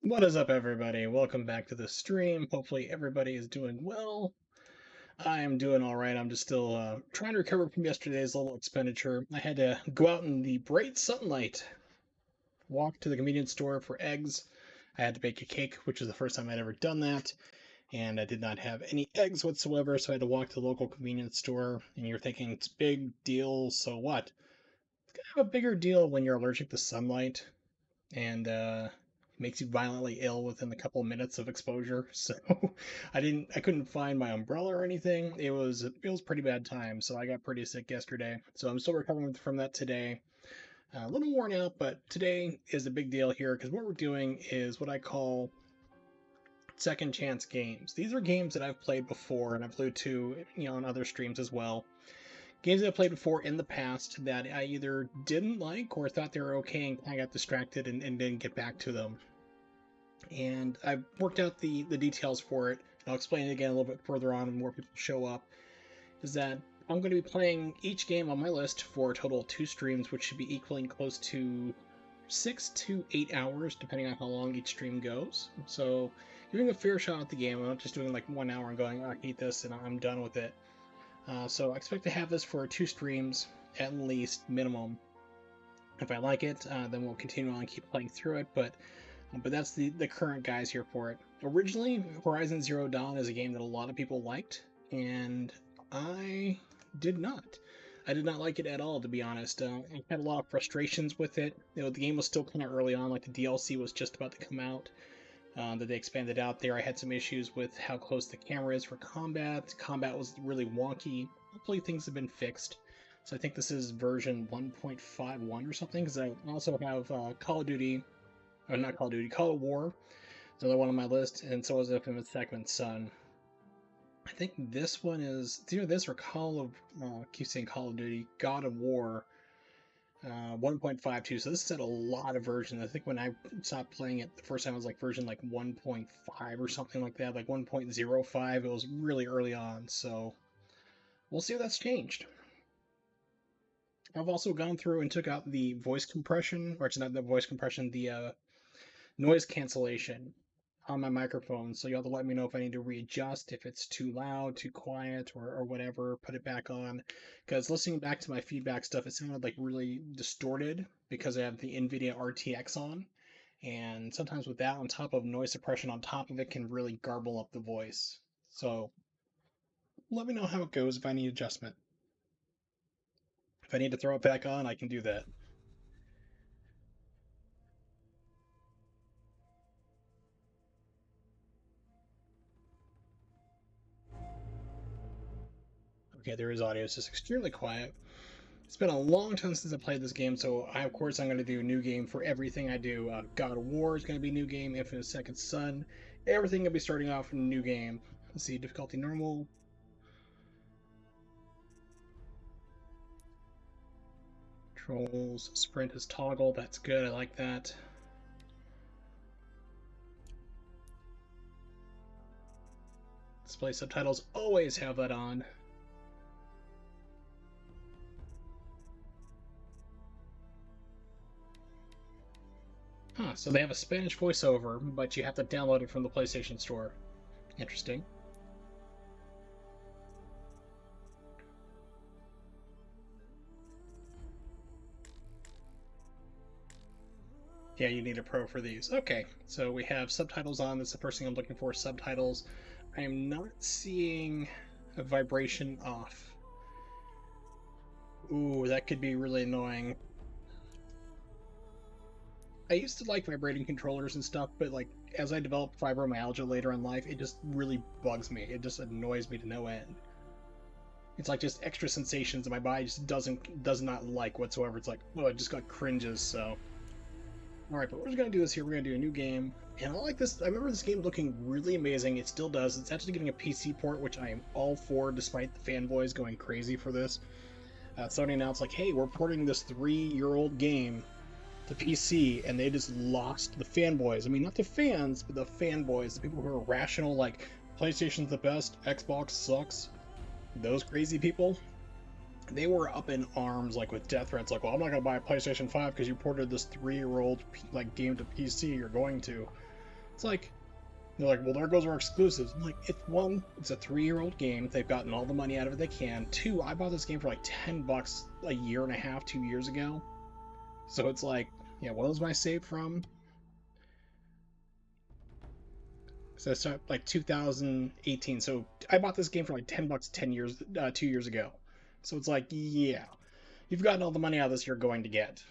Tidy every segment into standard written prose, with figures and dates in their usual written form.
What is up, everybody? Welcome back to the stream. Hopefully, everybody is doing well. I am doing all right. I'm just still trying to recover from yesterday's little expenditure. I had to go out in the bright sunlight, walk to the convenience store for eggs. I had to bake a cake, which is the first time I'd ever done that, and I did not have any eggs whatsoever, so I had to walk to the local convenience store. And you're thinking, it's a big deal, so what? It's kind of a bigger deal when you're allergic to sunlight, and makes you violently ill within a couple of minutes of exposure. So I couldn't find my umbrella or anything. It was pretty bad time. So I got pretty sick yesterday. So I'm still recovering from that today. A little worn out, but today is a big deal here because what we're doing is what I call second chance games. These are games that I've played before, and I've alluded to on other streams as well. Games that I've played before in the past that I either didn't like or thought they were okay and kind of got distracted and didn't get back to them. And I've worked out the details for it, and I'll explain it again a little bit further on when more people show up, is that I'm going to be playing each game on my list for a total of 2 streams, which should be equaling close to 6 to 8 hours, depending on how long each stream goes. So giving a fair shot at the game. I'm not just doing like 1 hour and going, oh, I hate this, and I'm done with it. So I expect to have this for 2 streams, at least, minimum. If I like it, then we'll continue on and keep playing through it, but that's the current guys here for it. Originally, Horizon Zero Dawn is a game that a lot of people liked, and I did not. I did not like it at all, to be honest. I had a lot of frustrations with it. The game was still kind of early on, like the DLC was just about to come out. That they expanded out there. I had some issues with how close the camera is for combat. Combat was really wonky. Hopefully things have been fixed. So I think this is version 1.51 or something, because I also have Call of Duty, or not Call of Duty, Call of War. It's another one on my list, and so is Infamous Second Son. I think this one is, it's either this or keep saying Call of Duty, God of War 1.52. So this is at a lot of versions. I think when I stopped playing it the first time, it was like version like 1.5 or something like that, like 1.05. It was really early on, so we'll see if that's changed. I've also gone through and took out the voice compression, or it's not the voice compression, the noise cancellation on my microphone. So you'll have to let me know if I need to readjust, if it's too loud, too quiet, or whatever, put it back on. Because listening back to my feedback stuff, it sounded like really distorted because I have the NVIDIA RTX on. And sometimes with that on top of noise suppression on top of it can really garble up the voice. So let me know how it goes if I need adjustment. If I need to throw it back on, I can do that. Okay, there is audio. It's just extremely quiet. It's been a long time since I played this game, so of course I'm going to do a new game for everything I do. God of War is going to be a new game, Infamous Second Son, everything will be starting off in a new game. Let's see, difficulty normal. Controls, sprint is toggle, that's good, I like that. Display subtitles, always have that on. Huh, so they have a Spanish voiceover, but you have to download it from the PlayStation Store. Interesting. Yeah, you need a pro for these. Okay, so we have subtitles on. That's the first thing I'm looking for, subtitles. I am not seeing a vibration off. Ooh, that could be really annoying. I used to like vibrating controllers and stuff, but like as I developed fibromyalgia later in life, it just really bugs me. It just annoys me to no end. It's like just extra sensations that my body just does not like whatsoever. It's like, oh, it just got cringes. So, all right, but we're just gonna do this here. We're gonna do a new game, and I like this. I remember this game looking really amazing. It still does. It's actually getting a PC port, which I am all for, despite the fanboys going crazy for this. Sony announced like, hey, we're porting this 3-year-old game to PC, and they just lost the fanboys. I mean, not the fans, but the fanboys, the people who are rational, like, PlayStation's the best, Xbox sucks. Those crazy people, they were up in arms, like, with death threats, like, well, I'm not gonna buy a PlayStation 5 because you ported this 3-year-old, like, game to PC, you're going to. It's like, they're like, well, there goes our exclusives. I'm like, it's a 3-year-old game. They've gotten all the money out of it they can. Two, I bought this game for like $10 a year and a half, 2 years ago. So it's like, yeah, what was my save from? So it's like 2018. So I bought this game for like $10 2 years ago. So it's like, yeah, you've gotten all the money out of this you're going to get,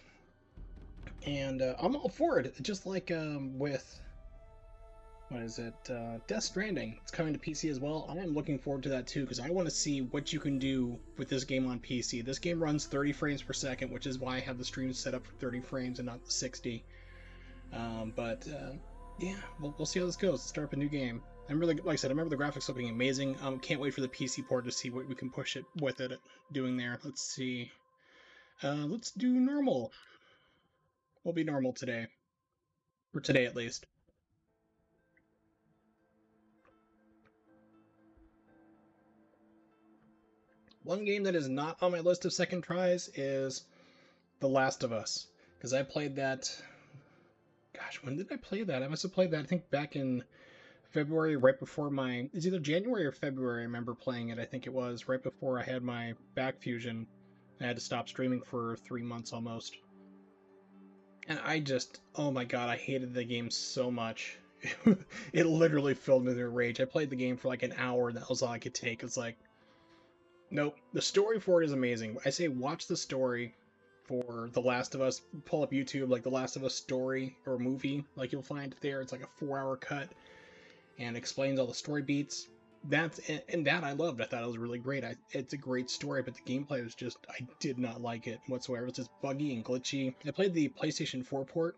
and I'm all for it. Just like with what is it, Death Stranding? It's coming to PC as well. I am looking forward to that too because I want to see what you can do with this game on PC. This game runs 30 frames per second, which is why I have the stream set up for 30 frames and not 60. But yeah, we'll see how this goes. Start up a new game. I'm really, like I said, I remember the graphics looking amazing. Can't wait for the PC port to see what we can push it with it doing there. Let's see. Let's do normal. We'll be normal today, for today at least. One game that is not on my list of second tries is The Last of Us, because I played that. Gosh, when did I play that? I must have played that, I think, back in February, right before my. It's either January or February. I remember playing it. I think it was right before I had my back fusion. I had to stop streaming for 3 months almost. And I just, oh my god, I hated the game so much. It literally filled me with rage. I played the game for like an hour, and that was all I could take. It's like, nope. The story for it is amazing. I say watch the story for The Last of Us. Pull up YouTube, like The Last of Us story or movie, like you'll find there. It's like a 4-hour cut and explains all the story beats. That's and that I loved. I thought it was really great. It's a great story, but the gameplay was just I did not like it whatsoever. It's just buggy and glitchy. I played the PlayStation 4 port,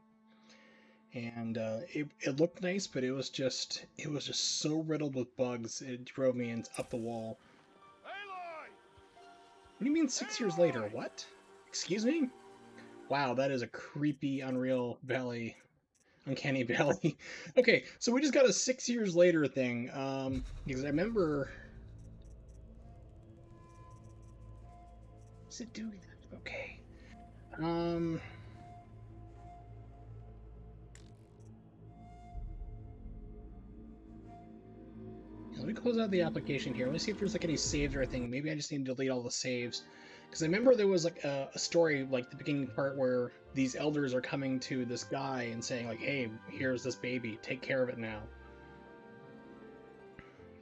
and it looked nice, but it was just so riddled with bugs. It drove me up the wall. What do you mean 6 years later? What? Excuse me? Wow, that is a creepy Uncanny Valley. Okay, so we just got a 6 years later thing. Because I remember. Is it doing that? Okay. Um. Let me close out the application here. Let me see if there's like any saves or anything. Maybe I just need to delete all the saves. Because I remember there was like a story, like the beginning part where these elders are coming to this guy and saying like, "Hey, here's this baby. Take care of it now."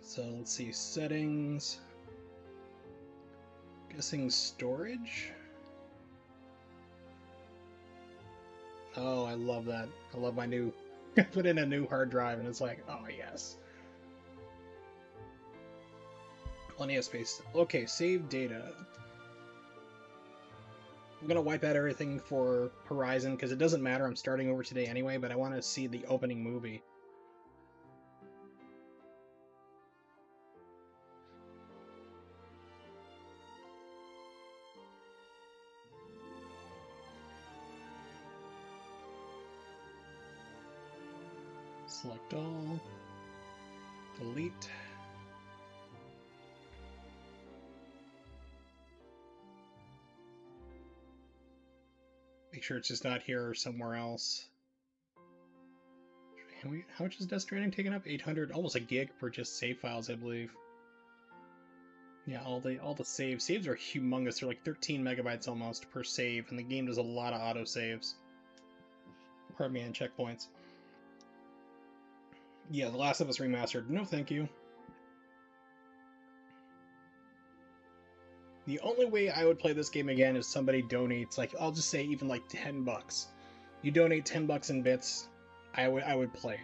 So let's see, settings. Guessing storage. Oh, I love that. I love my new. I put in a new hard drive and it's like, oh yes. Plenty of space. Okay, save data. I'm gonna wipe out everything for Horizon because it doesn't matter. I'm starting over today anyway, but I want to see the opening movie. Select all. Delete. Make sure it's just not here or somewhere else. How much is Death Stranding taking up? 800, almost a gig for just save files, I believe. Yeah, all the saves are humongous. They're like 13 megabytes almost per save, and the game does a lot of auto saves. Pardon me, and checkpoints. Yeah, The Last of Us Remastered. No, thank you. The only way I would play this game again is somebody donates, like, I'll just say even like $10. You donate $10 in bits, I would play.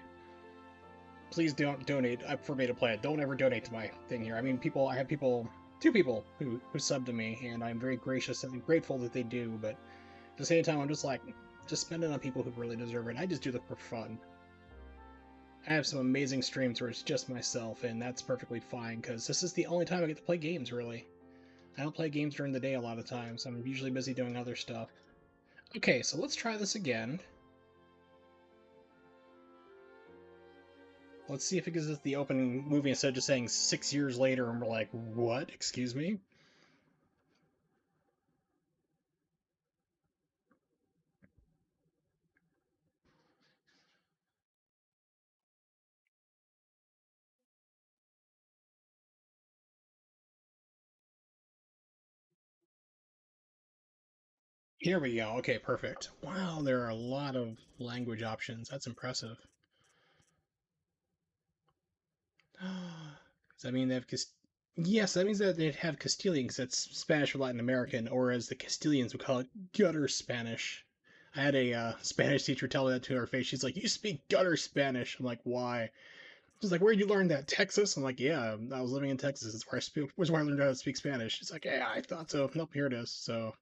Please don't donate for me to play it. Don't ever donate to my thing here. I mean, I have two people who sub to me, and I'm very gracious and grateful that they do, but at the same time, I'm just like, just spend it on people who really deserve it. I just do this for fun. I have some amazing streams where it's just myself, and that's perfectly fine, because this is the only time I get to play games, really. I don't play games during the day a lot of times. I'm usually busy doing other stuff. Okay, so let's try this again. Let's see if it gives us the opening movie instead of just saying 6 years later, and we're like, what? Excuse me? Here we go. Okay, perfect. Wow, there are a lot of language options. That's impressive. Does that mean they have Yes, that means that they'd have Castilian because that's Spanish for Latin American, or as the Castilians would call it, gutter Spanish. I had a Spanish teacher tell me that to her face. She's like, "You speak gutter Spanish." I'm like, "Why?" She's like, "Where'd you learn that? Texas?" I'm like, "Yeah, I was living in Texas. It's where I learned how to speak Spanish." She's like, "Yeah, I thought so. Nope, here it is." So,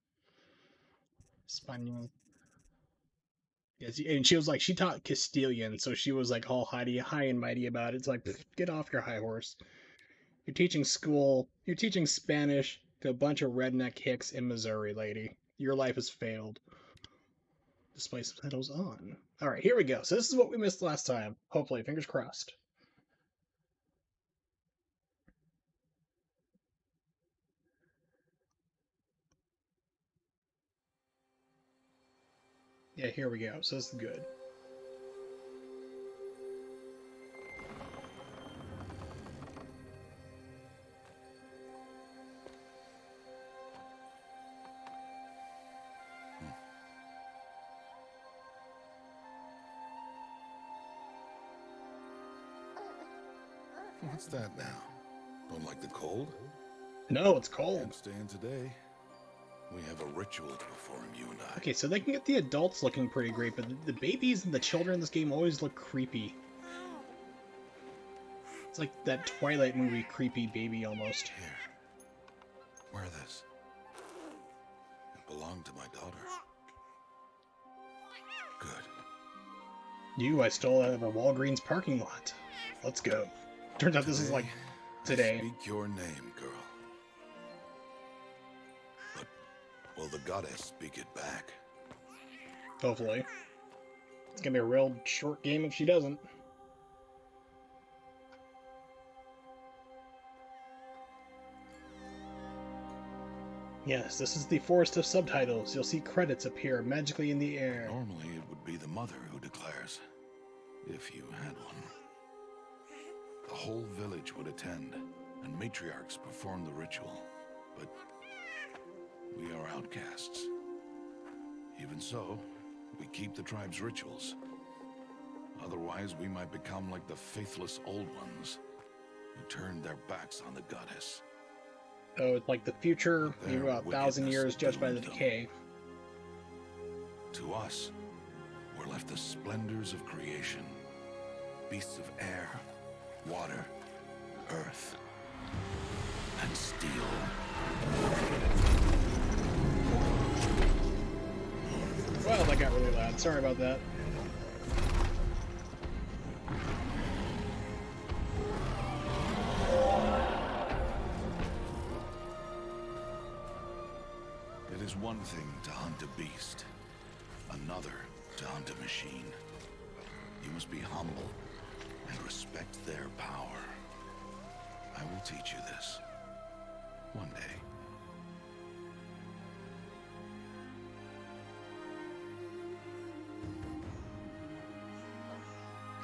Spanish. Yes, and she was like, she taught Castilian, so she was like all high and mighty about it. It's like, get off your high horse. You're teaching Spanish to a bunch of redneck hicks in Missouri, lady. Your life has failed. Display subtitles on. All right, here we go. So this is what we missed last time. Hopefully, fingers crossed. Yeah, here we go. So this is good. What's that now? Don't like the cold? No, it's cold. Can't stand today. We have a ritual to perform, you and I. Okay, so they can get the adults looking pretty great, but the babies and the children in this game always look creepy. It's like that Twilight movie creepy baby almost. Here. Wear this. It belonged to my daughter. Good. I stole out of a Walgreens parking lot. Let's go. Turns out this is like today. Speak your name, girl. But will the goddess speak it back? Hopefully. It's gonna be a real short game if she doesn't. Yes, this is the forest of subtitles. You'll see credits appear magically in the air. Normally it would be the mother who declares, if you had one. The whole village would attend, and matriarchs perform the ritual. But we are outcasts. Even so, we keep the tribe's rituals. Otherwise, we might become like the faithless old ones, who turned their backs on the goddess. Oh, it's like the future, maybe about 1,000 years judged by the decay. To us, were left the splendors of creation. Beasts of air, water, earth, and steel. Well, that got really loud. Sorry about that. It is one thing to hunt a beast, another to hunt a machine. You must be humble and respect their power. I will teach you this one day.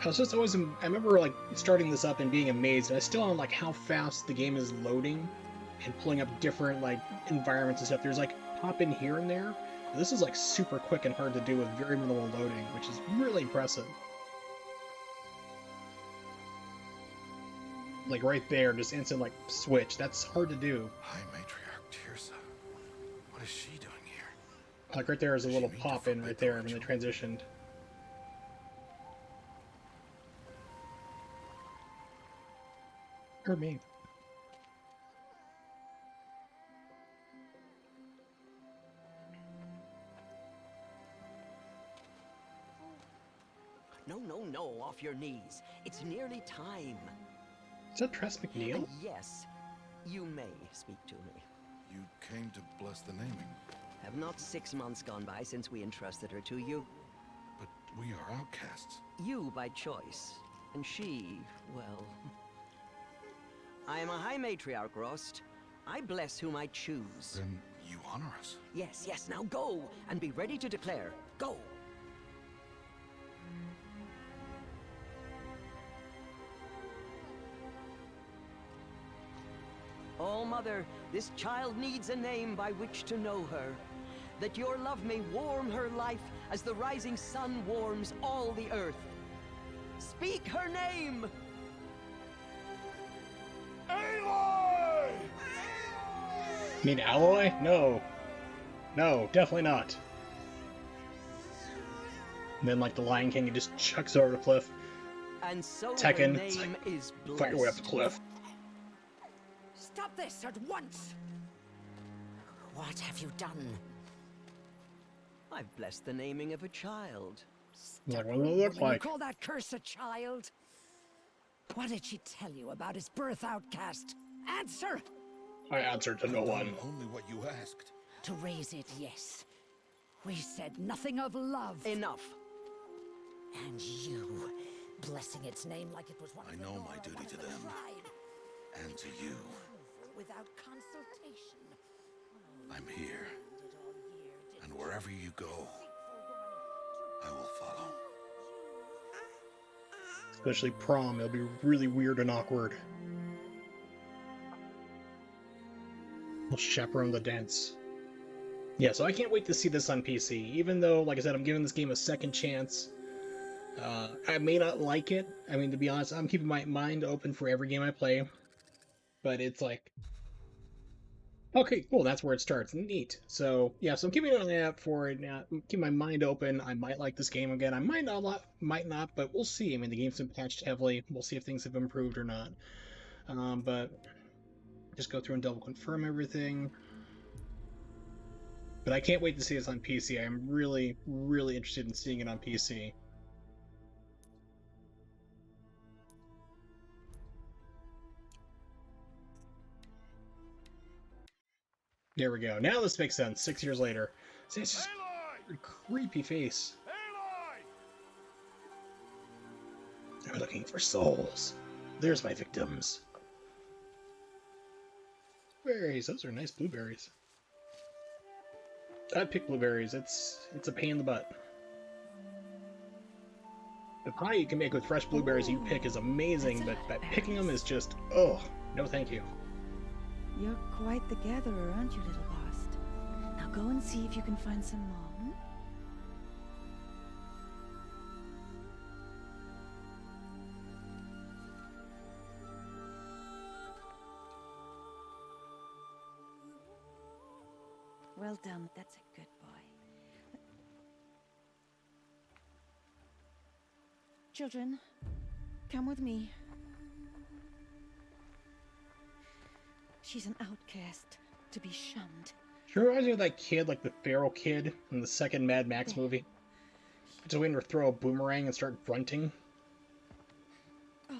I was just always, I remember like starting this up and being amazed, and I still am like how fast the game is loading and pulling up different like environments and stuff. There's like pop in here and there. This is like super quick and hard to do with very minimal loading, which is really impressive. Like right there, just instant like switch. That's hard to do. High Matriarch Tirsa. What is she doing here? Like right there is a little pop in right there when they transitioned. Or me. No, off your knees. It's nearly time. Is that Tress McNeil? And yes, you may speak to me. You came to bless the naming. Have not 6 months gone by since we entrusted her to you? But we are outcasts. You by choice, and she, well... I am a High Matriarch, Rost. I bless whom I choose. Then you honor us. Yes, now go, and be ready to declare. Go! All Mother, this child needs a name by which to know her. that your love may warm her life as the rising sun warms all the earth. Speak her name! Aloy! You mean Alloy? No. No, definitely not. And then, like the Lion King, he just chucks over the cliff. And so Tekken, her it's name like, is blessed. fight your way up the cliff. Stop this at once! What have you done? I've blessed the naming of a child. Like, what does it look You like? call that curse a child? What did she tell you about his birth, outcast? Answer! I answered to no one. Only what you asked. To raise it, yes. We said nothing of love. Enough. And you, blessing its name like it was one I of the know Nora, my duty one of to the them. tribe. And to you. Without consultation. I'm here. Did all year, did And wherever you go, I will follow. Especially prom, it'll be really weird and awkward. I'll chaperone the dance. Yeah, so I can't wait to see this on PC. Even though, like I said, I'm giving this game a second chance. I may not like it. I mean, to be honest, I'm keeping my mind open for every game I play. But it's like, okay, cool, that's where it starts. Neat. So, yeah, so I'm keeping an eye out for it. Keep my mind open. I might like this game again. I might not, but we'll see. I mean, the game's been patched heavily. We'll see if things have improved or not. But just go through and double confirm everything. But I can't wait to see this on PC. I'm really, really interested in seeing it on PC. There we go. Now this makes sense. 6 years later. See, it's just a creepy face. They're looking for souls. There's my victims. Berries. Those are nice blueberries. I pick blueberries. It's a pain in the butt. The pie you can make with fresh blueberries you pick is amazing, but picking them is just, oh, no thank you. You're quite the gatherer, aren't you, little Bast? Now go and see if you can find some more. Hmm? Well done. That's a good boy. Children, come with me. She's an outcast, to be shunned. Sure reminds me of that kid, like the feral kid in the second Mad Max movie. Just waiting to throw a boomerang and start grunting. Oh,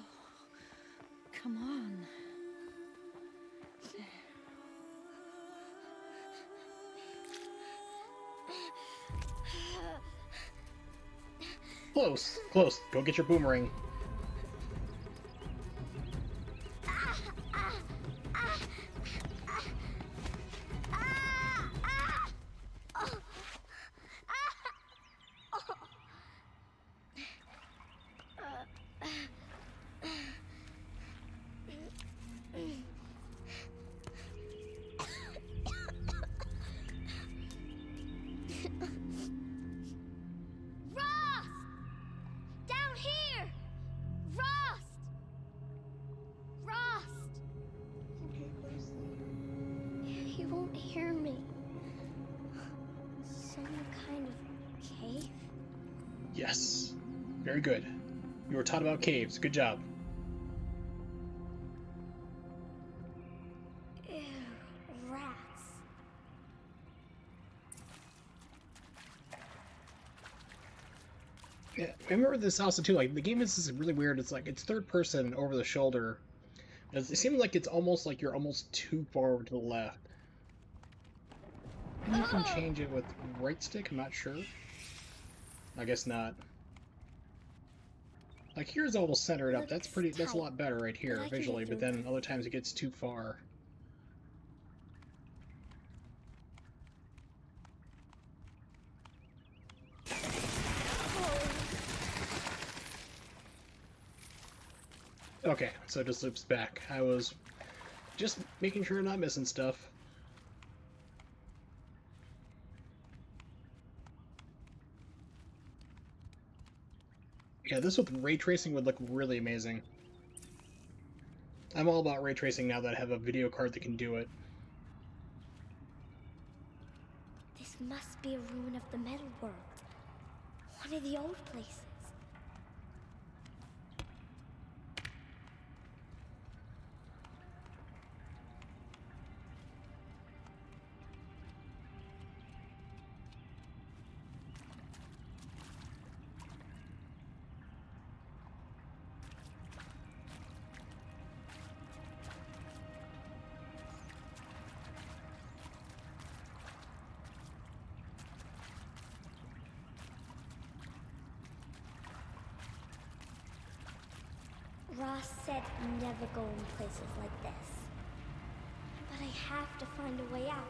come on. Close, close. Go get your boomerang. He won't hear me. Some kind of cave? Yes. Very good. You were taught about caves. Good job. Ew, rats. Yeah, I remember this also too. Like the game is this really weird. It's like it's third person over the shoulder. It seems like it's almost like you're almost too far over to the left. Maybe you can change it with right stick. I'm not sure. I guess not. Like here's almost centered up. That's pretty. That's a lot better right here visually. But then other times it gets too far. Okay, so it just loops back. I was just making sure I'm not missing stuff. Yeah, this with ray tracing would look really amazing. I'm all about ray tracing now that I have a video card that can do it. This must be a ruin of the metal world. One of the old places. Ross said never go in places like this. But I have to find a way out.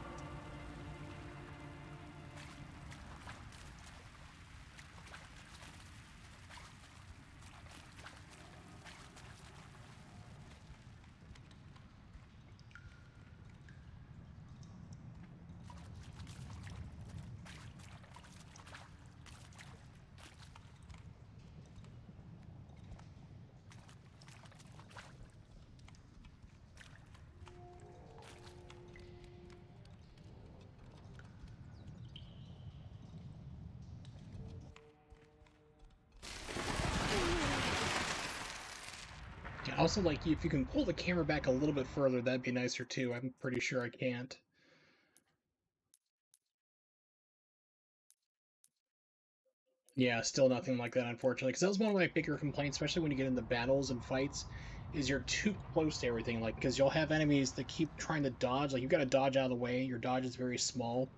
Yeah, also, like, if you can pull the camera back a little bit further, that'd be nicer too. I'm pretty sure I can't. Yeah, still nothing like that, unfortunately. Because that was one of my bigger complaints, especially when you get into battles and fights, is you're too close to everything. Like, because you'll have enemies that keep trying to dodge. Like, you've got to dodge out of the way. Your dodge is very small.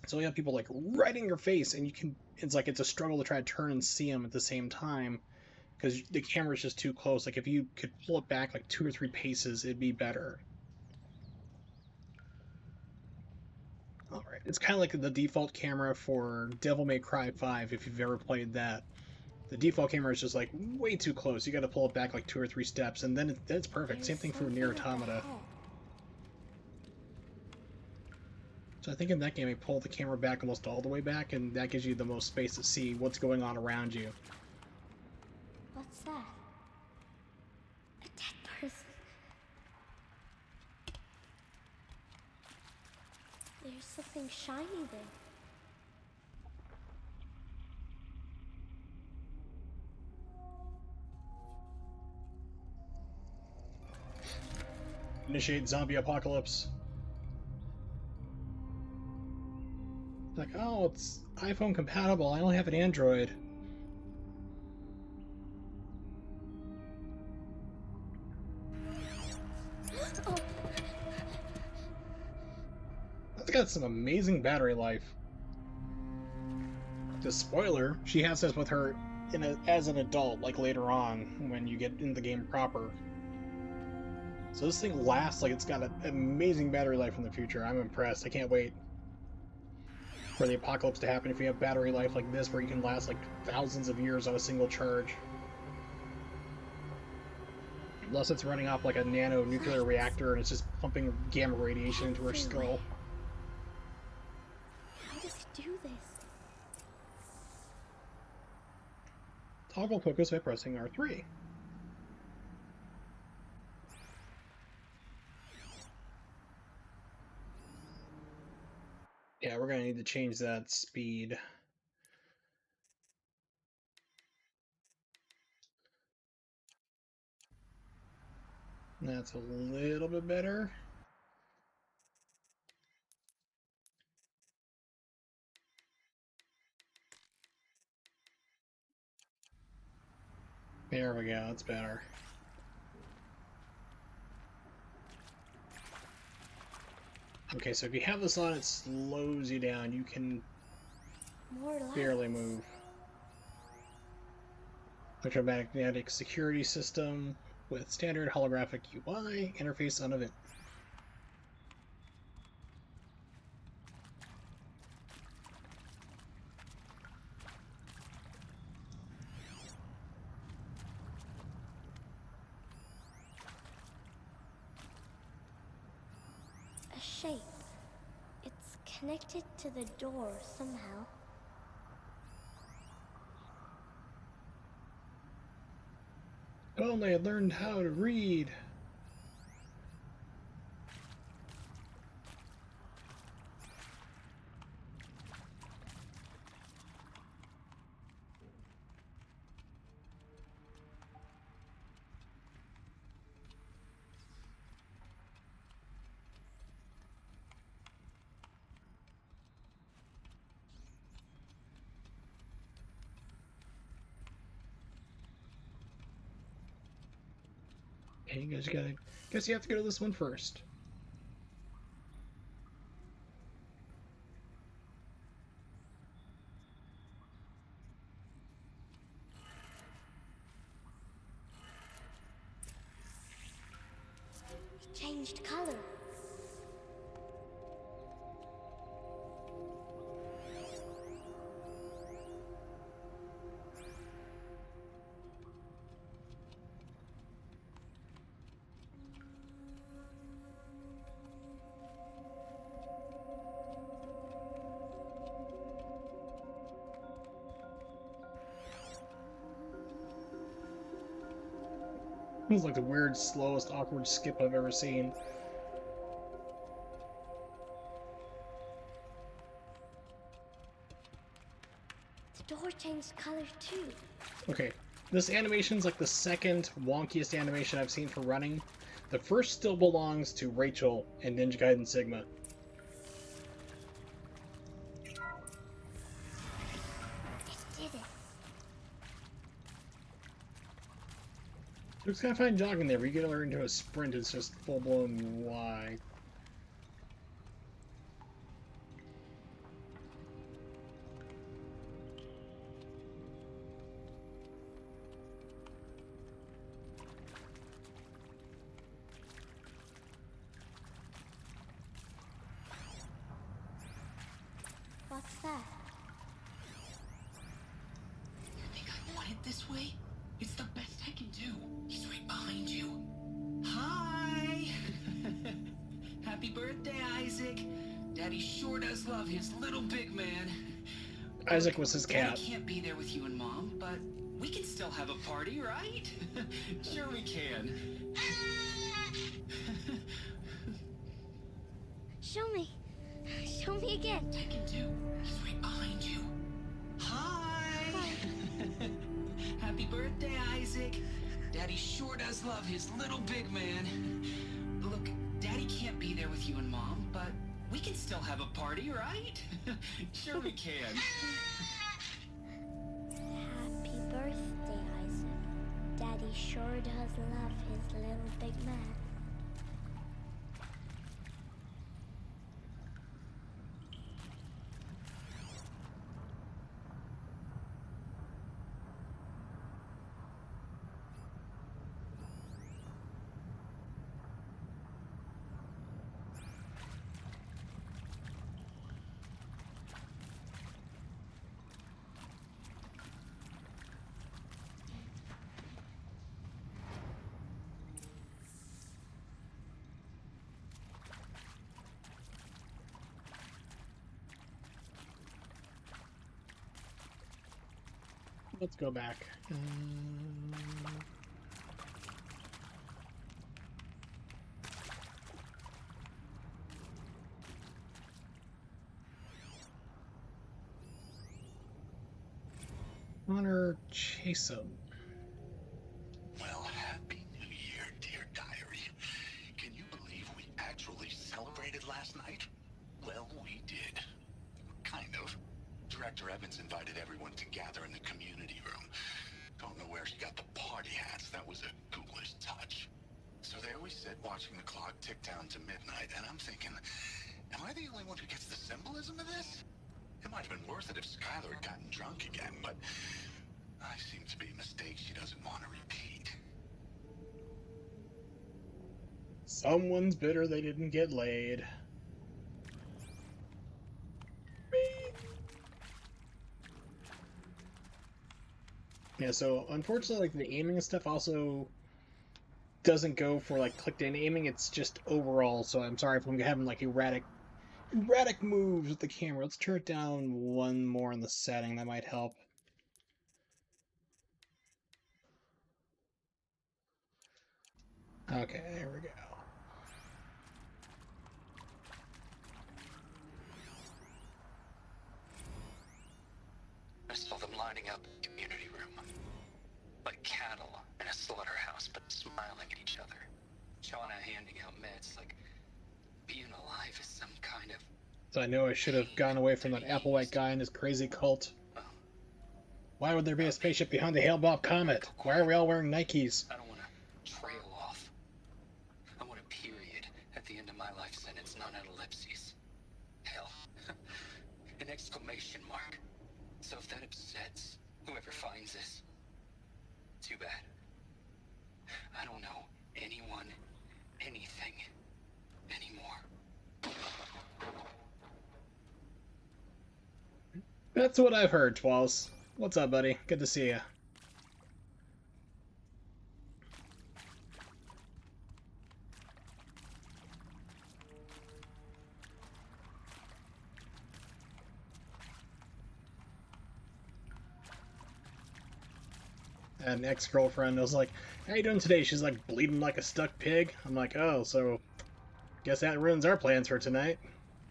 So you have people, like, right in your face, and you can... It's like it's a struggle to try to turn and see them at the same time, because the camera's just too close. Like, if you could pull it back, like, 2 or 3 paces, it'd be better. Alright, it's kind of like the default camera for Devil May Cry 5, if you've ever played that. The default camera is just like way too close. You got to pull it back like 2 or 3 steps, and then it's perfect. Same thing for Nier Automata. So I think in that game, I pull the camera back almost all the way back, and that gives you the most space to see what's going on around you. What's that? A dead person. There's something shiny there. Initiate zombie apocalypse. Like, oh, it's iPhone compatible. I only have an Android. Oh. That's got some amazing battery life. The spoiler, she has this with her as an adult, like later on, when you get in the game proper. So this thing lasts, like it's got an amazing battery life in the future. I'm impressed. I can't wait for the apocalypse to happen if you have battery life like this, where you can last like thousands of years on a single charge. Unless it's running off like a nano nuclear reactor and it's just pumping gamma radiation into her skull. How does it do this? Toggle focus by pressing R3. Yeah, we're gonna need to change that speed. That's a little bit better. There we go, that's better. Okay, so if you have this on, it slows you down. You can barely move. Electromagnetic security system with standard holographic UI, interface on event. A shape. It's connected to the door somehow. only I learned how to read. Hey, you guys gotta. Guess you have to go to this one first. It changed color. It was like the weird, slowest, awkward skip I've ever seen. The door changed color too. Okay, this animation's like the second wonkiest animation I've seen for running. The first still belongs to Rachel and Ninja Gaiden Sigma. It did it. Looks kind of fine jogging there, but you get her into a sprint, it's just full-blown why. What's that? You think I want it this way? It's the best I can do. He's right behind you. Hi! Happy birthday, Isaac. Daddy sure does love his little big man. Isaac was his cat. Daddy can't be there with you and Mom, but we can still have a party, right? Sure we can. Show me. Show me again. I can do. He's right behind you. Hi! Happy birthday, Isaac. Daddy sure does love his little big man. Look, Daddy can't be there with you and Mom, but we can still have a party, right? Sure we can. Happy birthday, Isaac. Daddy sure does love his little big man. Let's go back. Honor Chatham. Well, happy New Year, dear diary. Can you believe we actually celebrated last night? Well, we did. Kind of. Director Evans invited everyone to gather in the community room. Don't know where she got the party hats. That was a ghoulish touch. So there we sit watching the clock tick down to midnight, and I'm thinking, am I the only one who gets the symbolism of this? It might have been worth it if Skylar had gotten drunk again, but I seem to be a mistake she doesn't want to repeat. Someone's bitter they didn't get laid. Yeah, so unfortunately, like the aiming and stuff also doesn't go for like clicked in aiming. It's just overall. So I'm sorry if I'm having like erratic moves with the camera. Let's turn it down one more in the setting. That might help. Okay, there we go. I saw them lining up in the community room. Like cattle in a slaughterhouse, but smiling at each other. Shauna handing out meds like being alive is some kind of... So I know I should have gone away from that Applewhite guy and his crazy cult. Why would there be a spaceship behind the Hale-Bopp comet? Why are we all wearing Nikes? I don't want to trail off. I want a period at the end of my life sentence, not an ellipses. Hell, an exclamation mark. So if that upsets whoever finds this, too bad. I don't know anyone, anything, anymore. That's what I've heard, Twals. What's up, buddy? Good to see you. An ex-girlfriend was like, how you doing today? She's like, bleeding like a stuck pig. I'm like, oh, so guess that ruins our plans for tonight.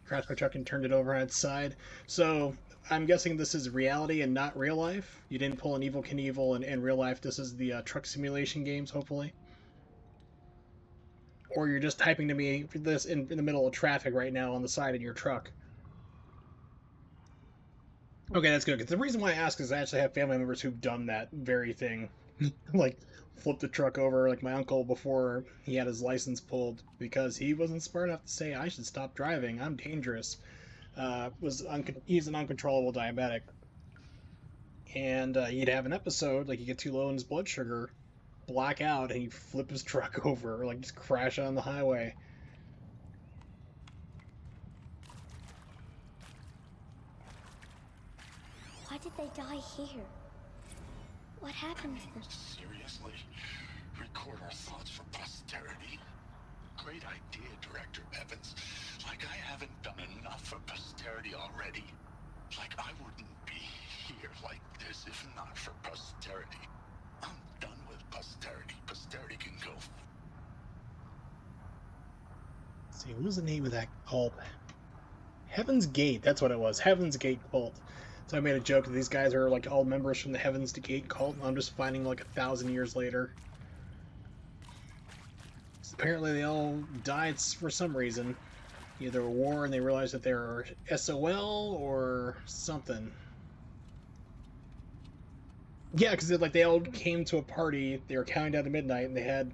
Crashed my truck and turned it over on its side. So I'm guessing this is reality and not real life. You didn't pull an Evil Knievel in real life. This is the truck simulation games, hopefully. Or you're just typing to me this in the middle of traffic right now on the side of your truck. Okay, that's good. Because the reason why I ask is I actually have family members who've done that very thing. Like, flipped the truck over, like my uncle before he had his license pulled because he wasn't smart enough to say, I should stop driving, I'm dangerous. He's an uncontrollable diabetic. And he'd have an episode, like, he'd get too low in his blood sugar, black out, and he'd flip his truck over, or, like, just crash on the highway. Why did they die here? What happened to them? Seriously? Record our thoughts for posterity? Great idea, Director Evans. Like I haven't done enough for posterity already. Like I wouldn't be here like this if not for posterity. I'm done with posterity. Posterity can go. Let's see, what was the name of that cult? Heaven's Gate, that's what it was. Heaven's Gate cult. So I made a joke that these guys are like all members from the Heaven's Gate cult, and I'm just finding like 1,000 years later. So apparently they all died for some reason. Either a war and they realized that they were SOL or something. Yeah, because like they all came to a party, they were counting down to midnight, and they had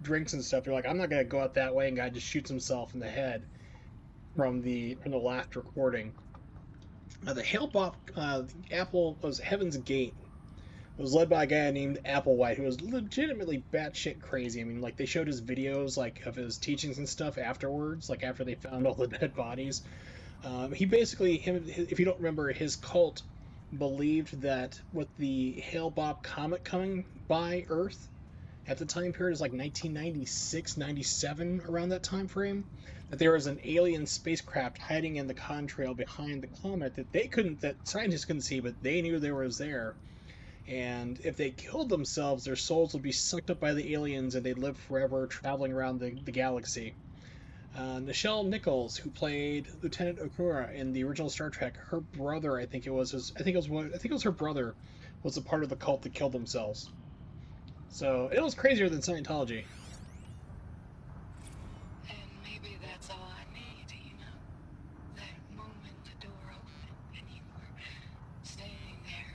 drinks and stuff. They're like, I'm not gonna go out that way, and guy just shoots himself in the head from the last recording. The Hale-Bopp Apple was Heaven's Gate. It was led by a guy named Applewhite, who was legitimately batshit crazy. I mean, like they showed his videos, like of his teachings and stuff afterwards, like after they found all the dead bodies. He basically, if you don't remember, his cult believed that with the Hale-Bopp comet coming by Earth at the time period is like 1996, 97, around that time frame, that there was an alien spacecraft hiding in the contrail behind the comet that scientists couldn't see, but they knew there was there. And if they killed themselves, their souls would be sucked up by the aliens and they'd live forever traveling around the galaxy. Nichelle Nichols, who played Lieutenant Uhura in the original Star Trek, her brother, I think it was her brother, was a part of the cult that killed themselves. So it was crazier than Scientology. And maybe that's all I need, you know? That moment the door opened and you were standing there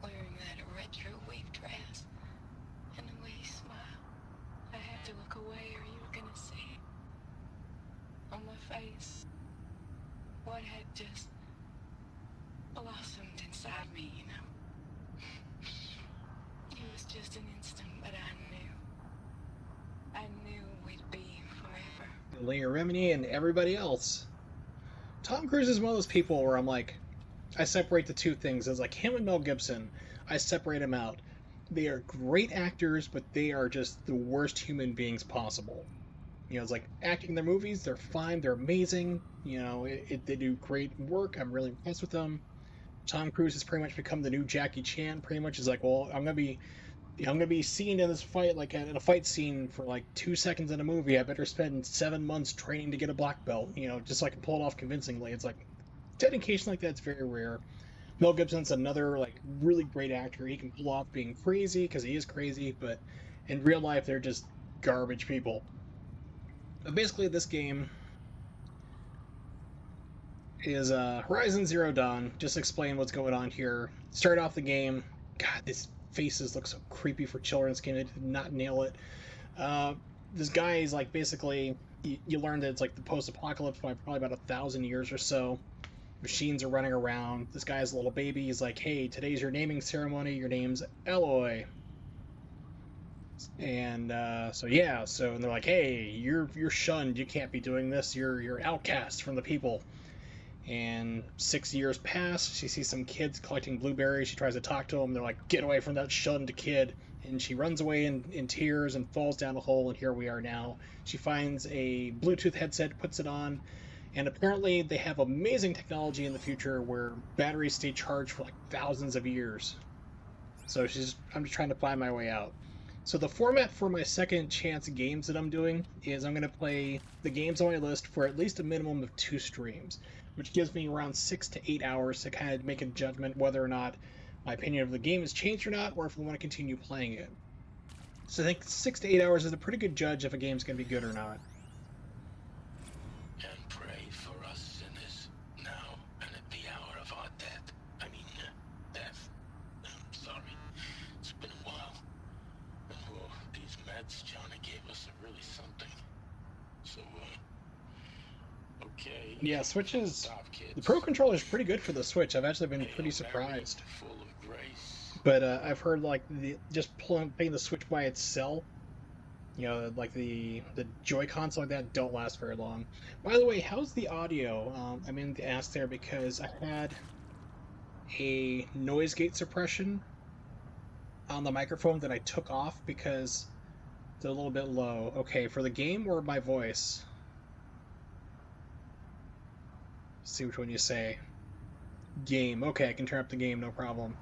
wearing that retro wave dress and the way you smiled. I had to look away or you were gonna see on my face what had just blossomed inside me, you know? It was just an instant, but I knew we'd be forever. Leah Remini and everybody else. Tom Cruise is one of those people where I'm like, I separate the two things. As like him and Mel Gibson, I separate them out. They are great actors, but they are just the worst human beings possible. You know, it's like acting in their movies, they're fine, they're amazing. You know, they do great work. I'm really impressed with them. Tom Cruise has pretty much become the new Jackie Chan. Pretty much is like, well, I'm gonna be I'm gonna be seen in this fight, like in a fight scene for like 2 seconds in a movie. I better spend 7 months training to get a black belt, just so I can pull it off convincingly. It's like dedication like that's very rare. Mel Gibson's another like really great actor. He can pull off being crazy because he is crazy, but in real life they're just garbage people. But basically, this game is Horizon Zero Dawn. Just explain what's going on here. Start off the game. God, these faces look so creepy for children's game. They did not nail it. Uh, this guy is like basically you learn that it's like the post-apocalypse by probably about 1,000 years or so. Machines are running around. This guy's a little baby. He's like, "Hey, today's your naming ceremony. Your name's Eloy." And and they're like, "Hey, you're shunned. You can't be doing this. You're outcast from the people." And 6 years pass. She sees some kids collecting blueberries. She tries to talk to them. They're like, "Get away from that shunned kid." And she runs away in tears and falls down a hole. And here we are now. She finds a Bluetooth headset, puts it on, and apparently they have amazing technology in the future where batteries stay charged for like thousands of years. So I'm just trying to find my way out. So the format for my second chance games that I'm doing is I'm going to play the games on my list for at least a minimum of 2 streams, which gives me around 6 to 8 hours to kind of make a judgment whether or not my opinion of the game has changed or not, or if I want to continue playing it. So I think 6 to 8 hours is a pretty good judge if a game's going to be good or not. And pray for us sinners, now and at the hour of our death. Death. I'm sorry. It's been a while. And these meds Johnny gave us are really something. So, okay. Yeah, Switches. Stop, kids. The Pro Controller is pretty good for the Switch. I've actually been pretty surprised. Full of grace. But I've heard like just playing the Switch by itself, like the Joy-Cons like that don't last very long. By the way, how's the audio? I meant to ask there because I had a noise gate suppression on the microphone that I took off because they're a little bit low. Okay, for the game or my voice? Let's see which one you say. Game. Okay, I can turn up the game, no problem.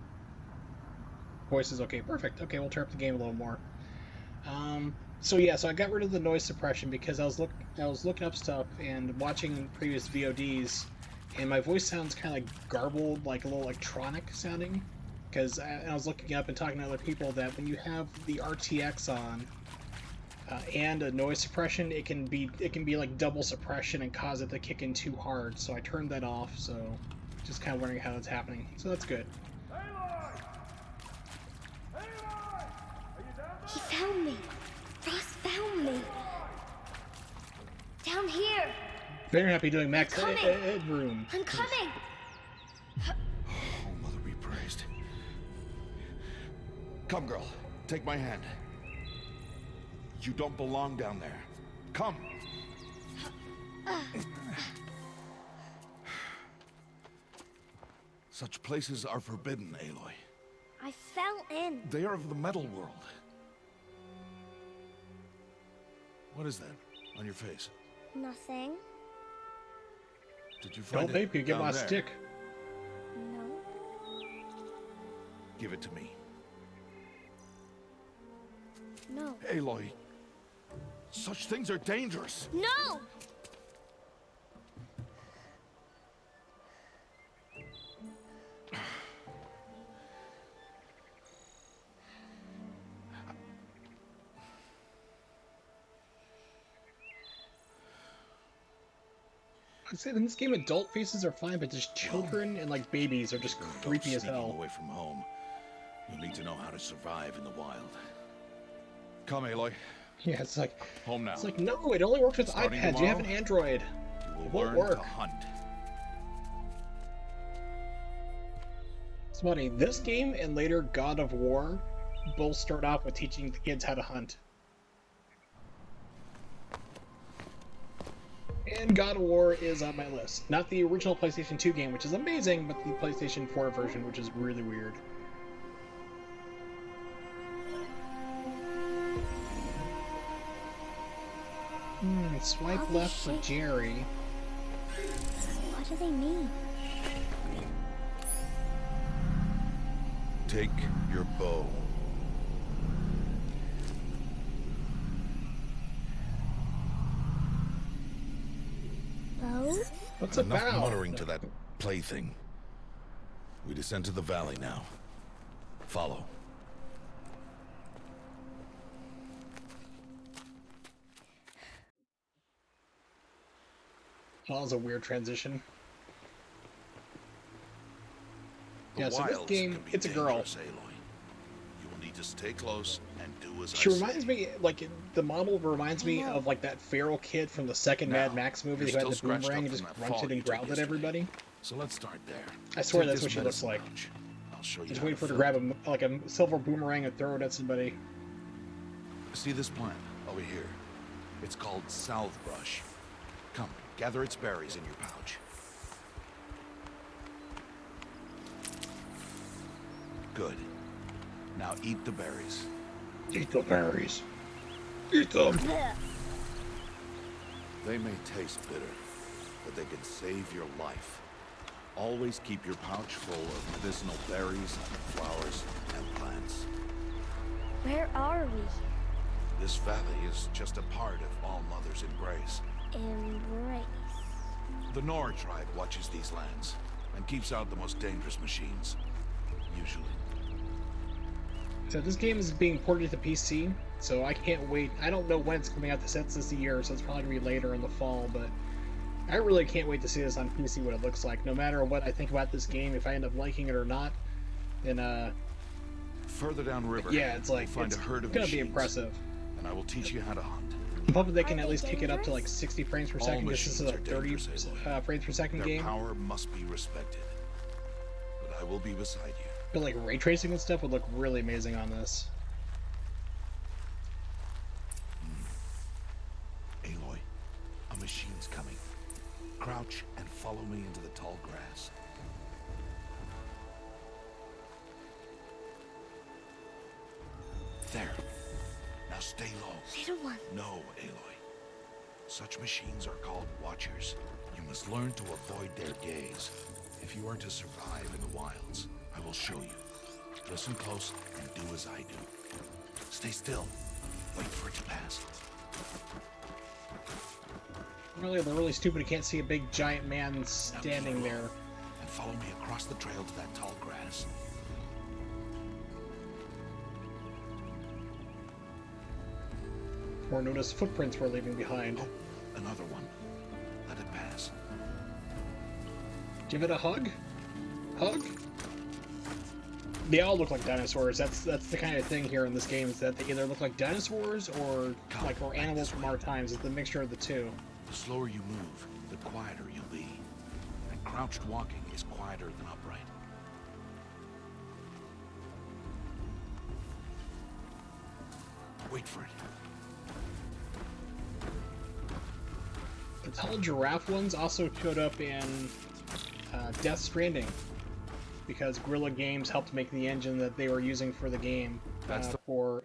Voice is okay, perfect. Okay, we'll turn up the game a little more. So I got rid of the noise suppression because I was looking up stuff and watching previous VODs, and my voice sounds kind of like garbled, like a little electronic sounding. Because I was looking up and talking to other people that when you have the RTX on and a noise suppression, it can be like double suppression and cause it to kick in too hard. So I turned that off. So just kind of wondering how that's happening. So that's good. He found me. Ross found me. Down here. Very happy doing Max Coming. Headroom. I'm coming. Oh, Mother be praised. Come, girl. Take my hand. You don't belong down there. Come. Such places are forbidden, Aloy. I fell in. They are of the metal world. What is that on your face? Nothing. Did you find Don't think you get down my there? stick. No. Give it to me. No. Aloy, such things are dangerous. No! I'd say in this game, adult faces are fine, but just children and like babies are just creepy as hell. Away from home, you'll need to know how to survive in the wild. Come, Aloy. Yeah, it's like Home now. It's like no, it only works with Starting iPads. You have an tomorrow, Android. You It will won't learn work. to hunt. It's funny. This game and later God of War both start off with teaching the kids how to hunt. And God of War is on my list. Not the original PlayStation 2 game, which is amazing, but the PlayStation 4 version, which is really weird. Swipe left for Jerry. What do they mean? Take your bow. What's Enough about? muttering to that plaything. We descend to the valley now. Follow. That was a weird transition. The Yeah, so this wilds game, can be it's a girl. dangerous, Aloy. You will need to stay close and do as She I reminds say. me, like, the model reminds me know. of, like, that feral kid from the second Mad Now, Max movie you're who had still the scratched boomerang up and just from that grunted fall you and took growled at yesterday. everybody. So let's start there. I swear Take that's this what she looks medicine like. pouch. I'll show you Just how waiting for her to fill grab a, like, a silver boomerang and throw it at somebody. See this plant over here? It's called salve brush. Come, gather its berries in your pouch. Good. Now eat the berries. Eat the berries. Eat them! They may taste bitter, but they can save your life. Always keep your pouch full of medicinal berries, flowers, and plants. Where are we? This valley is just a part of All Mother's embrace. Embrace. The Nora tribe watches these lands and keeps out the most dangerous machines. Usually. So this game is being ported to PC, so I can't wait. I don't know when it's coming out. This is the year, so it's probably going to be later in the fall, but I really can't wait to see this on PC, what it looks like. No matter what I think about this game, if I end up liking it or not, then, Further downriver, yeah, it's like, you'll find it's a herd of going to be machines, impressive. and I will teach you how to hunt. I'm hoping they can Are at they least kick it up to like dangerous? 60 frames per All second, because this is a machines are 30 dangerous, Aloy. frames per second Their game. power must be respected. But I will be beside you. But like ray tracing and stuff would look really amazing on this. Aloy, a machine's coming. Crouch and follow me into the tall grass. There. Now stay low. Little one. No, Aloy. Such machines are called Watchers. You must learn to avoid their gaze. If you are to survive in the wilds, I will show you. Listen close and do as I do. Stay still. Wait for it to pass. Really, they're really stupid. You can't see a big giant man Now standing keep there. low and follow me across the trail to that tall grass. Or notice footprints we're leaving behind. Oh, another one. Let it pass. Give it a hug? Hug? They all look like dinosaurs. That's the kind of thing here in this game, is that they either look like dinosaurs or or animals from our times. It's the mixture of the two. The slower you move, the quieter you'll be. And crouched walking is quieter than upright. Wait for it. The tall giraffe ones also showed up in Death Stranding, because Guerrilla Games helped make the engine that they were using for the game. It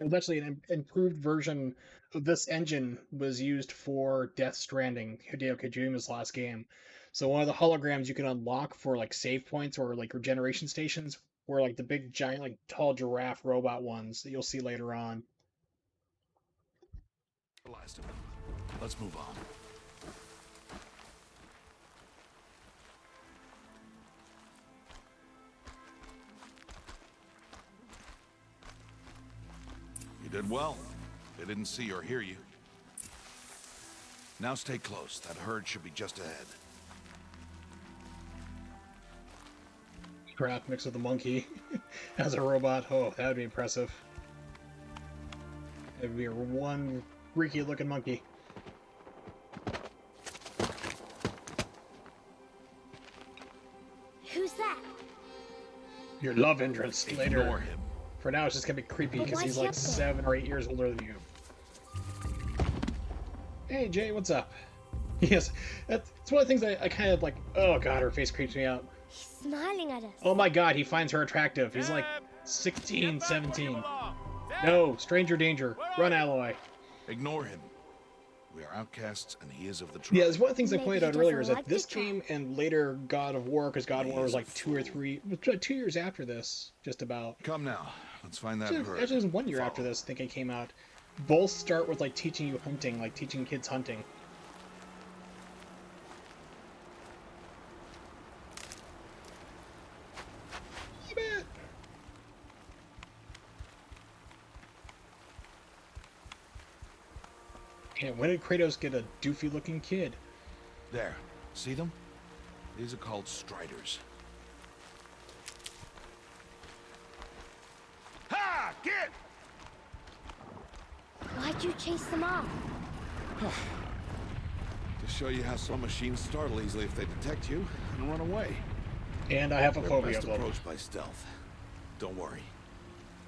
was actually an improved version of this engine was used for Death Stranding, Hideo Kojima's last game. So one of the holograms you can unlock for like save points or like regeneration stations were like the big giant like tall giraffe robot ones that you'll see later on. The last of them. Let's move on. You did well. They didn't see or hear you. Now stay close. That herd should be just ahead. Giraffe mixed with a monkey as a robot. Oh, that would be impressive. It would be one freaky looking monkey. Who's that? Your love interest later. Ignore him. For now, it's just gonna be creepy But because why he's is like he up there? 7 or 8 years older than you. Hey Jay, what's up? Yes, that's one of the things I kind of like. Oh god, her face creeps me out. He's smiling at us. Oh my god, he finds her attractive. He's like 16, 17. No, stranger danger. Run, Aloy. Ignore him. We are outcasts, and he is of the tribe. Yeah, it's one of the things I Maybe pointed he out earlier is doesn't that like this the tribe. game and later God of War, because God of War was like 2 or 3, 2 years after this, just about. Come now. Let's find that Actually, herd. it was 1 year Follow. after this, I think it came out. Both start with like teaching you hunting, like teaching kids hunting. Yeah, when did Kratos get a doofy-looking kid? There. See them? These are called Striders. Ha! Get! Why'd you chase them off? To show you how some machines startle easily if they detect you and run away. And I have a They're phobia best of them. approached by stealth. Don't worry.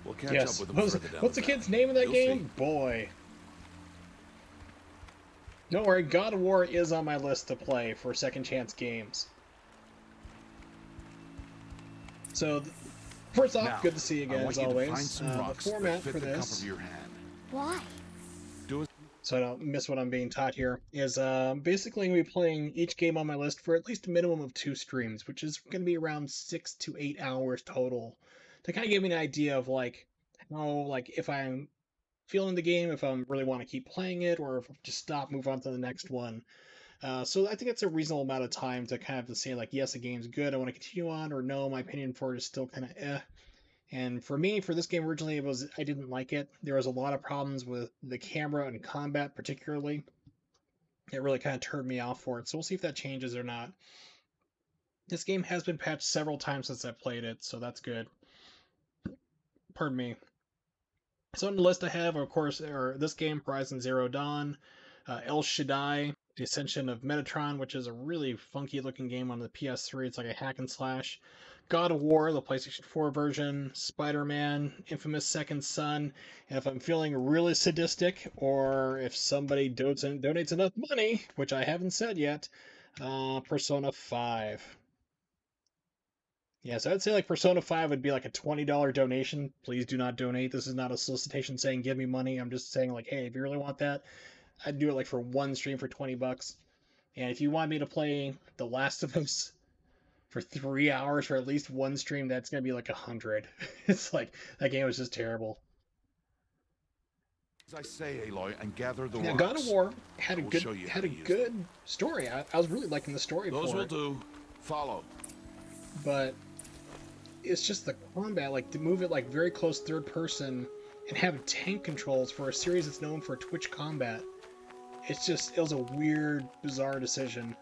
We'll catch Yes. up with them further down What's the the kid's valley. name in that You'll game? see. Boy. Don't worry, God of War is on my list to play for second chance games. So, first off, Now, good to see you I again want as you to always. find some The rocks that format fit for the cup this, of your hand. Why? Do it. so I don't miss what I'm being taught here, is basically going to be playing each game on my list for at least a minimum of 2 streams, which is going to be around 6 to 8 hours total, to kind of give me an idea of like how, like, if I'm feeling the game, if I really want to keep playing it, or if I just stop, move on to the next one. So I think it's a reasonable amount of time to kind of to say like, yes, the game's good, I want to continue on, or no, my opinion for it is still kind of eh. And for me, for this game originally, it was I didn't like it. There was a lot of problems with the camera and combat, particularly. It really kind of turned me off for it. So we'll see if that changes or not. This game has been patched several times since I played it, so that's good. Pardon me. So on the list I have, of course, are this game, Horizon Zero Dawn, El Shaddai, The Ascension of Metatron, which is a really funky looking game on the PS3. It's like a hack and slash. God of War, the PlayStation 4 version, Spider-Man, Infamous Second Son, and if I'm feeling really sadistic, or if somebody donates enough money, which I haven't said yet, Persona 5. Yeah, so I'd say like Persona 5 would be like a $20 donation. Please do not donate. This is not a solicitation saying give me money. I'm just saying like, hey, if you really want that, I'd do it like for one stream for $20. And if you want me to play The Last of Us for 3 hours for at least one stream, that's gonna be like 100. It's like that game was just terrible. As I say, Aloy, and gather the Now, rocks. God of War had I will show you how to use good them. story. I was really liking the story Those for will it, do. Follow. but it's just the combat, like to move it like very close third person and have tank controls for a series that's known for Twitch combat. It was a weird, bizarre decision.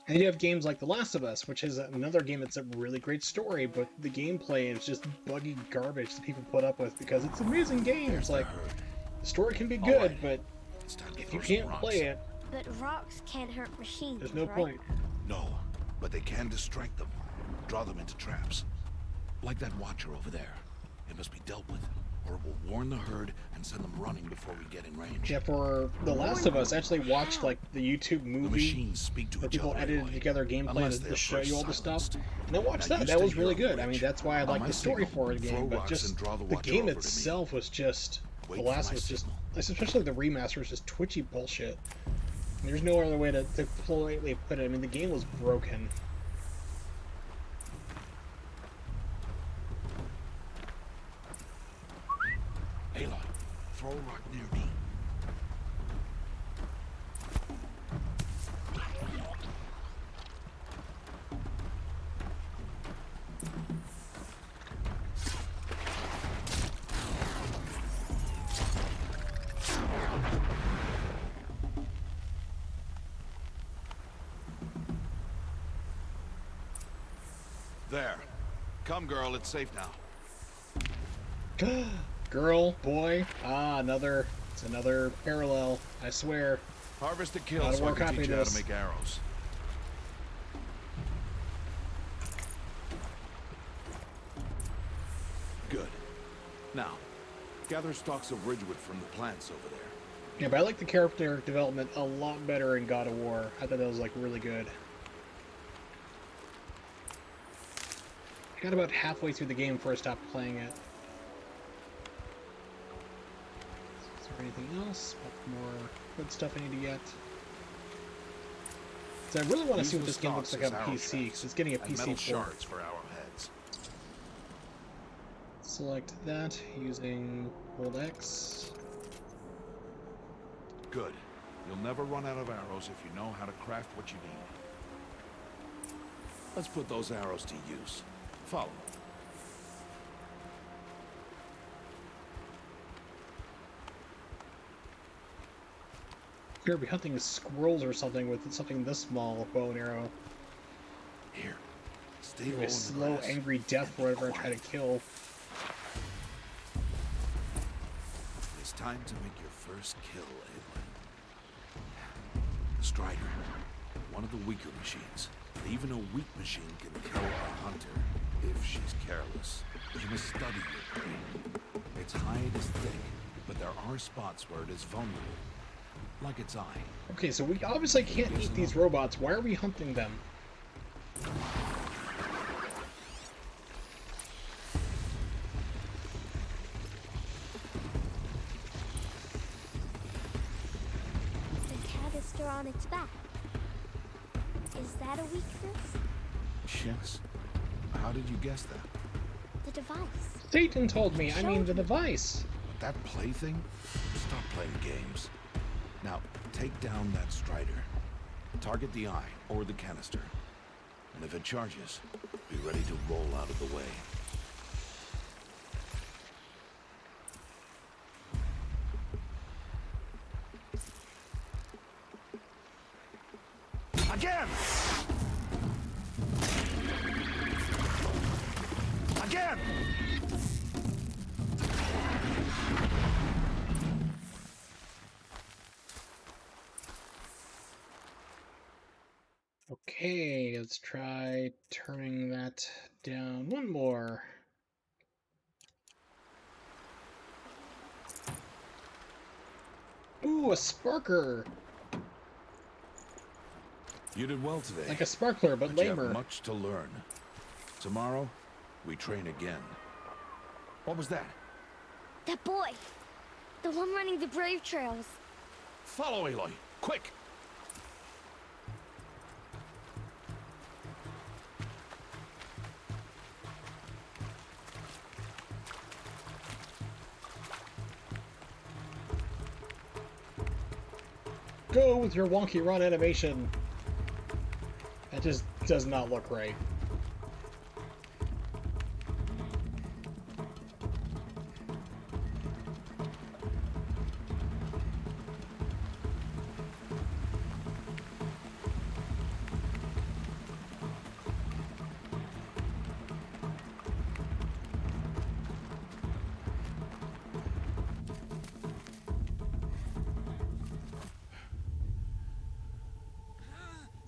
And you have games like The Last of Us, which is another game that's a really great story, but the gameplay is just buggy garbage that people put up with because it's an amazing game. It's like, the story can be good, but if you can't play it, But rocks can't hurt machines, there's no right? point. No, but they can distract them. Draw them into traps. Like that watcher over there. It must be dealt with, or it will warn the herd and send them running before we get in range. Yeah, for The Last of Us, I actually watched like the YouTube The movie machines speak to where each people other, edited Aloy, together gameplay unless to they're show you all the first stuff. silenced. And I watched Now that. you That was stay really here on the good. I mean, ridge. that's why I On like my the story signal, for the throw game. But rocks just and draw the the watcher game over to me. itself was just Wait The for Last my was just, signal. especially the remaster, was just twitchy bullshit. There's no other way to politely put it. I mean, the game was broken. Aloy, throw a rock near me. There. Come, girl, it's safe now. Girl, boy, it's another parallel. I swear. Harvest a kill God of so I War can copy teach you how this. to make arrows. Good. Now, gather stalks of ridgewood from the plants over there. Yeah, but I like the character development a lot better in God of War. I thought that was like really good. I got about halfway through the game before I stopped playing it. Is there anything else? More good stuff I need to get? So I really want to see what this game looks like on PC, because it's getting a and PC metal port. shards for arrowheads. Select that using Hold X. Good. You'll never run out of arrows if you know how to craft what you need. Let's put those arrows to use. Follow. appear to be hunting squirrels or something with something this small, a bow and arrow. Here, stay Maybe low a in the slow, grass angry death and for be whatever I try to quiet. kill. It's time to make your first kill, Aloy. The Strider, one of the weaker machines. And even a weak machine can kill a hunter if she's careless. You must study your prey. Its hide is thick, but there are spots where it is vulnerable, like its eye. Okay, so we obviously can't eat these robots. Why are we hunting them? The canister on its back. Is that a weakness? Yes. How did you guess that? The device. Satan told me, I mean the device. That plaything? Stop playing games. Now, take down that Strider. Target the eye or the canister. And if it charges, be ready to roll out of the way. Again! Again! Okay, let's try turning that down one more. Ooh, a sparker! You did well today. Like a sparkler, but You have lamer. much to learn. Tomorrow, we train again. What was that? That boy. The one running the brave trails. Follow Aloy, quick! Go with your wonky run animation. That just does not look right.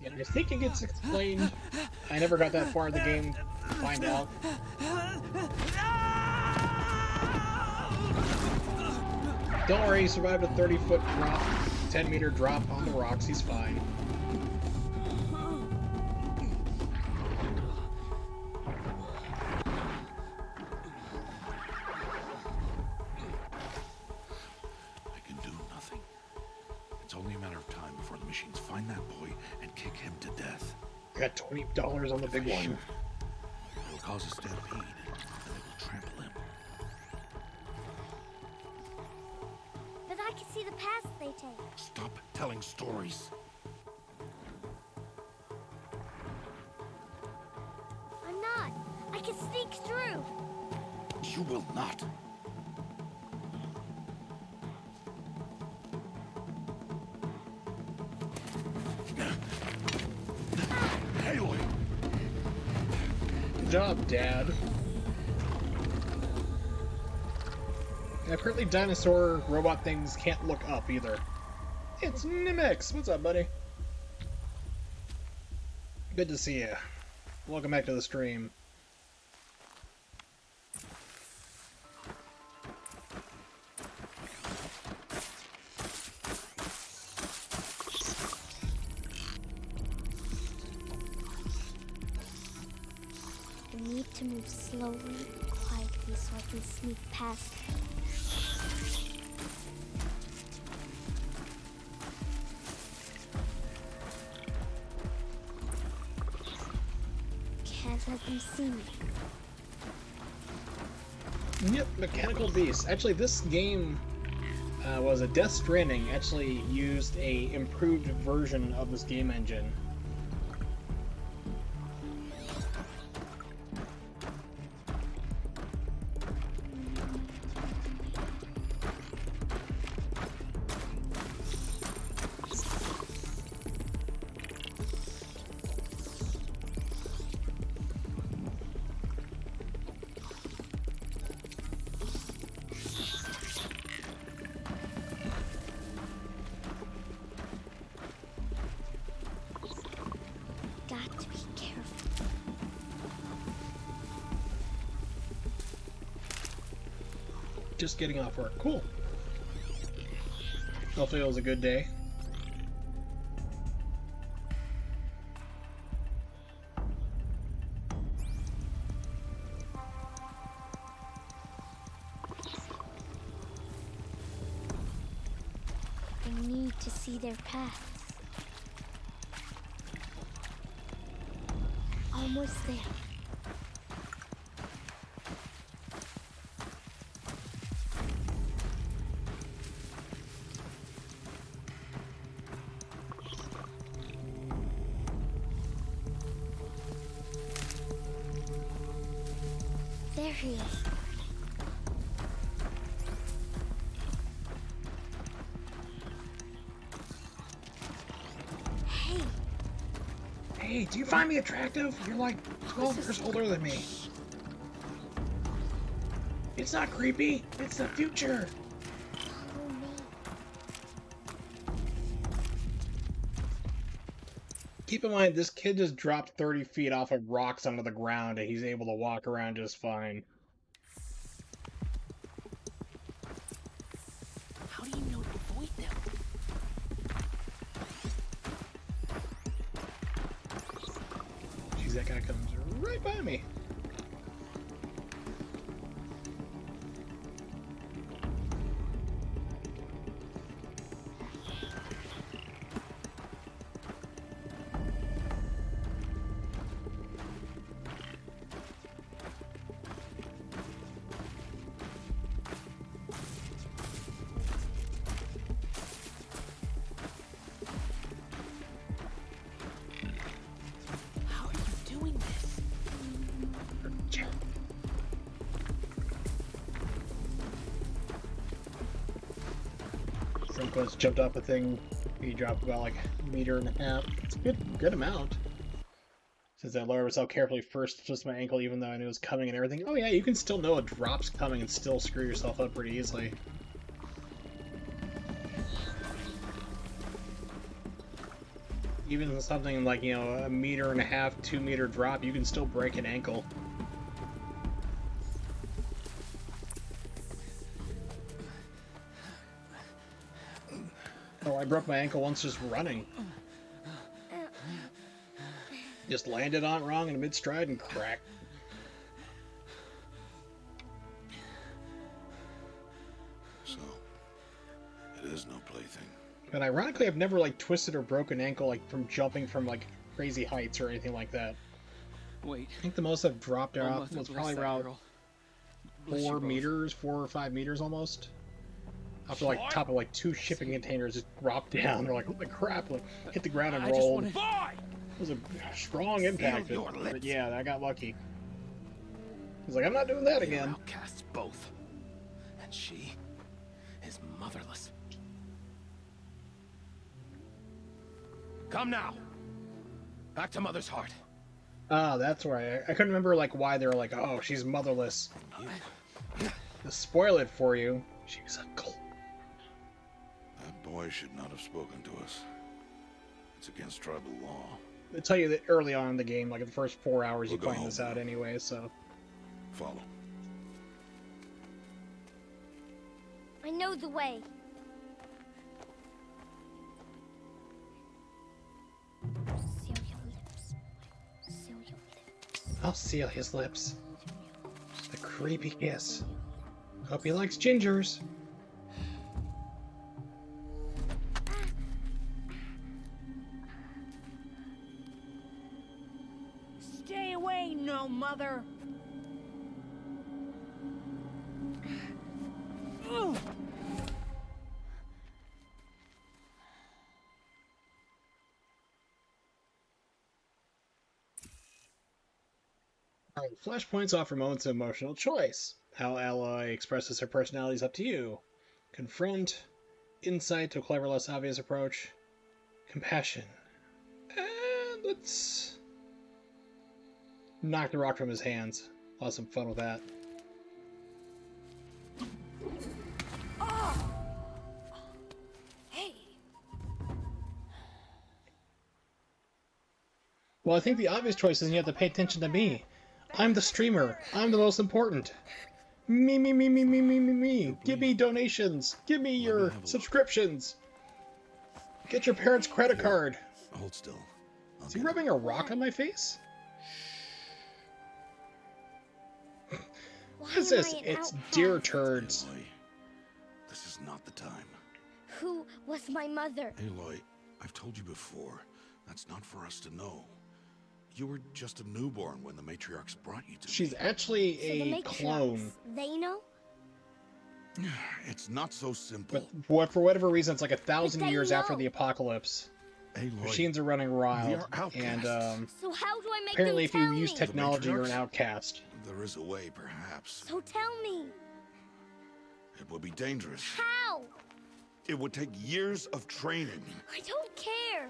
Yeah, I think it gets explained. I never got that far in the game to find out. Don't worry, he survived a 30-foot drop, 10-meter drop on the rocks. He's fine. I can do nothing. It's only a matter of time before the machines find that boy and kick him to death. I got $20 on the big one. It will cause a stampede, and they will trample him. But I can see the paths they take. Stop telling stories. I'm not. I can sneak through. You will not. Aloy! Good job, Dad. And apparently dinosaur robot things can't look up either. It's Nimix! What's up, buddy? Good to see you. Welcome back to the stream. I need to move slowly and quietly so I can sneak past them. Can't let them see me. Yep, Mechanical Beast. Actually, this game was a Death Stranding. Actually used a improved version of this game engine. Just getting off work. Cool. Hopefully it was a good day. I need to see their paths. Almost there. There he is. Hey, Hey, do you find me attractive? You're like 12 years older than me. It's not creepy. It's the future. oh me. Keep in mind, this kid just dropped 30 feet off of rocks onto the ground, and he's able to walk around just fine. How do you know to avoid them? Jeez, that guy comes right by me. How are you doing this? Franco's jumped off a thing. He dropped about like a meter and a half. It's a good amount. Since I lowered myself carefully first, just my ankle, even though I knew it was coming and everything. Oh yeah, you can still know a drop's coming and still screw yourself up pretty easily. Even something like, you know, a meter and a half, 2 meter drop, you can still break an ankle. Oh, I broke my ankle once just running. Just landed on it wrong in mid-stride and cracked. So, it is no plaything. And ironically, I've never like twisted or broken ankle like from jumping from like crazy heights or anything like that. Wait. I think the most I've dropped One off mustn't was bless probably that around girl. Bless you 4 both. meters, 4 or 5 meters almost. After like top of like 2 shipping containers just dropped down. They're like, holy crap! Like hit the ground and I just rolled. wanted... It was a strong impact, but yeah, I got lucky. He's like, I'm not doing that They are again. outcasts both. And she is motherless. Come now. Back to Mother's Heart. Ah, that's right. I couldn't remember like why they were like, oh, she's motherless. To spoil it for you, she was a cult. That boy should not have spoken to us. It's against tribal law. They tell you that early on in the game, like in the first 4 hours, We'll you go find home this out now. anyway. So Follow. I know the way. Seal your lips. Seal your lips. I'll seal his lips. The creepy kiss. Hope he likes gingers. Stay away, no mother. Ugh. Flashpoints offer moments of emotional choice. How Aloy expresses her personality is up to you. Confront, insight to a clever, less obvious approach, compassion. And let's knock the rock from his hands. I'll have some fun with that. Hey, Well, I think the obvious choice is you have to pay attention to me. I'm the streamer. I'm the most important. Me. Give me donations. Give me your have a look. subscriptions. Get your parents' credit Here. card. Hold still. I'll Is he get it. rubbing a rock on my face? Why What is am this? I an It's outcast? deer turds. Aloy, this is not the time. Who was my mother? Aloy, I've told you before, that's not for us to know. You were just a newborn when the matriarchs brought you to She's me. actually So the a matriarchs, clone. they know? It's not so simple. But for whatever reason, it's like 1,000 But they years after know. the apocalypse. Aloy, Machines are running we wild, are outcasts. and So how do I make apparently, them if you tell use me? technology, you're an matriarchs? outcast. There is a way, perhaps. So tell me, It would be dangerous. how? It would take years of training. I don't care.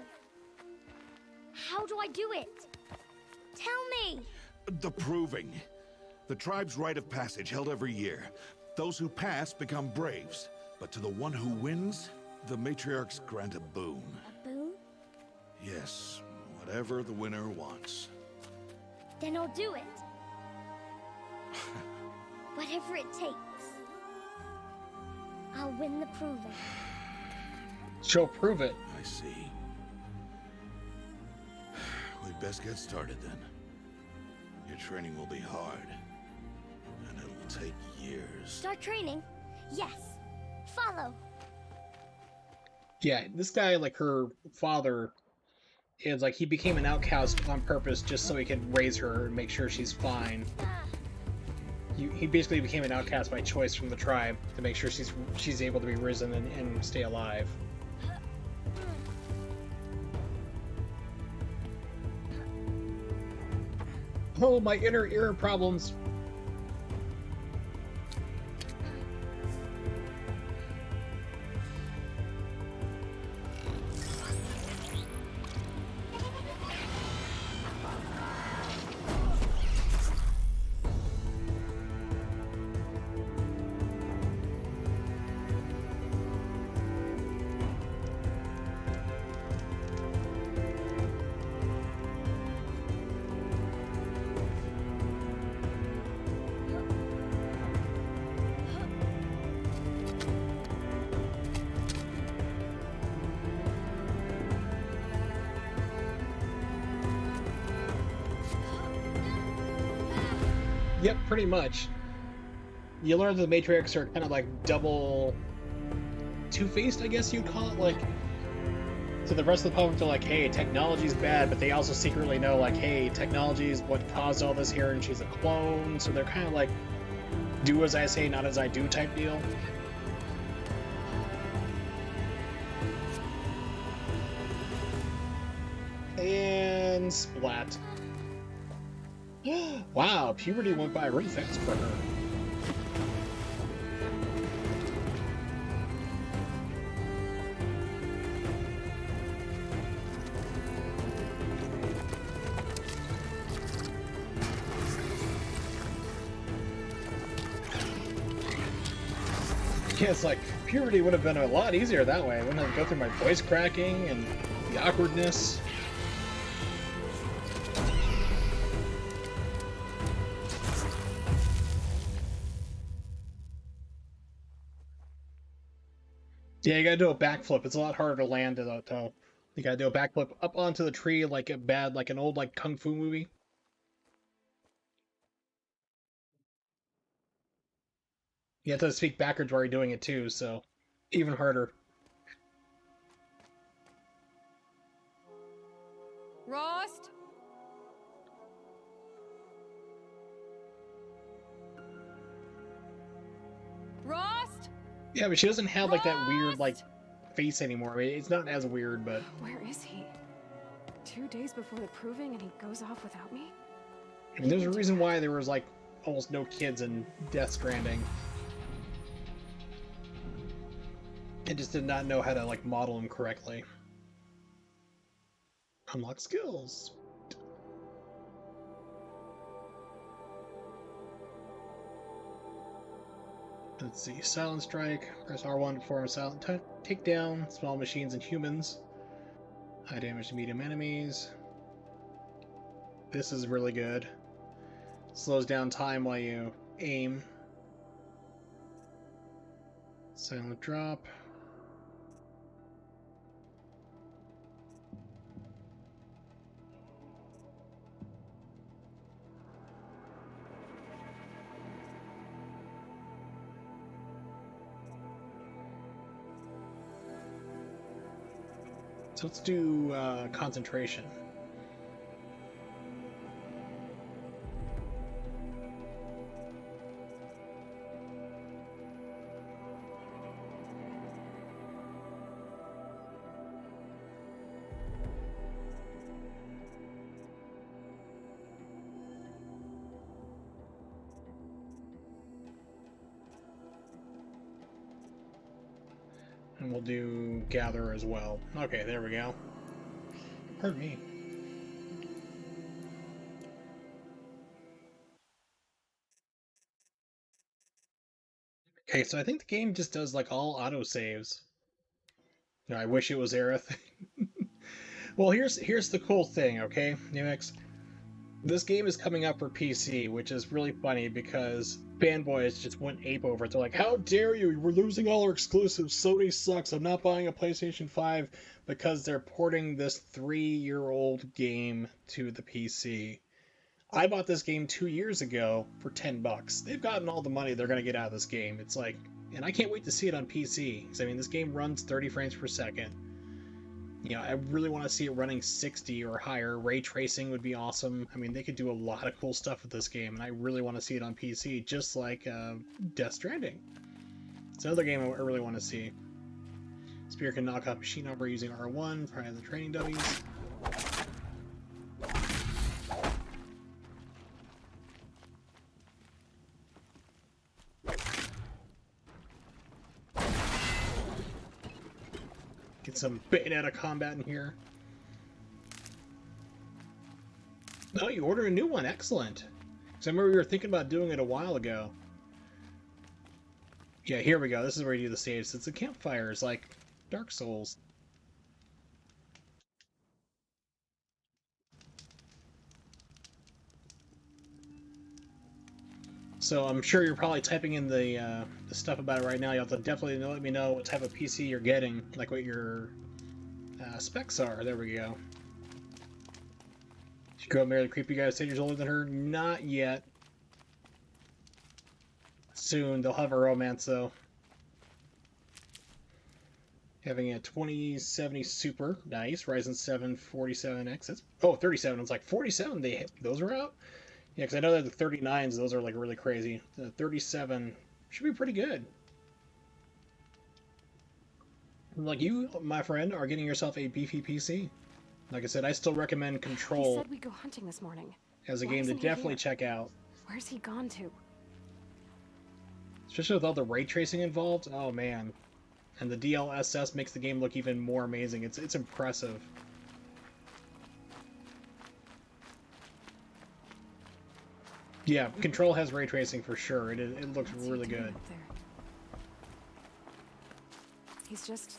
How do I do it? Tell me. The proving. The tribe's rite of passage held every year. Those who pass become braves. But to the one who wins, the matriarchs grant a boon. A boon? Yes, whatever the winner wants. Then I'll do it. Whatever it takes. I'll win the proving. She'll prove it. I see. We'd best get started then. Your training will be hard, and it will take years. Start training? Yes. Follow. Yeah, this guy, like her father, is like he became an outcast on purpose just so he could raise her and make sure she's fine. He basically became an outcast by choice from the tribe to make sure she's able to be risen and stay alive. Oh, my inner ear problems. Yep, pretty much. You learn that the Matrix are kind of like double two-faced, I guess you'd call it. Like, so the rest of the public are like, hey, technology's bad, but they also secretly know, like, hey, technology's what caused all this here, and she's a clone. So they're kind of like, do as I say, not as I do type deal. And splat. Wow, puberty went by really fast for her. Yeah, it's like, puberty would have been a lot easier that way. I wouldn't have to go through my voice cracking and the awkwardness. Yeah, you gotta do a backflip. It's a lot harder to land though. You gotta do a backflip up onto the tree like an old like kung fu movie. You have to speak backwards while you're doing it too, so even harder. Rost? Rost? Yeah, but she doesn't have like that weird like face anymore. I mean, it's not as weird, but Where is he? 2 days before the proving and he goes off without me? I mean, there's a reason why there was like almost no kids in Death Stranding. I just did not know how to like model them correctly. Unlock skills. Let's see, Silent Strike. Press R1 to perform a silent takedown. Small machines and humans. High damage to medium enemies. This is really good. Slows down time while you aim. Silent drop. So let's do concentration. And we'll do gather as well. Okay, there we go. Pardon me. Okay, so I think the game just does like all autosaves. You know, I wish it was Aerith. Well, here's the cool thing, okay, Numix? This game is coming up for PC, which is really funny because fanboys just went ape over it. They're like, "How dare you? We're losing all our exclusives. Sony sucks. I'm not buying a PlayStation 5 because they're porting this 3-year-old game to the PC." I bought this game 2 years ago for $10. They've gotten all the money they're gonna get out of this game. It's like, and I can't wait to see it on PC. Because I mean, this game runs 30 frames per second. You know, I really want to see it running 60 or higher. Ray tracing would be awesome. I mean, they could do a lot of cool stuff with this game, and I really want to see it on PC, just like Death Stranding. It's another game I really want to see. Spear can knock out machine number using R1 prior to the training dummies. Get some Bayonetta combat in here. Oh, you ordered a new one. Excellent. Because I remember we were thinking about doing it a while ago. Yeah, here we go. This is where you do the saves. It's a campfire. It's like Dark Souls. So I'm sure you're probably typing in the stuff about it right now. You'll have to definitely let me know what type of PC you're getting, like what your specs are. There we go. She grew up married a creepy guy 10 years older than her. Not yet. Soon they'll have a romance though. Having a 2070 Super, nice. Ryzen 7 47X. That's 37. It's like 47. Those are out. Yeah, because I know that the 39s, those are like really crazy. The 37 should be pretty good. Like you, my friend, are getting yourself a beefy PC. Like I said, I still recommend He Control said we go hunting this morning. as a Why game to isn't he definitely here? check out. Where's he gone to? Especially with all the ray tracing involved. Oh man. And the DLSS makes the game look even more amazing. It's impressive. Yeah, Control has ray tracing for sure. It looks What's he really doing good. up there? He's just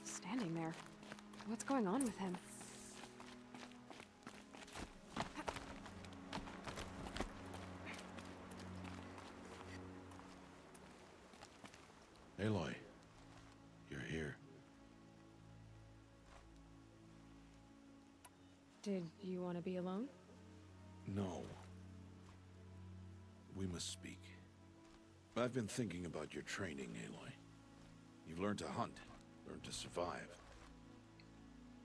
standing there. What's going on with him? Aloy, you're here. Did you want to be alone? No. We must speak. I've been thinking about your training, Aloy. You've learned to hunt, learned to survive.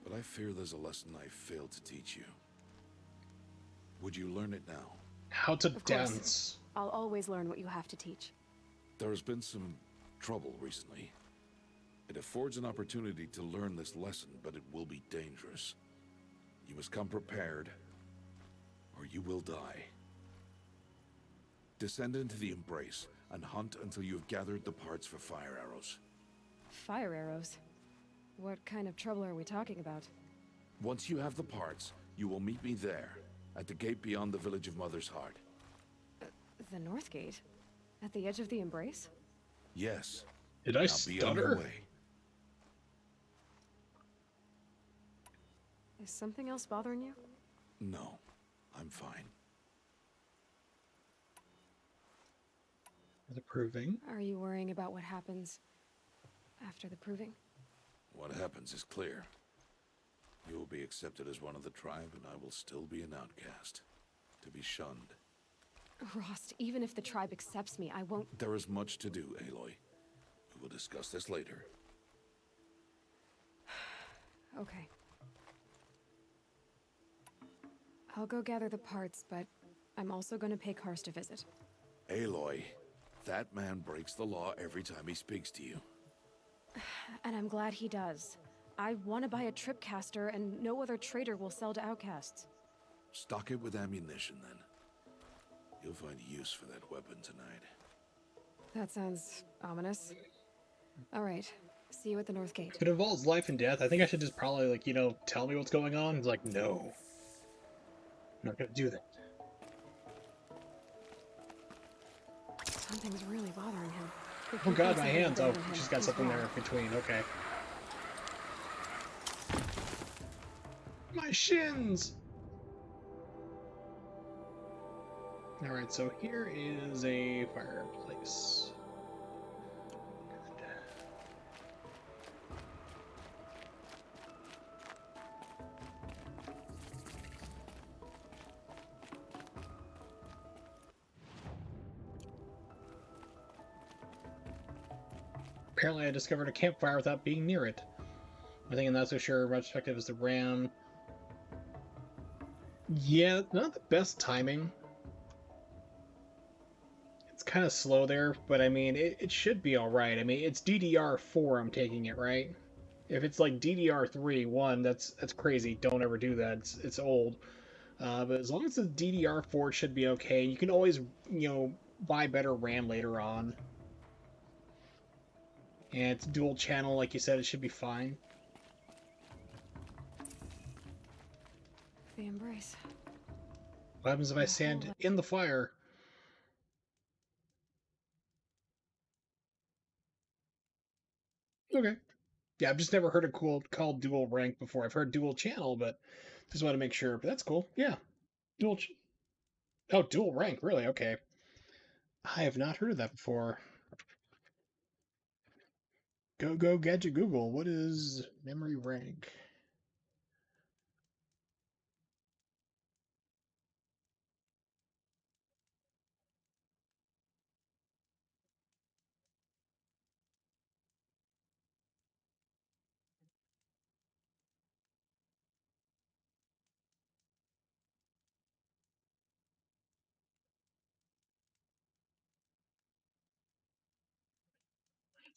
But I fear there's a lesson I failed to teach you. Would you learn it now? How to Of course. dance. I'll always learn what you have to teach. There has been some trouble recently. It affords an opportunity to learn this lesson, but it will be dangerous. You must come prepared, or you will die. Descend into the Embrace and hunt until you have gathered the parts for fire arrows. Fire arrows? What kind of trouble are we talking about? Once you have the parts, you will meet me there, at the gate beyond the village of Mother's Heart. The North Gate? At the edge of the Embrace? Yes. Did I Now be on your stutter? way. Is something else bothering you? No, I'm fine. Approving. Are you worrying about what happens after the proving? What happens is clear. You will be accepted as one of the tribe, and I will still be an outcast, to be shunned. Rost, even if the tribe accepts me, I won't... There is much to do, Aloy. We will discuss this later. Okay. I'll go gather the parts, but I'm also going to pay Karst a visit. Aloy, that man breaks the law every time he speaks to you. And I'm glad he does. I want to buy a tripcaster, and no other trader will sell to outcasts. Stock it with ammunition, then. You'll find use for that weapon tonight. That sounds ominous. All right. See you at the North Gate. If it involves life and death, I think I should just probably, like, you know, tell me what's going on. It's like, no. I'm not gonna do that. Something's really bothering him. Oh god, my hands. Oh, she's got something there in between. Okay. My shins! Alright, so here is a fireplace. Apparently I discovered a campfire without being near it. I think I'm not so sure much effective as the ram. Yeah, not the best timing. It's kind of slow there, but I mean, it should be alright. I mean, it's DDR4 I'm taking it, right? If it's like DDR3, one, that's crazy. Don't ever do that. It's old. But as long as it's DDR4, it should be okay. You can always, you know, buy better RAM later on. And it's dual channel, like you said, it should be fine. The embrace. What happens if I stand in the fire? Okay. Yeah, I've just never heard it called dual rank before. I've heard dual channel, but just want to make sure. But that's cool. Yeah. Oh, dual rank, really? Okay. I have not heard of that before. Go Gadget Google. What is memory rank?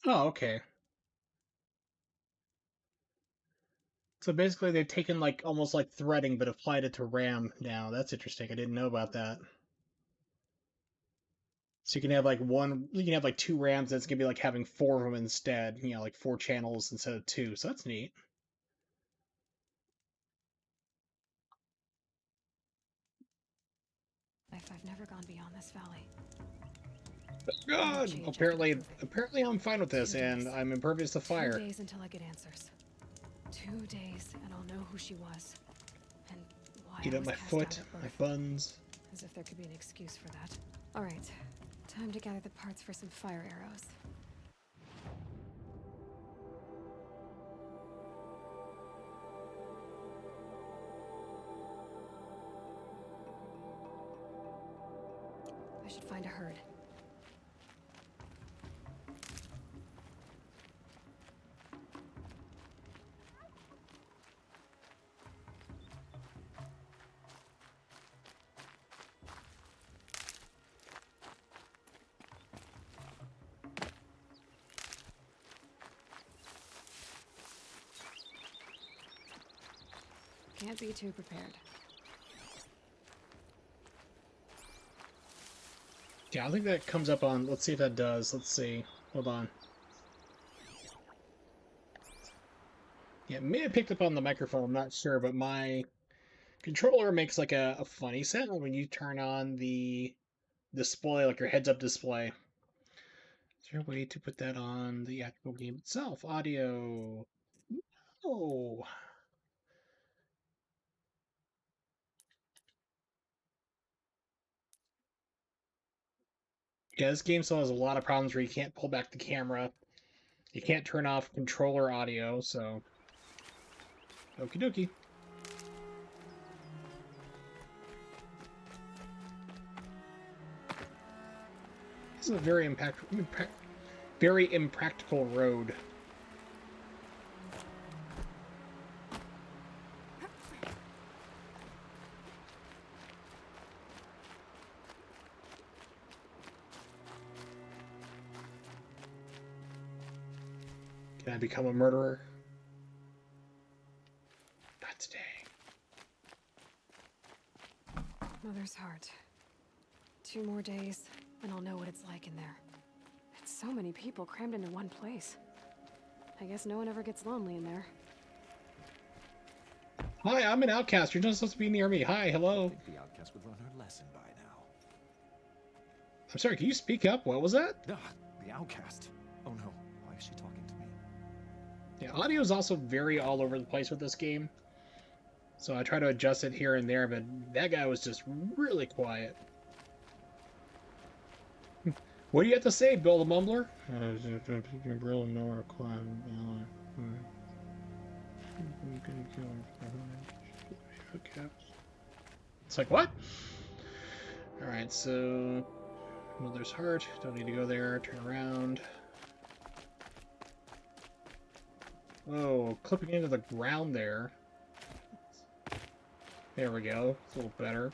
Oh, okay. So basically they've taken like almost like threading but applied it to RAM now. That's interesting. I didn't know about that. So you can have like you can have like two RAMs, that's gonna be like having four of them instead, you know, like four channels instead of two. So that's neat. I've never gone beyond this valley. God, apparently I'm fine with this, and I'm impervious to fire. 2 days until I get answers. 2 days, and I'll know who she was, and why Heat I up was my cast foot, out at my birth. buns. As if there could be an excuse for that. All right, time to gather the parts for some fire arrows. I should find a herd. Can't be too prepared. Yeah, I think that comes up on. Let's see if that does. Let's see. Hold on. Yeah, it may have picked up on the microphone. I'm not sure, but my controller makes like a funny sound when you turn on the display, like your heads-up display. Is there a way to put that on the actual game itself? Audio. Oh. Yeah, this game still has a lot of problems where you can't pull back the camera. You can't turn off controller audio, so okie dokie. This is a very impractical road. Can I become a murderer? Not today. Mother's heart. 2 more days, and I'll know what it's like in there. It's so many people crammed into one place. I guess no one ever gets lonely in there. Hi, I'm an outcast. You're not supposed to be near me. Hi, hello. I think the outcast would learn her lesson by now. I'm sorry, can you speak up? What was that? Ah, the outcast. Oh no, why is she talking to me? Yeah, audio is also very all over the place with this game. So I try to adjust it here and there, but that guy was just really quiet. What do you have to say, Bill the Mumbler? It's like, what? Alright, so... Mother's Heart. Don't need to go there. Turn around. Oh, clipping into the ground there. There we go. It's a little better.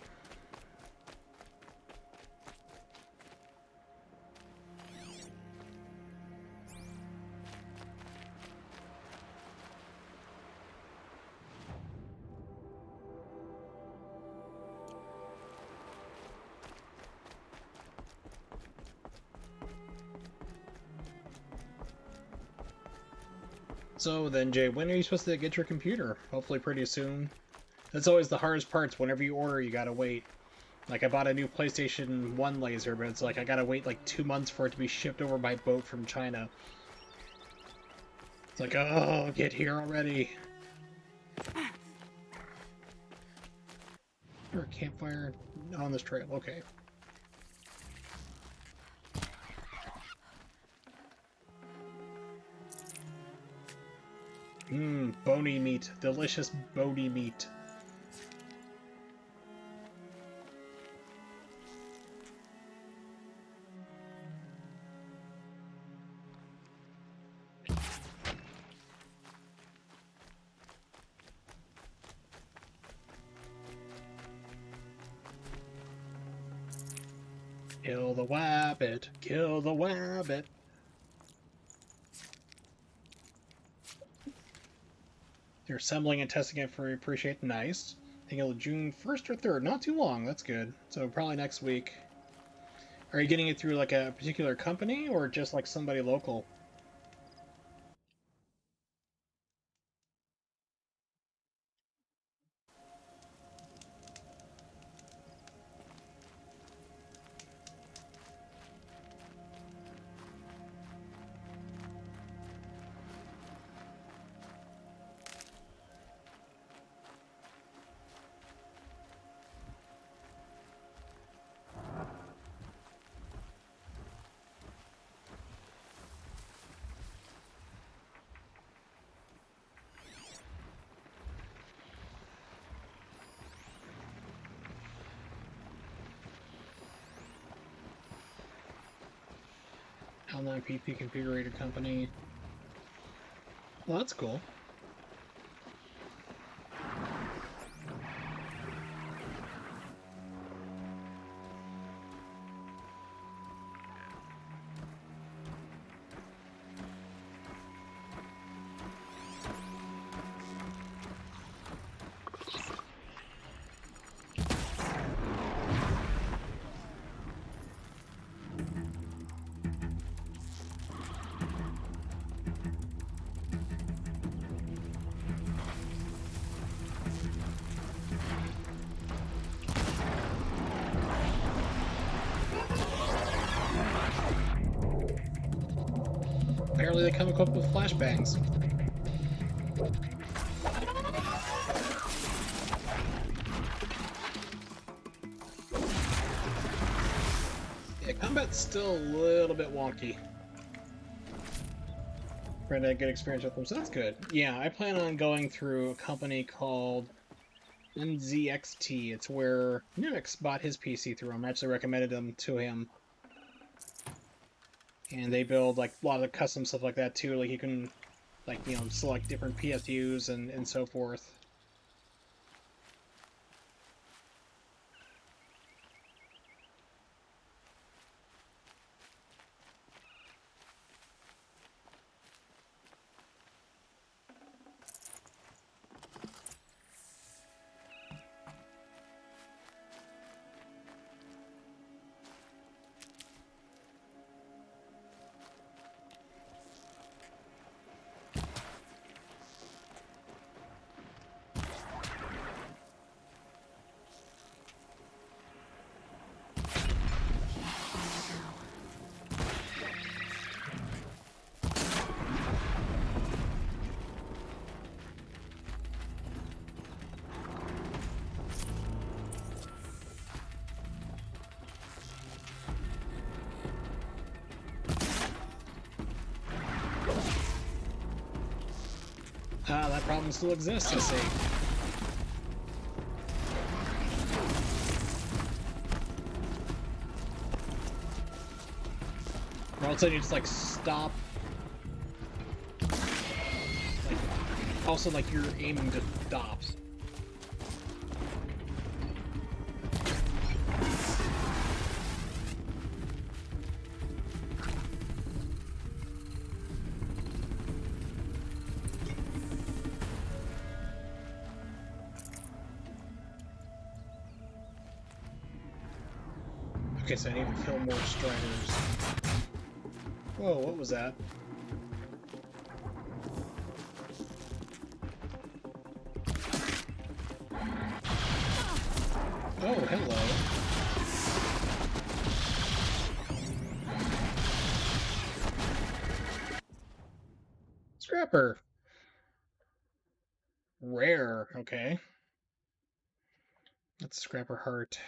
So then, Jay, when are you supposed to get your computer? Hopefully pretty soon. That's always the hardest parts. Whenever you order, you gotta wait. Like, I bought a new PlayStation 1 laser, but it's like I gotta wait like 2 months for it to be shipped over by boat from China. It's like, oh, get here already. Or a campfire on this trail. Okay. Mmm, bony meat. Delicious bony meat. Kill the wabbit. Kill the wabbit. They're assembling and testing it for Appreciate. Nice. I think it'll June 1st or 3rd. Not too long. That's good. So probably next week. Are you getting it through like a particular company or just like somebody local? Online PP configurator company. Well, that's cool. Apparently they come equipped with flashbangs. Yeah, combat's still a little bit wonky. Friend had a good experience with them, so that's good. Yeah, I plan on going through a company called MZXT. It's where Nimix bought his PC through him. I actually recommended them to him. And they build like a lot of custom stuff like that too. Like you can, like, you know, select different PSUs and so forth. Ah, that problem still exists, I see. Or all of a sudden you just like stop. Like, also like you're aiming to stop. Okay, so I need to kill more striders. Whoa, what was that? Oh, hello. Scrapper. Rare, okay. That's Scrapper Heart.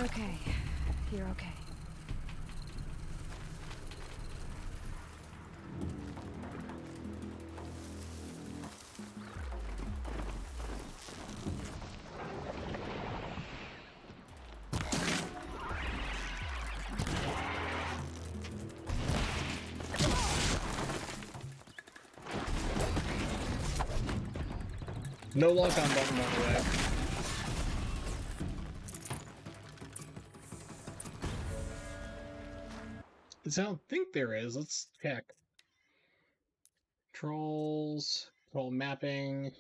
Okay, you're okay. No lock-on button, by the way. I don't think there is. Let's check. Controls, control mapping.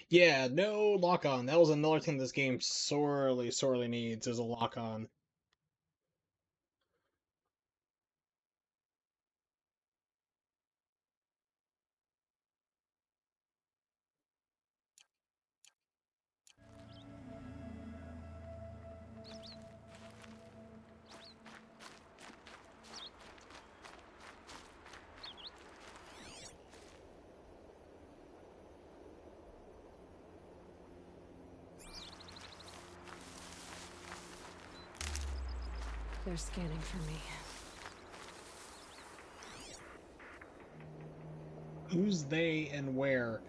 Yeah, no lock-on. That was another thing this game sorely needs, is a lock-on. They're scanning for me. Who's they and where?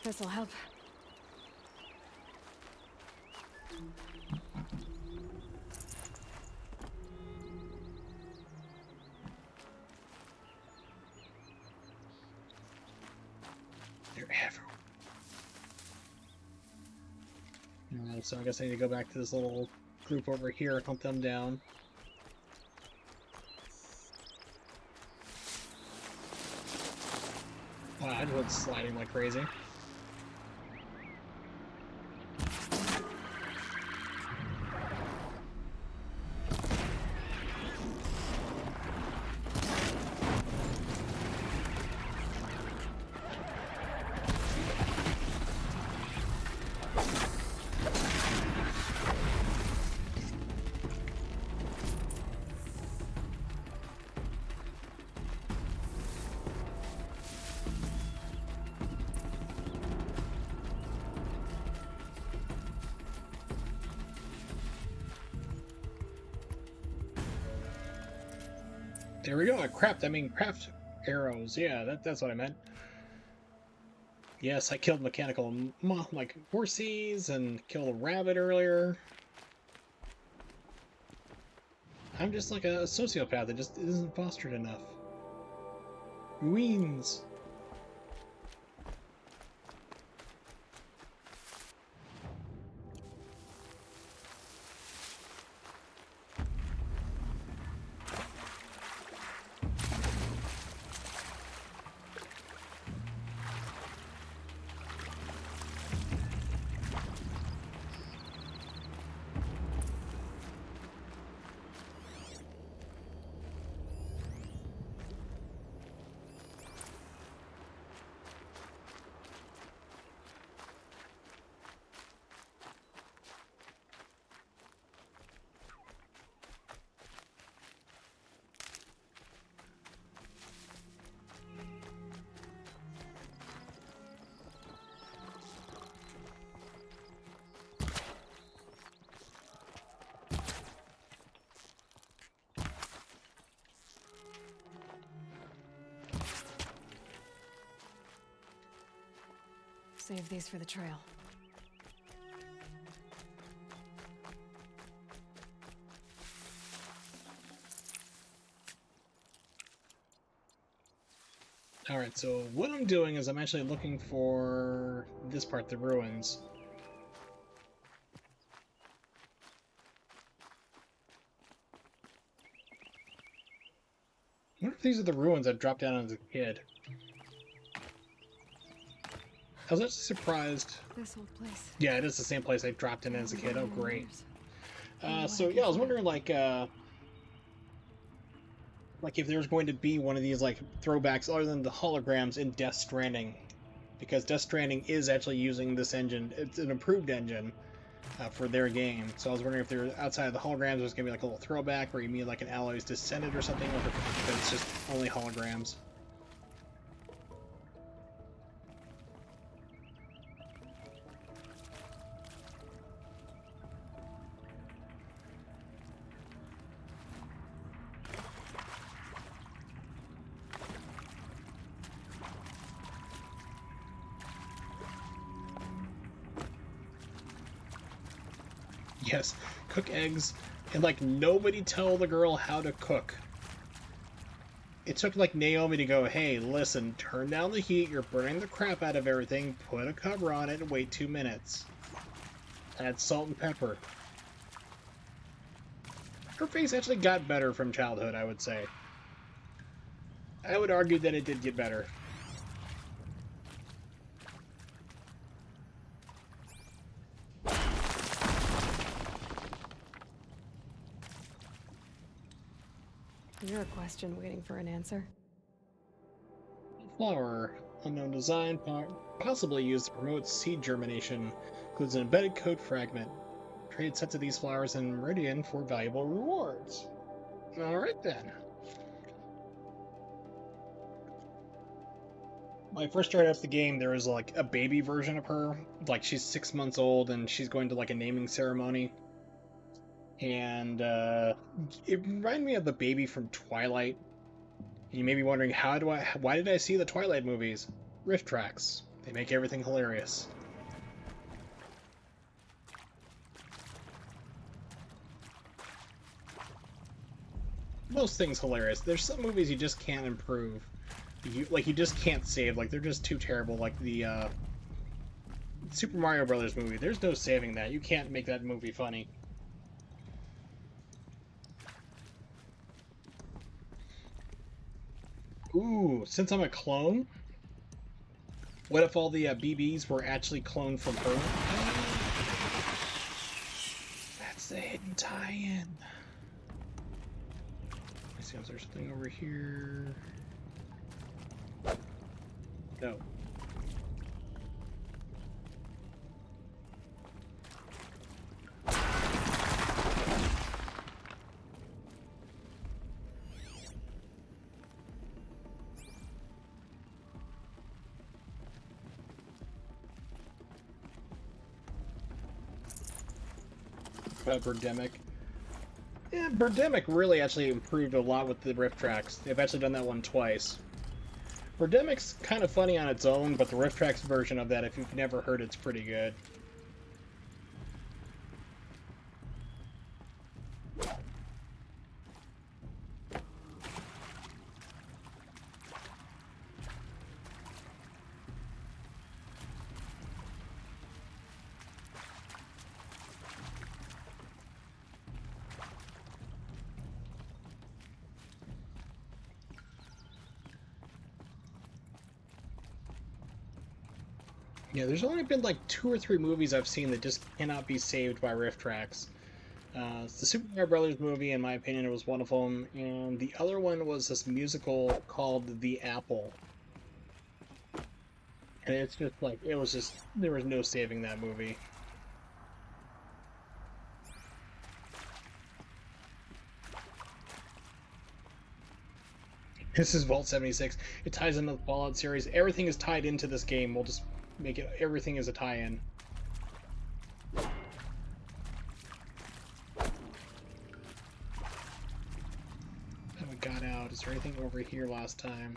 This'll help. so I guess I need to go back to this little group over here and hunt them down. Wow, I just went sliding like crazy. There we go. I mean craft arrows. Yeah, that's what I meant. Yes, I killed mechanical like horses and killed a rabbit earlier. I'm just like a sociopath that just isn't fostered enough. Ruins. Save these for the trail. Alright, so what I'm doing is I'm actually looking for this part, the ruins. I wonder if these are the ruins I dropped down as a kid. I was actually surprised. This old place. Yeah, it is the same place I dropped in as a kid. Oh, great. So yeah, I was wondering like if there's going to be one of these like throwbacks other than the holograms in Death Stranding, because Death Stranding is actually using this engine. It's an improved engine for their game. So I was wondering if there outside of the holograms there's gonna be like a little throwback where you meet like an Aloy's Descendant or something, or if it's just only holograms. Yes, cook eggs, and like nobody tell the girl how to cook. It took like Naomi to go, hey, listen, turn down the heat, you're burning the crap out of everything, put a cover on it and wait 2 minutes. Add salt and pepper. Her face actually got better from childhood, I would say. I would argue that it did get better. You're a question waiting for an answer. Flower, unknown design, possibly used to promote seed germination, includes an embedded code fragment. Trade sets of these flowers in Meridian for valuable rewards. Alright then. When I first started up the game, there was like a baby version of her. Like she's 6 months old and she's going to like a naming ceremony. And it reminded me of the baby from Twilight. And you may be wondering, why did I see the Twilight movies? Riff tracks. They make everything hilarious. Most things hilarious. There's some movies you just can't improve. You just can't save. Like they're just too terrible. Like the Super Mario Brothers movie. There's no saving that. You can't make that movie funny. Ooh, since I'm a clone, what if all the BBs were actually cloned from her? That's the hidden tie-in. Let's see, is there something over here? No. Birdemic. Yeah, Birdemic really actually improved a lot with the riff tracks. They've actually done that one twice. Birdemic's kind of funny on its own, but the riff tracks version of that, if you've never heard, it's pretty good. Yeah, there's only been like 2 or 3 movies I've seen that just cannot be saved by riff tracks. The Super Mario Brothers movie, in my opinion, it was one of them, and the other one was this musical called The Apple. And it's just like, it was just, there was no saving that movie. This is Vault 76. It ties into the Fallout series. Everything is tied into this game. We'll just make it, everything is a tie-in. How we got out. Is there anything over here last time?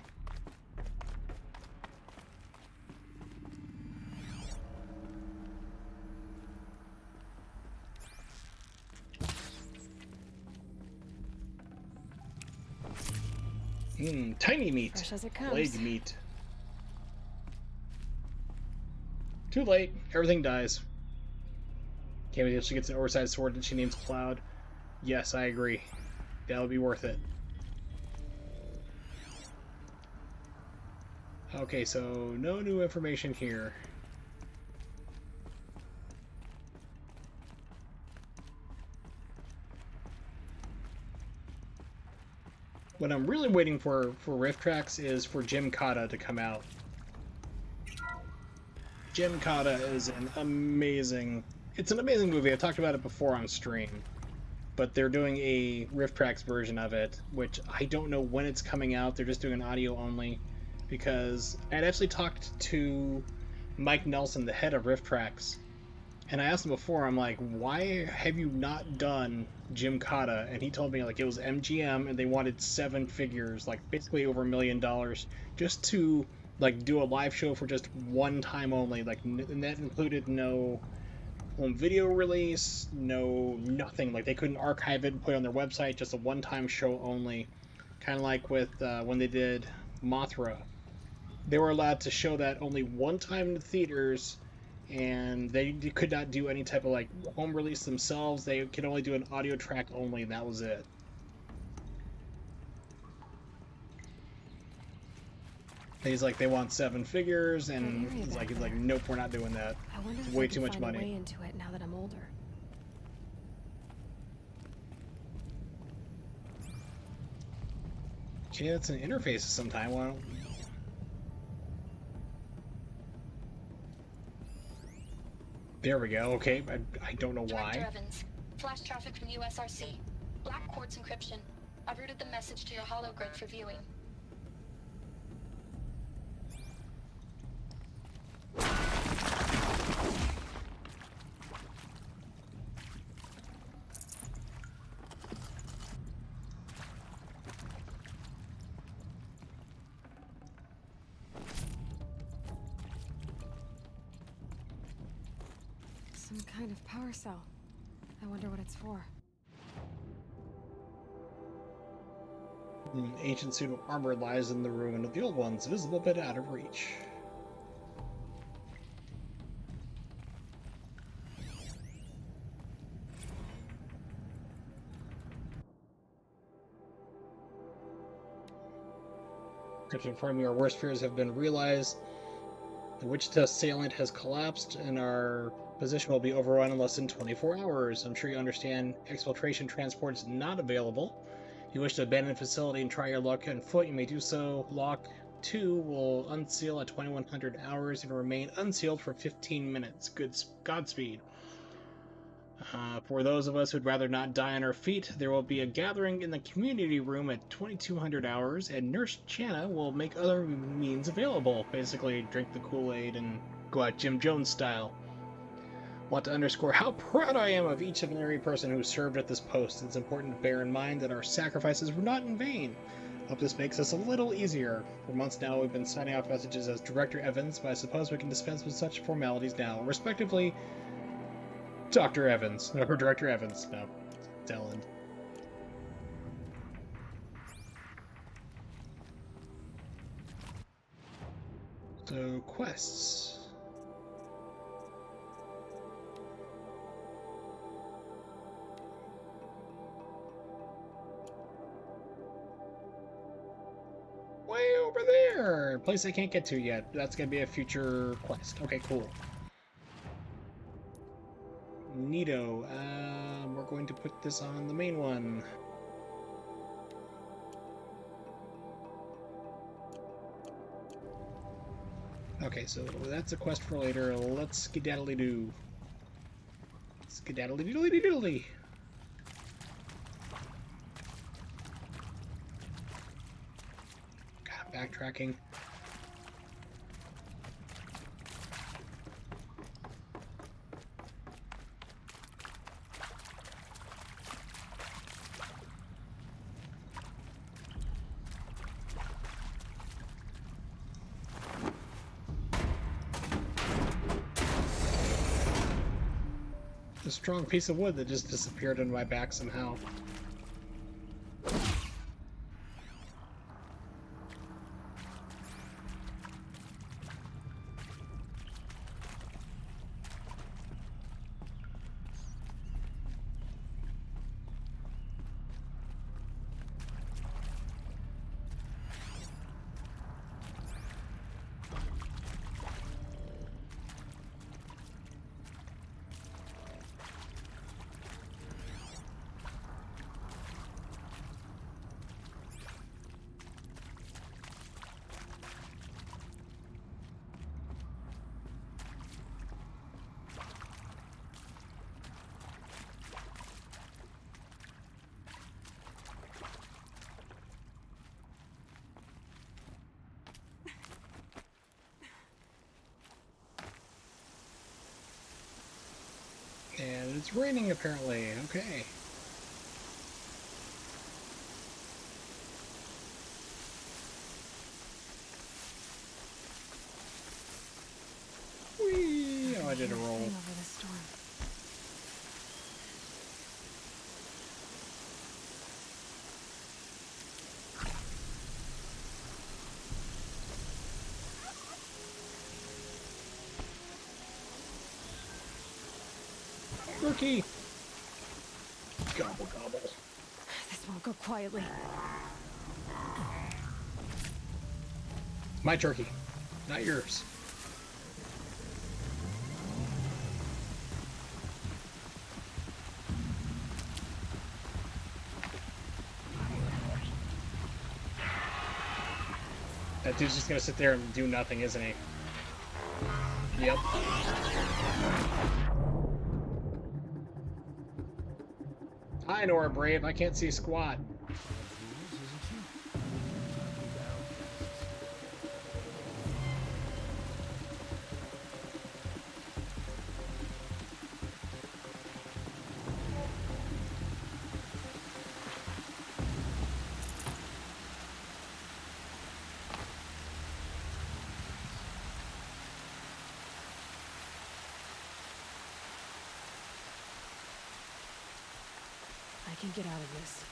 Tiny meat. Fresh as it comes. Plague meat. Too late. Everything dies. Can't believe she gets an oversized sword that she names Cloud. Yes, I agree. That would be worth it. Okay, so no new information here. What I'm really waiting for riff tracks is for Jim Cotta to come out. Jim Cotta is an amazing... It's an amazing movie. I've talked about it before on stream. But they're doing a riff tracks version of it, which I don't know when it's coming out. They're just doing an audio only. Because I'd actually talked to Mike Nelson, the head of riff tracks, and I asked him before, I'm like, why have you not done Jim Cotta? And he told me, like, it was MGM and they wanted 7 figures, like basically over $1 million, just to like do a live show for just one time only. Like, and that included no home video release, no nothing. Like, they couldn't archive it and put it on their website, just a one-time show only. Kind of like with when they did Mothra. They were allowed to show that only one time in the theaters, and they could not do any type of like home release themselves. They could only do an audio track only, and that was it. He's like, they want 7 figures, and he's like, nope, we're not doing that. I wonder It's if way I too can much find money. a way into it now that I'm older. Okay, it's an interface sometime. Why don't... There we go. Okay, I don't know why. Director Evans, flash traffic from USRC. Black quartz encryption. I've routed the message to your hologrid for viewing. Some kind of power cell. I wonder what it's for. An ancient suit of armor lies in the ruin of the old ones, visible but out of reach. Captain Firm, your worst fears have been realized. The Wichita salient has collapsed, and our position will be overrun in less than 24 hours. I'm sure you understand exfiltration transport is not available. If you wish to abandon the facility and try your luck on foot, you may do so. Lock 2 will unseal at 2100 hours and remain unsealed for 15 minutes. Godspeed. For those of us who'd rather not die on our feet, there will be a gathering in the community room at 2200 hours, and Nurse Channa will make other means available. Basically, drink the Kool-Aid and go out Jim Jones style. Want to underscore how proud I am of each and every person who served at this post. It's important to bear in mind that our sacrifices were not in vain. Hope this makes us a little easier. For months now, we've been signing off messages as Director Evans, but I suppose we can dispense with such formalities now. Respectively, Dr. Evans. Or Director Evans. No. Deland. So, quests. Way over there! A place I can't get to yet. That's gonna be a future quest. Okay, cool. Neato. We're going to put this on the main one. Okay, so that's a quest for later. Let's skedaddly-doo. Skedaddly-doodly-doodly. God, I'm backtracking. A strong piece of wood that just disappeared on my back somehow. And it's raining, apparently. Okay. Whee! Oh, I did a roll. Over the storm. Turkey! Gobble, gobble. This won't go quietly. My turkey, not yours. That dude's just gonna sit there and do nothing, isn't he? Yep. Hi, Nora Brave. I can't see squat. I can get out of this.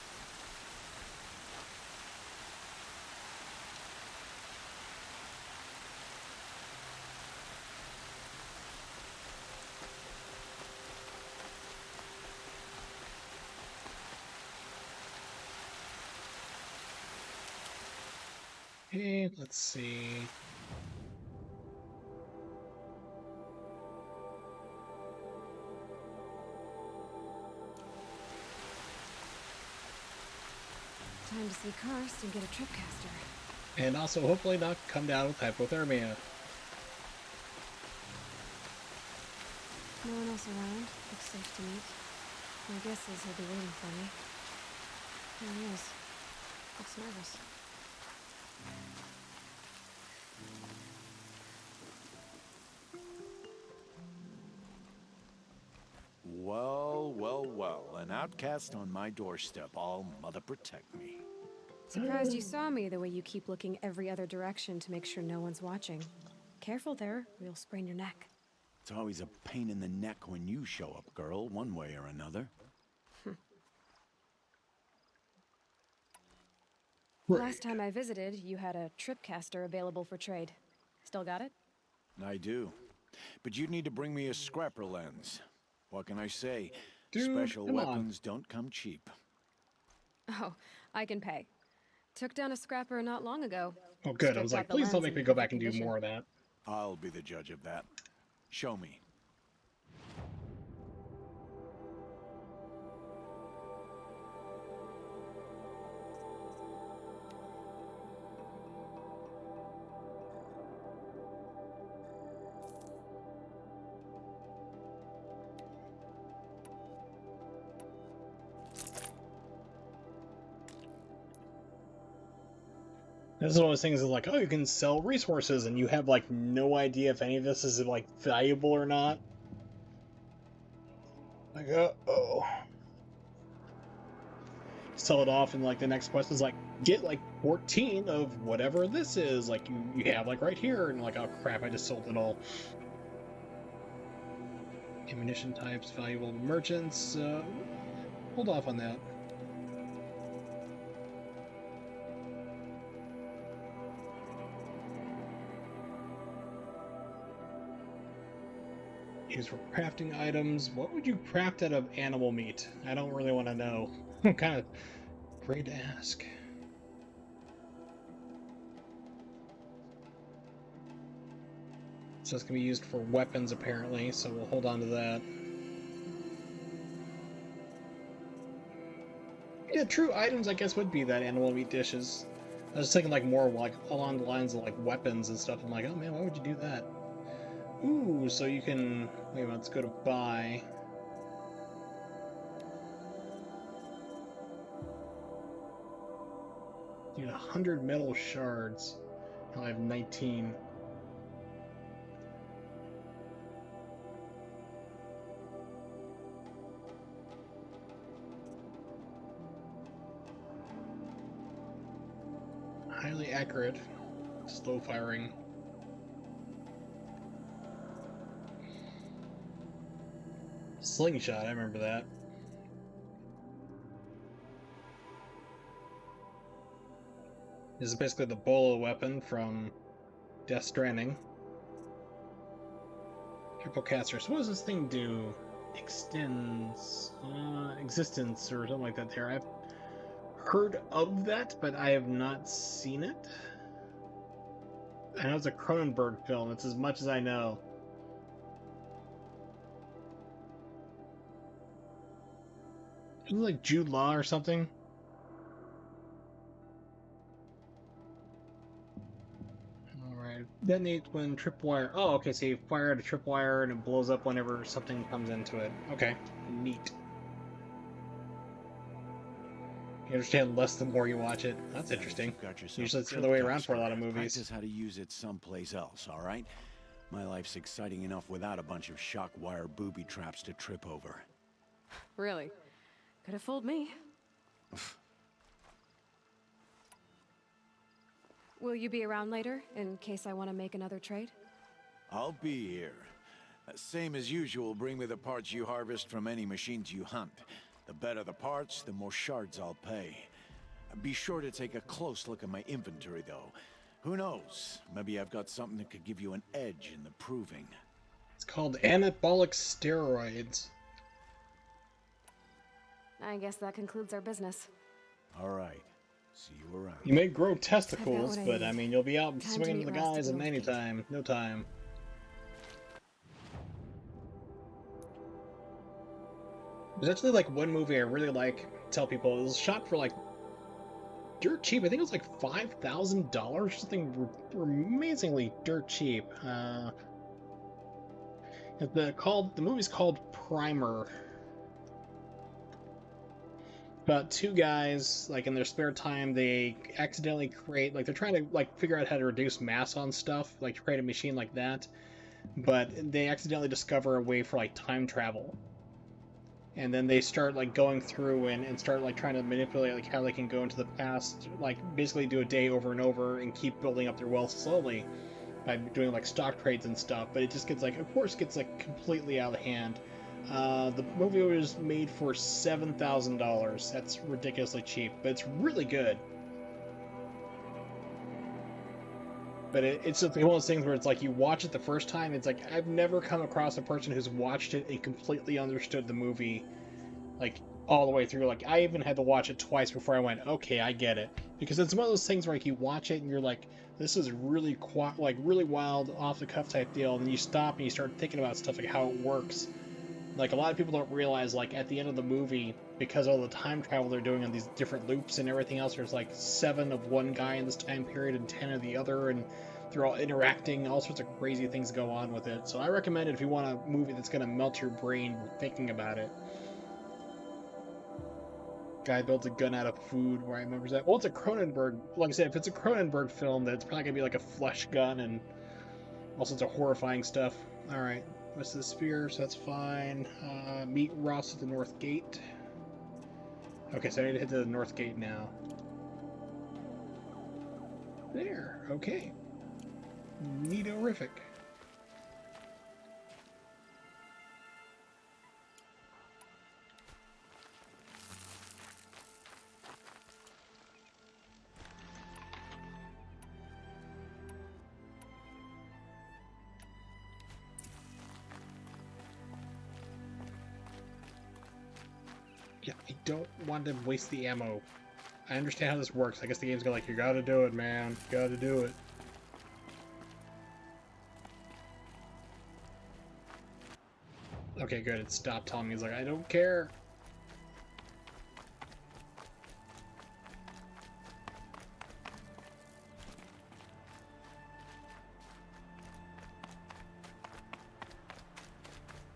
Okay, let's see. Time to see Karst and get a tripcaster. And also, hopefully not come down with hypothermia. No one else around. Looks safe to meet. My guess is he'll be waiting for me. There he is. Looks nervous. Well, well, well. An outcast on my doorstep. All mother protect me. Surprised you saw me the way you keep looking every other direction to make sure no one's watching. Careful there, or you'll sprain your neck. It's always a pain in the neck when you show up, girl, one way or another. Last time I visited, you had a tripcaster available for trade. Still got it? I do. But you'd need to bring me a scrapper lens. What can I say? Dude, Special come on. weapons don't come cheap. Oh, I can pay. Took down a scrapper not long ago. Oh, good. I was Stripped out like, the please don't lens make in me go perfect back and do condition. more of that. I'll be the judge of that. Show me. This is one of those things that's like, oh, you can sell resources, and you have like no idea if any of this is like valuable or not. Like, uh-oh. Sell it off, and like the next quest is like, get like 14 of whatever this is. Like you have like right here, and like, oh crap, I just sold it all. Ammunition types, valuable merchants. Hold off on that. Used for crafting items. What would you craft out of animal meat? I don't really want to know. Kind of great to ask. So it's going to be used for weapons, apparently, so we'll hold on to that. Yeah, true items, I guess, would be that animal meat dishes. I was thinking, like, more, like, along the lines of, like, weapons and stuff. I'm like, oh, man, why would you do that? Ooh, so you can... Wait a minute, let's go to buy. You need 100 metal shards. I have 19. Highly accurate. Slow firing. Slingshot, I remember that. This is basically the bolo weapon from Death Stranding. Triple caster. So what does this thing do? Extends existence or something like that there. I've heard of that, but I have not seen it. I know it's a Cronenberg film. It's as much as I know. Isn't it like Jude Law or something? Alright. Detonate when tripwire. Oh, okay, so you fire at a tripwire and it blows up whenever something comes into it. Okay. Neat. You understand less the more you watch it. That's interesting. Usually it's the other way around for a lot of movies. Practice how to use it someplace else, all right? My life's exciting enough without a bunch of shock wire booby traps to trip over. Really? Could have fooled me. Will you be around later, in case I want to make another trade? I'll be here. Same as usual, bring me the parts you harvest from any machines you hunt. The better the parts, the more shards I'll pay. Be sure to take a close look at my inventory, though. Who knows? Maybe I've got something that could give you an edge in the proving. It's called anabolic steroids. I guess that concludes our business. All right. See you around. You may grow testicles, what I but I need. mean, you'll be out Time to swinging meet the Ross at guys the in any North Gate. time. No time. There's actually like one movie I really like. Tell people it was shot for like dirt cheap. I think it was like $5,000, something amazingly dirt cheap. The movie's called Primer. About two guys, like in their spare time, they accidentally create, like they're trying to like figure out how to reduce mass on stuff, like create a machine like that, but they accidentally discover a way for like time travel. And then they start like going through and start like trying to manipulate like how they can go into the past, like basically do a day over and over and keep building up their wealth slowly by doing like stock trades and stuff. But it just gets like, of course, gets like completely out of hand. The movie was made for $7,000. That's ridiculously cheap, but it's really good. But it's just one of those things where it's like you watch it the first time, it's like I've never come across a person who's watched it and completely understood the movie, like all the way through. Like I even had to watch it twice before I went, okay, I get it. Because it's one of those things where like you watch it and you're like, this is really like really wild, off the cuff type deal, and then you stop and you start thinking about stuff like how it works. Like a lot of people don't realize, like at the end of the movie, because of all the time travel they're doing on these different loops and everything else, there's like 7 of one guy in this time period and 10 of the other, and they're all interacting. All sorts of crazy things go on with it. So I recommend it if you want a movie that's gonna melt your brain thinking about it. Guy builds a gun out of food. Where I remember that. Well, it's a Cronenberg. Like I said, if it's a Cronenberg film, then it's probably gonna be like a flesh gun and all sorts of horrifying stuff. All right. West of the Spear, so that's fine. Meet Ross at the North Gate. Okay, so I need to head to the North Gate now. There, okay. Neato-rific. Yeah, I don't want to waste the ammo. I understand how this works. I guess the game's gonna like, you gotta do it, man. You gotta do it. Okay, good. It stopped telling me. He's like, I don't care.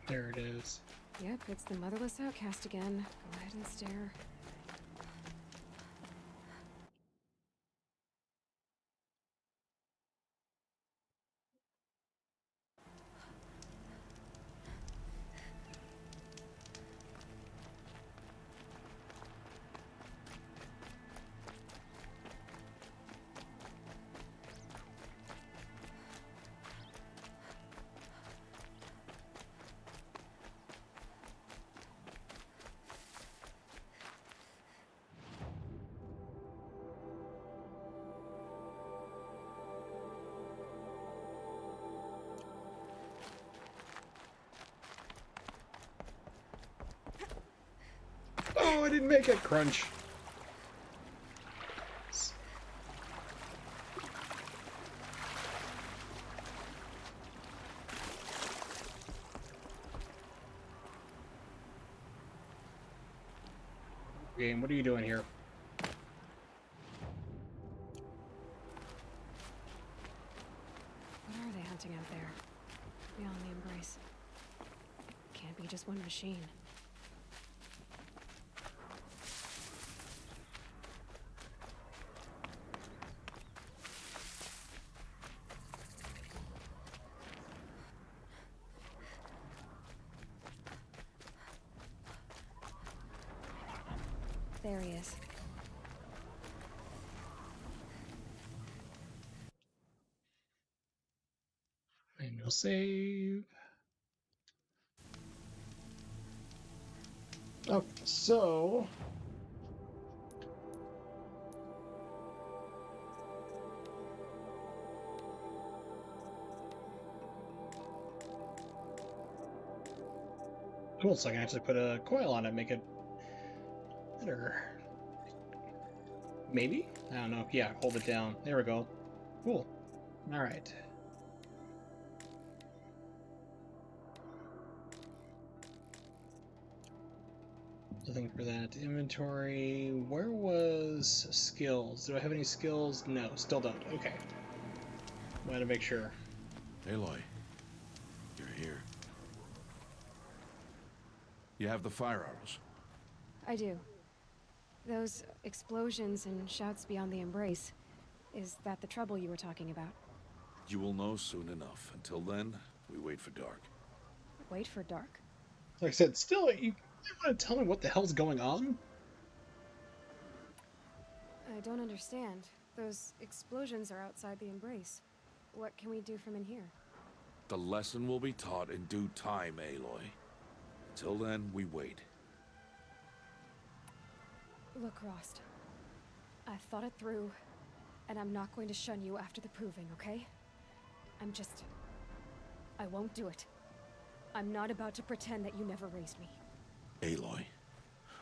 There it is. Yep, it's the motherless outcast again. Go ahead and stare. Oh, I didn't make it. Crunch. Game, what are you doing here? What are they hunting out there? Beyond the embrace. Can't be just one machine. There he is. And we'll save. Okay, so cool, so I can actually put a coil on it, make it better. Maybe? I don't know. Yeah, hold it down. There we go. Cool. Alright. Nothing for that. Inventory. Where was skills? Do I have any skills? No, still don't. Okay. Wanted to make sure. Aloy, you're here. You have the fire arrows. I do. Those explosions and shouts beyond the embrace. Is that the trouble you were talking about? You will know soon enough. Until then, we wait for dark. Wait for dark? Like I said, still, you want to tell me what the hell's going on? I don't understand. Those explosions are outside the embrace. What can we do from in here? The lesson will be taught in due time, Aloy. Until then, we wait. Look, Rost. I've thought it through, and I'm not going to shun you after the proving, okay? I won't do it. I'm not about to pretend that you never raised me. Aloy,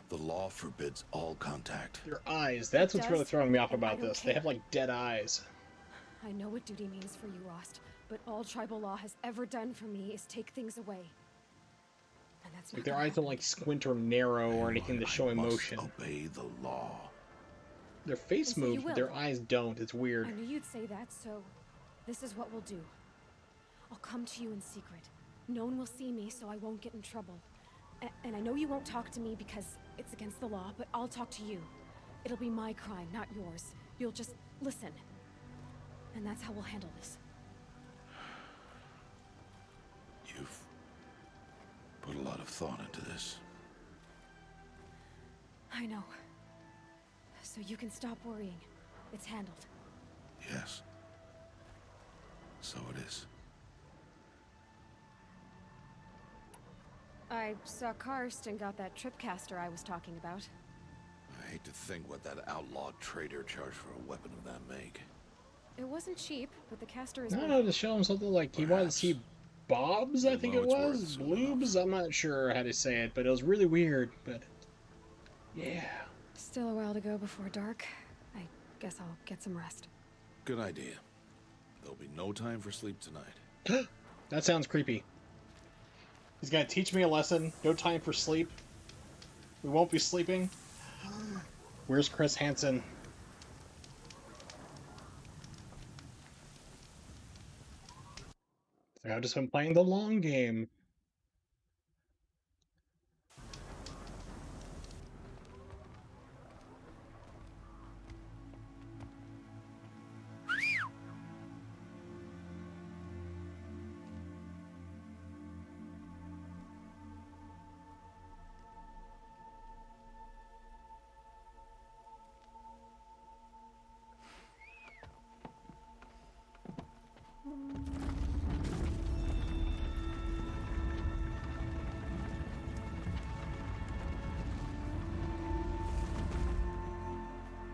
the law forbids all contact. Your eyes. That's what's really throwing me off about this. They have, like, dead eyes. I know what duty means for you, Rost, but all tribal law has ever done for me is take things away. And that's not like their eyes don't, like, squint or narrow or anything to show emotion. Obey the law. Their face moves, but their eyes don't. It's weird. I knew you'd say that, so this is what we'll do. I'll come to you in secret. No one will see me, so I won't get in trouble. And I know you won't talk to me because it's against the law, but I'll talk to you. It'll be my crime, not yours. You'll just listen. And that's how we'll handle this. You've put a lot of thought into this. I know. So you can stop worrying. It's handled. Yes. So it is. I saw Karst and got that tripcaster I was talking about. I hate to think what that outlaw trader charged for a weapon of that make. It wasn't cheap, but the caster is... No, to show him something like he wanted to see Bob's, I think it was? Bloobs? I'm not sure how to say it, but it was really weird, but... Yeah. Still a while to go before dark. I guess I'll get some rest. Good idea. There'll be no time for sleep tonight. That sounds creepy. He's gonna teach me a lesson. No time for sleep. We won't be sleeping. Where's Chris Hansen? I've just been playing the long game.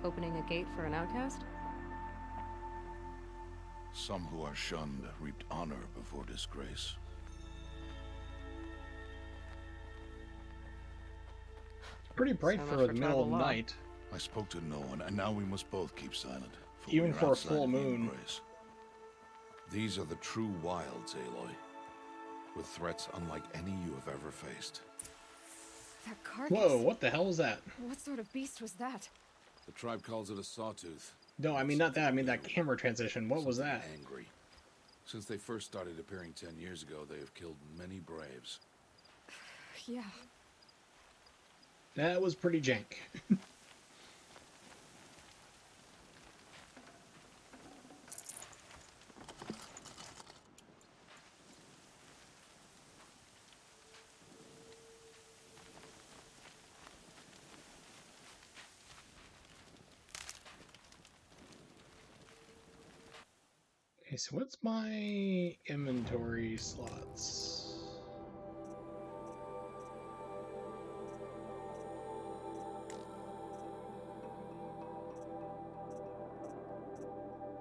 Opening a gate for an outcast? Some who are shunned reaped honor before disgrace. Pretty bright for the middle of the night. I spoke to no one, and now we must both keep silent. Even for a full moon. These are the true wilds, Aloy. With threats unlike any you have ever faced. That carcass. Whoa, what the hell was that? What sort of beast was that? The tribe calls it a sawtooth. No, I mean not that. I mean that camera transition. What was that? Angry. Since they first started appearing 10 years ago, they have killed many braves. Yeah. That was pretty jank. Okay, so what's my inventory slots?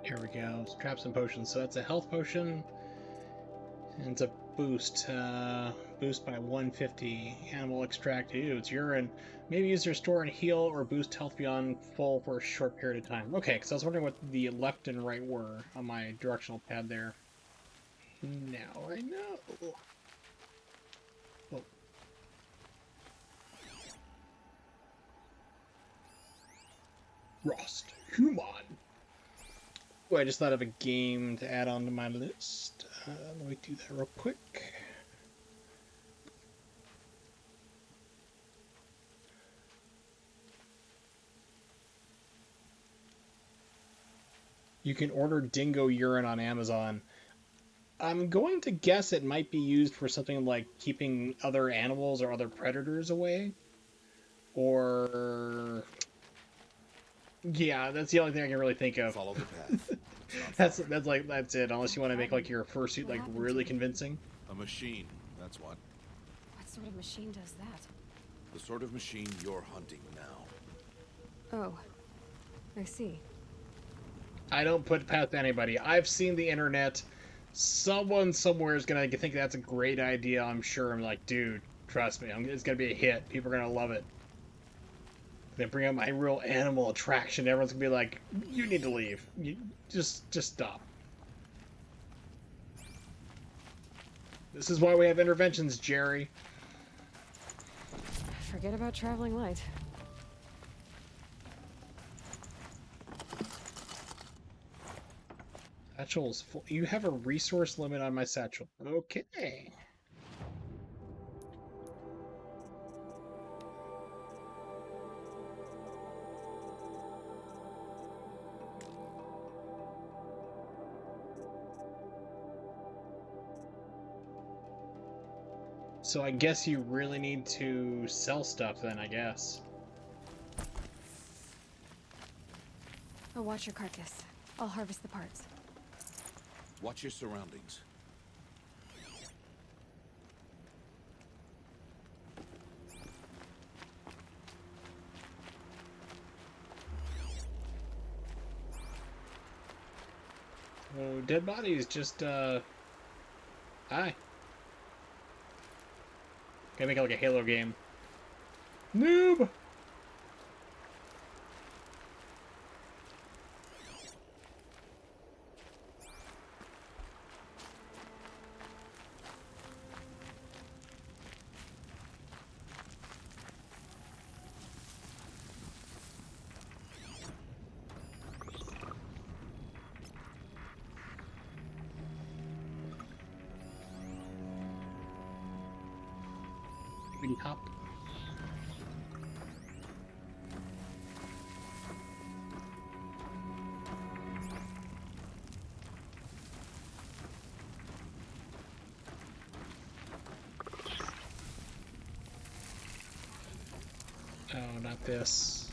Here we go. Traps and potions. So that's a health potion. And it's a boost. boost by 150. Animal extract. Ew, it's urine. Maybe use your store and heal or boost health beyond full for a short period of time. Okay, because I was wondering what the left and right were on my directional pad there. Now I know. Oh. Rost Human. Oh, I just thought of a game to add onto my list. Let me do that real quick. You can order dingo urine on Amazon. I'm going to guess it might be used for something like keeping other animals or other predators away. Or... yeah, that's the only thing I can really think of. Follow the path. that's it, unless you want to make like your fursuit like really convincing. A machine, that's what. What sort of machine does that? The sort of machine you're hunting now. Oh, I see. I don't put past anybody. I've seen the internet. Someone somewhere is gonna think that's a great idea. I'm sure. I'm like, dude, trust me, it's gonna be a hit. People are gonna love it. They bring up my real animal attraction. Everyone's gonna be like, you need to leave. You just stop. This is why we have interventions, Jerry. Forget about traveling light. Satchel's full. You have a resource limit on my satchel. Okay. So I guess you really need to sell stuff then, I guess. I'll watch your carcass. I'll harvest the parts. Watch your surroundings. Oh, dead bodies, just, hi. Gotta make it like a Halo game. Noob! Hop. Oh, not this.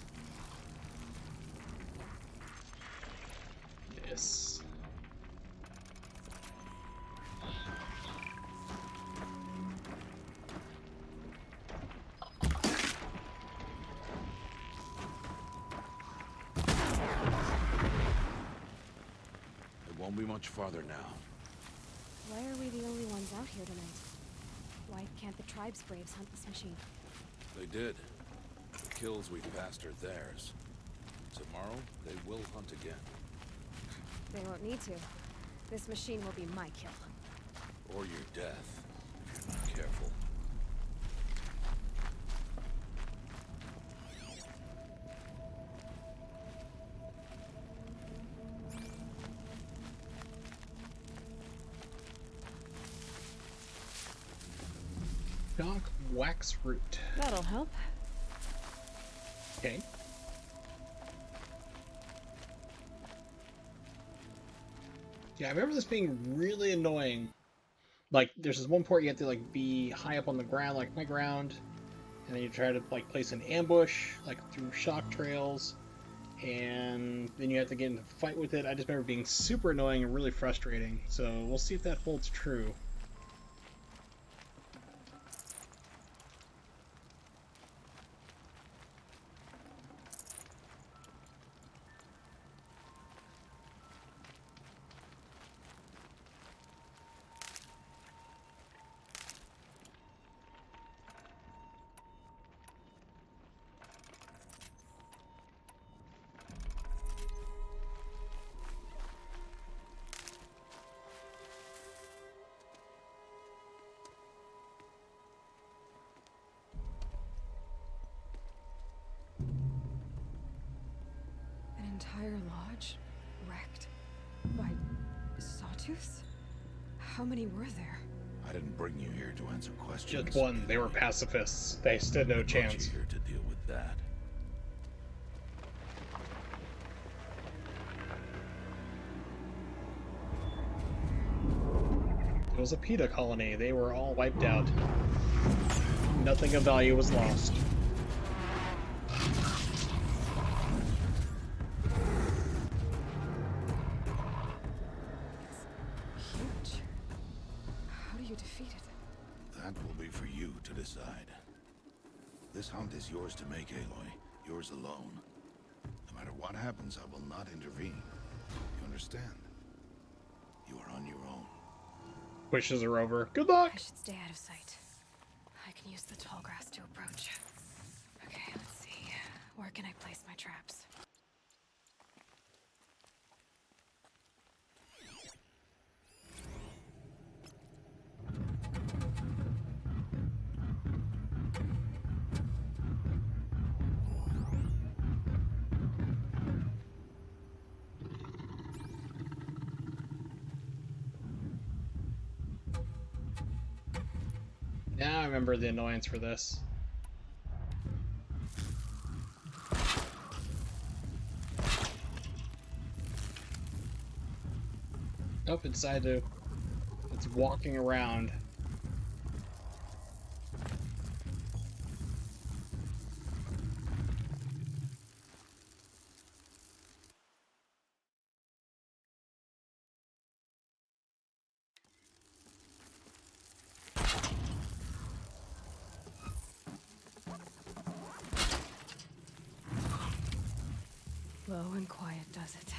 This. Won't be much farther now. Why are we the only ones out here tonight? Why can't the tribe's braves hunt this machine? They did. The kills we passed are theirs. Tomorrow, they will hunt again. They won't need to. This machine will be my kill. Or your death, if you're not careful. Dock wax root. That'll help. Okay. Yeah, I remember this being really annoying. Like, there's this one part you have to, like, be high up on the ground, like my ground, and then you try to, like, place an ambush, like, through shock trails, and then you have to get into a fight with it. I just remember being super annoying and really frustrating, so we'll see if that holds true. Natives? How many were there? I didn't bring you here to answer questions. Just one. They were pacifists. They stood no I brought chance. you here to deal with that. It was a PETA colony. They were all wiped out. Nothing of value was lost. Huge. How do you defeat it? That will be for you to decide. This hunt is yours to make, Aloy. Yours alone. No matter what happens, I will not intervene. You understand? You are on your own. Wishes are over. Good luck! I should stay out of sight. I can use the tall grass to approach. Okay, let's see. Where can I place my traps? Now I remember the annoyance for this. Oh, it decided to... It's walking around. Low and quiet does it.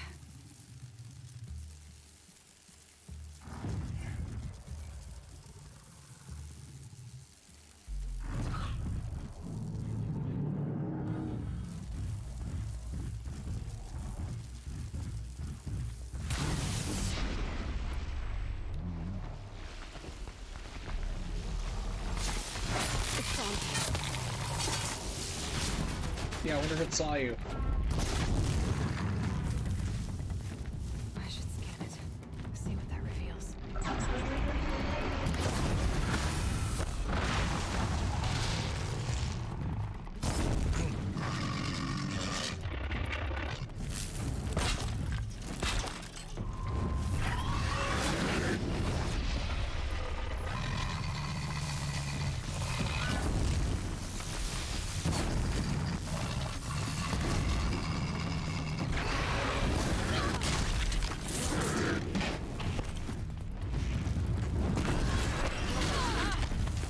Yeah, I wonder if it saw you. I should scan it. See what that reveals.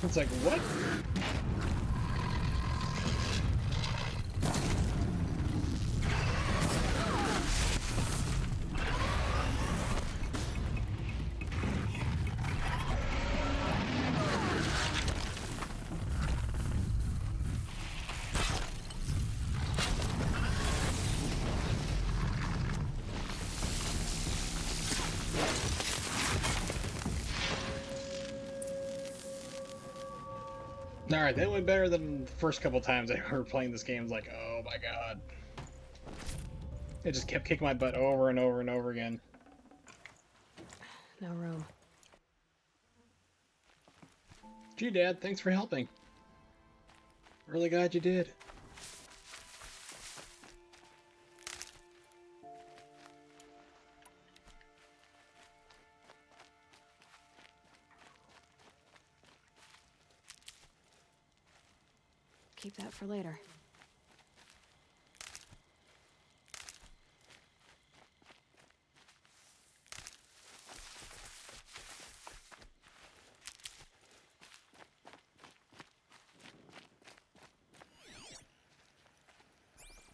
It's like, what? Alright, that went better than the first couple times I were playing this game. It's like, oh my god. It just kept kicking my butt over and over and over again. No room. Gee, Dad, thanks for helping. Really glad you did. Keep that for later.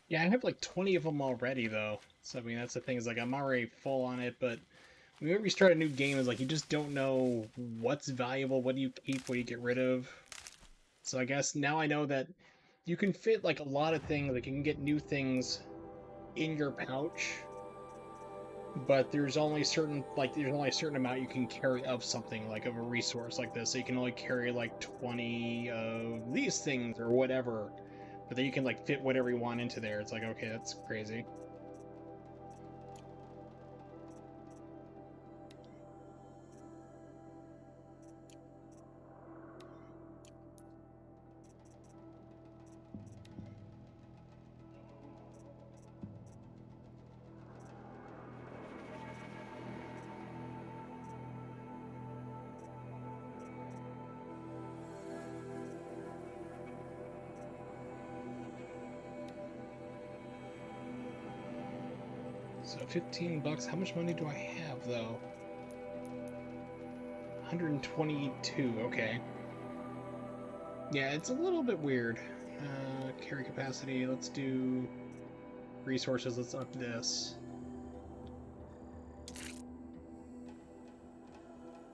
Yeah, I have like 20 of them already, though. So, I mean, that's the thing, is like, I'm already full on it, but whenever you start a new game, it's like, you just don't know what's valuable, what do you keep, what do you get rid of. So I guess now I know that you can fit, like, a lot of things, like, you can get new things in your pouch, but there's only certain, like, there's only a certain amount you can carry of something, like, of a resource like this. So you can only carry, like, 20 of these things, or whatever. But then you can, like, fit whatever you want into there. It's like, okay, that's crazy. So 15 bucks. How much money do I have, though? 122, okay. Yeah, it's a little bit weird. Carry capacity, let's do resources, let's up this.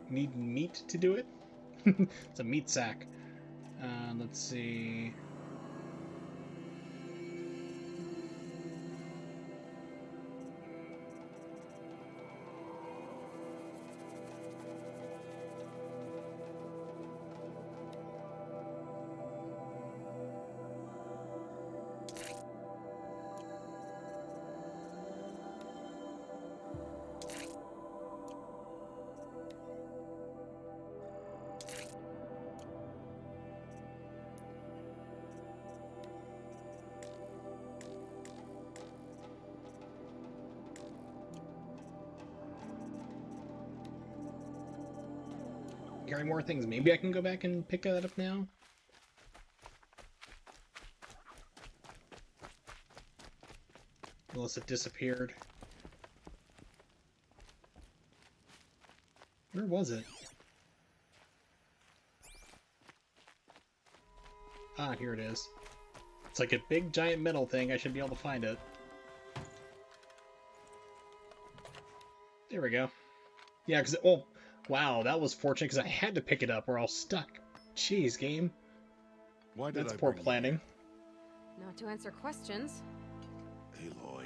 Need meat to do it? It's a meat sack. Let's see. Carry more things. Maybe I can go back and pick that up now? Unless it disappeared. Where was it? Ah, here it is. It's like a big giant metal thing. I should be able to find it. There we go. Yeah, because... Oh, wow, that was fortunate because I had to pick it up or else stuck. Jeez, game. Why did That's I poor bring you planning. Not to answer questions. here? Aloy.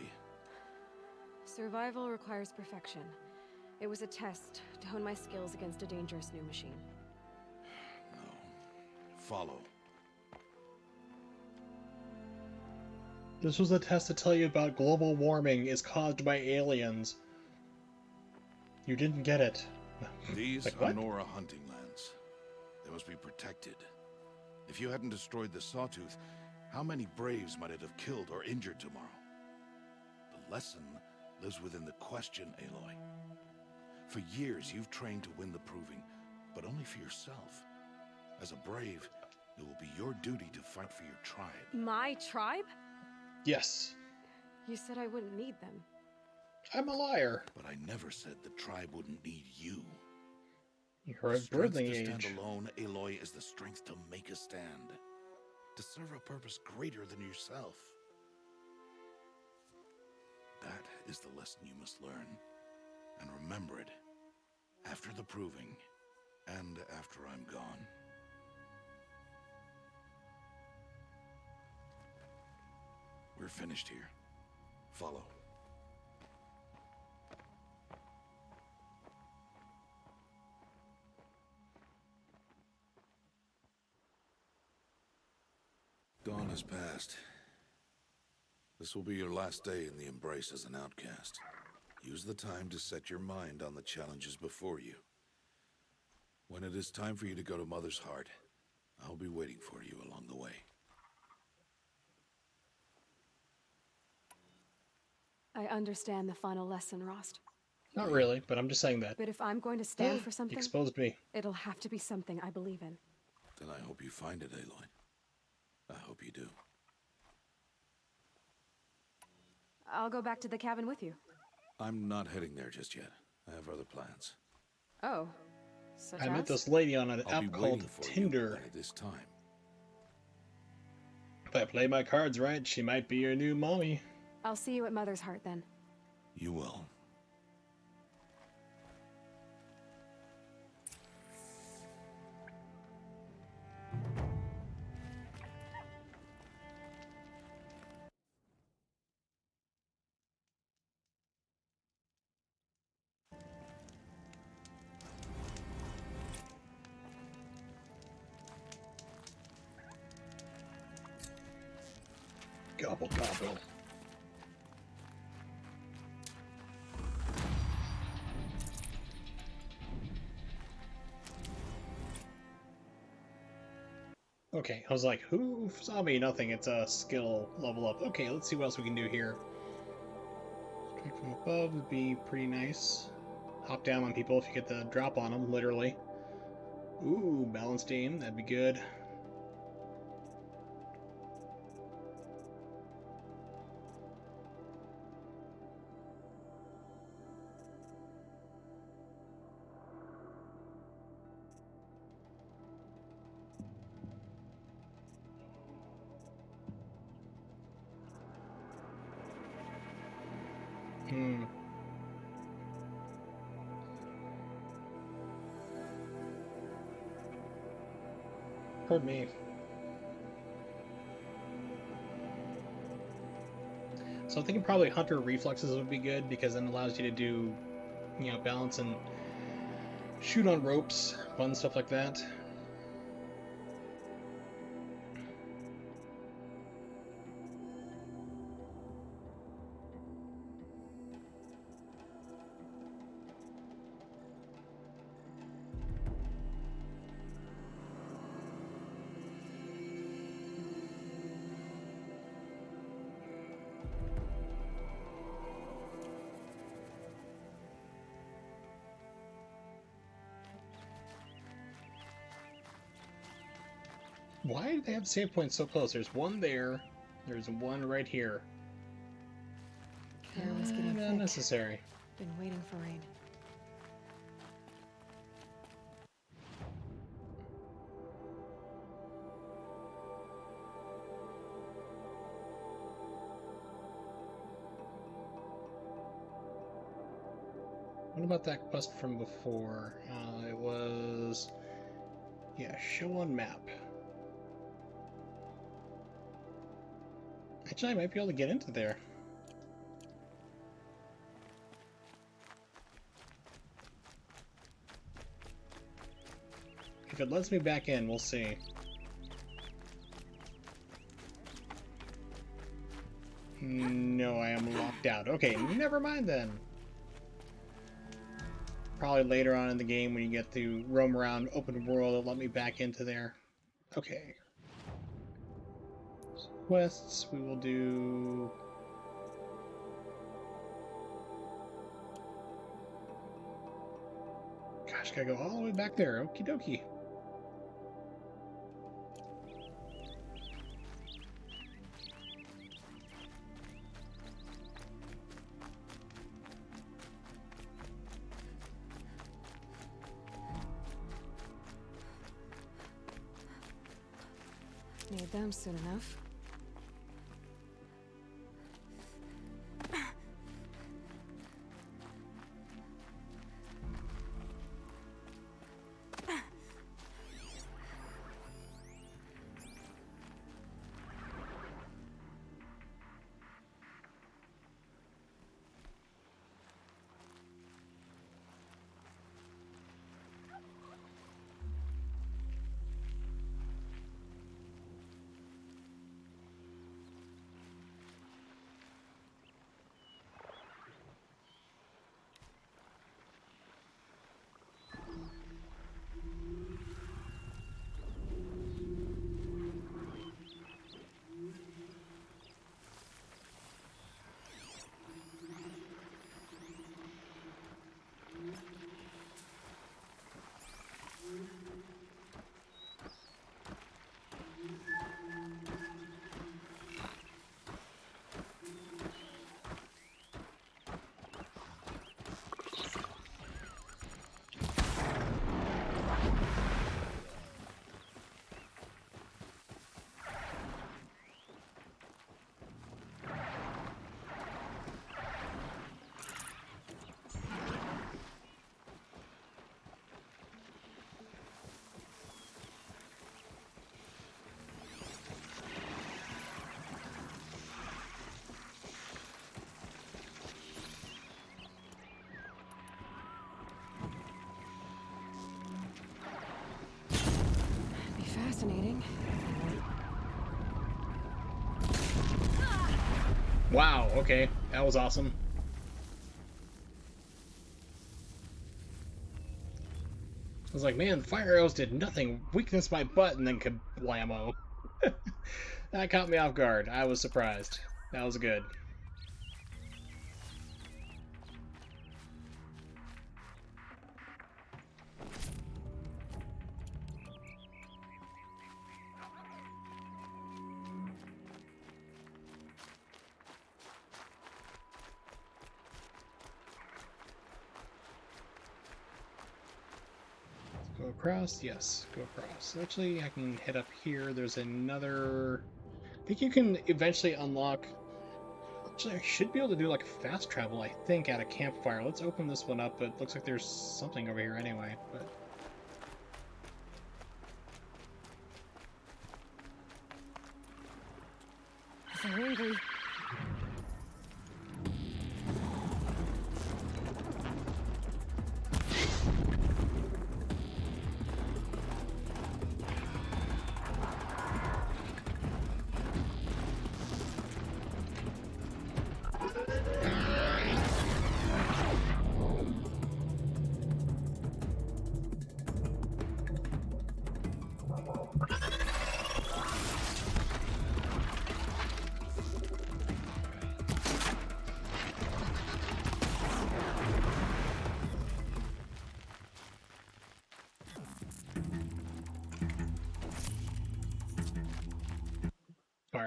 Survival requires perfection. It was a test to hone my skills against a dangerous new machine. No. Follow. This was a test to tell you about global warming is caused by aliens. You didn't get it. These Like are what? Nora hunting lands. They must be protected. If you hadn't destroyed the Sawtooth, how many Braves might it have killed or injured tomorrow? The lesson lives within the question, Aloy. For years, you've trained to win the proving, but only for yourself. As a Brave, it will be your duty to fight for your tribe. My tribe? Yes. You said I wouldn't need them. I'm a liar. But I never said the tribe wouldn't need you. You're at Strength birthing to age. stand alone, Aloy, is the strength to make a stand. To serve a purpose greater than yourself. That is the lesson you must learn. And remember it. After the proving. And after I'm gone. We're finished here. Follow. Dawn has passed. This will be your last day in the Embrace as an outcast. Use the time to set your mind on the challenges before you. When it is time for you to go to Mother's Heart, I'll be waiting for you along the way. I understand the final lesson, Rost. Not really, but I'm just saying that. But if I'm going to stand for You something, exposed me. it'll have to be something I believe in. Then I hope you find it, Aloy. I hope you do. I'll go back to the cabin with you. I'm not heading there just yet. I have other plans. Oh, such I met as? this lady on an I'll be app waiting called for Tinder. you at this time. If I play my cards right, she might be your new mommy. I'll see you at Mother's Heart then. You will. Gobble, gobble. Okay, I was like, who saw me? Nothing. It's a skill level up. Okay, let's see what else we can do here. Strike from above would be pretty nice. Hop down on people if you get the drop on them, literally. Ooh, balanced aim. That'd be good. Hmm. Pardon me. So I'm thinking probably Hunter Reflexes would be good because then it allows you to do, you know, balance and shoot on ropes, fun stuff like that. Why do they have save points so close? There's one there. There's one right here. Air was getting thick. Unnecessary. Been waiting for rain. What about that quest from before? It was... yeah, show on map. Actually, I might be able to get into there. If it lets me back in, we'll see. No, I am locked out. Okay, never mind then. Probably later on in the game when you get to roam around open world, it'll let me back into there. Okay. So quests, we will do... gosh, gotta go all the way back there. Okie dokie. Need them soon enough. Fascinating. Wow, okay. That was awesome. I was like, man, fire arrows did nothing. Weakness my butt, and then kablamo. That caught me off guard. I was surprised. That was good. Go across? Yes, go across. Actually, I can head up here. There's another... I think you can eventually unlock Actually, I should be able to do like fast travel, I think, at a campfire. Let's open this one up, but it looks like there's something over here anyway. But They're angry.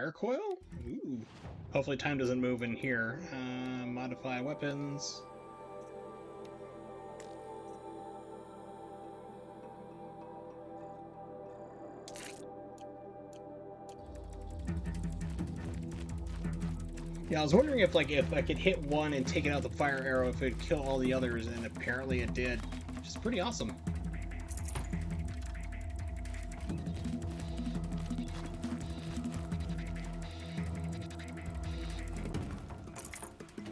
fire coil? Ooh. Hopefully time doesn't move in here. Modify weapons. Yeah, I was wondering if I could hit one and take it out the fire arrow, if it'd kill all the others, and apparently it did, which is pretty awesome.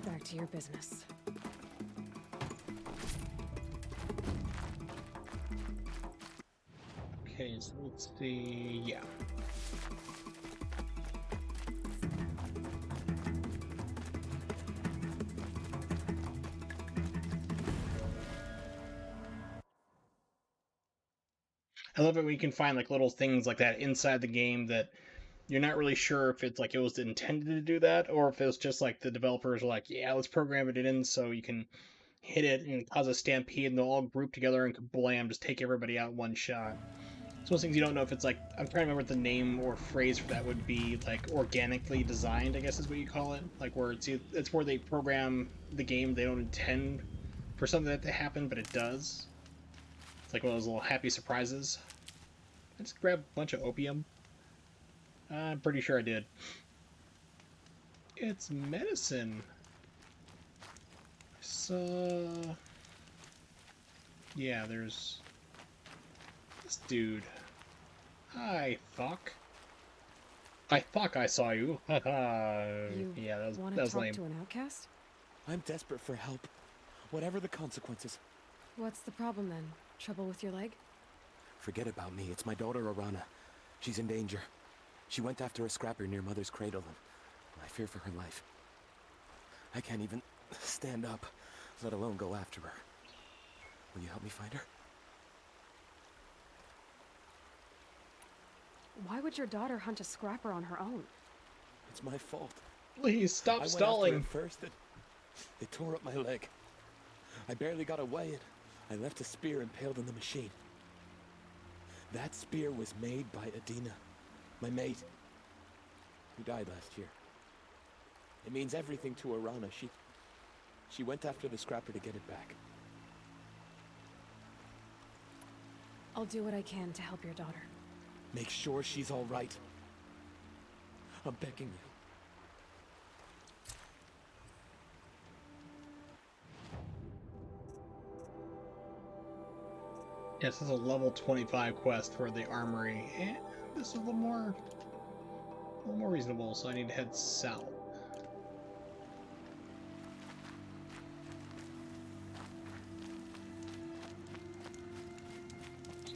Back to your business. Okay, so let's see. Yeah. I love it when you can find like little things like that inside the game that you're not really sure if it's like it was intended to do that, or if it was just like the developers are like, yeah, let's program it in so you can hit it and cause a stampede and they'll all group together and kablam, just take everybody out in one shot. It's one of those things you don't know if it's like, I'm trying to remember what the name or phrase for that would be, like organically designed, I guess is what you call it. Like where it's where they program the game, they don't intend for something that to happen, but it does. It's like one of those little happy surprises. I just grabbed a bunch of opium. I'm pretty sure I did. It's medicine. So... yeah, there's... this dude. Hi, fuck. I thought I saw you. Haha. Yeah, that was lame. To an outcast? I'm desperate for help. Whatever the consequences. What's the problem then? Trouble with your leg? Forget about me. It's my daughter, Arana. She's in danger. She went after a scrapper near Mother's cradle, and I fear for her life. I can't even stand up, let alone go after her. Will you help me find her? Why would your daughter hunt a scrapper on her own? It's my fault. Please stop stalling. I went after it first, and they tore up my leg. I barely got away, and I left a spear impaled in the machine. That spear was made by Adina, my mate, who died last year. It means everything to Arana. She went after the scrapper to get it back. I'll do what I can to help your daughter. Make sure she's all right. I'm begging you. Yes, this is a level 25 quest for the armory, and this is a little more reasonable, so I need to head south.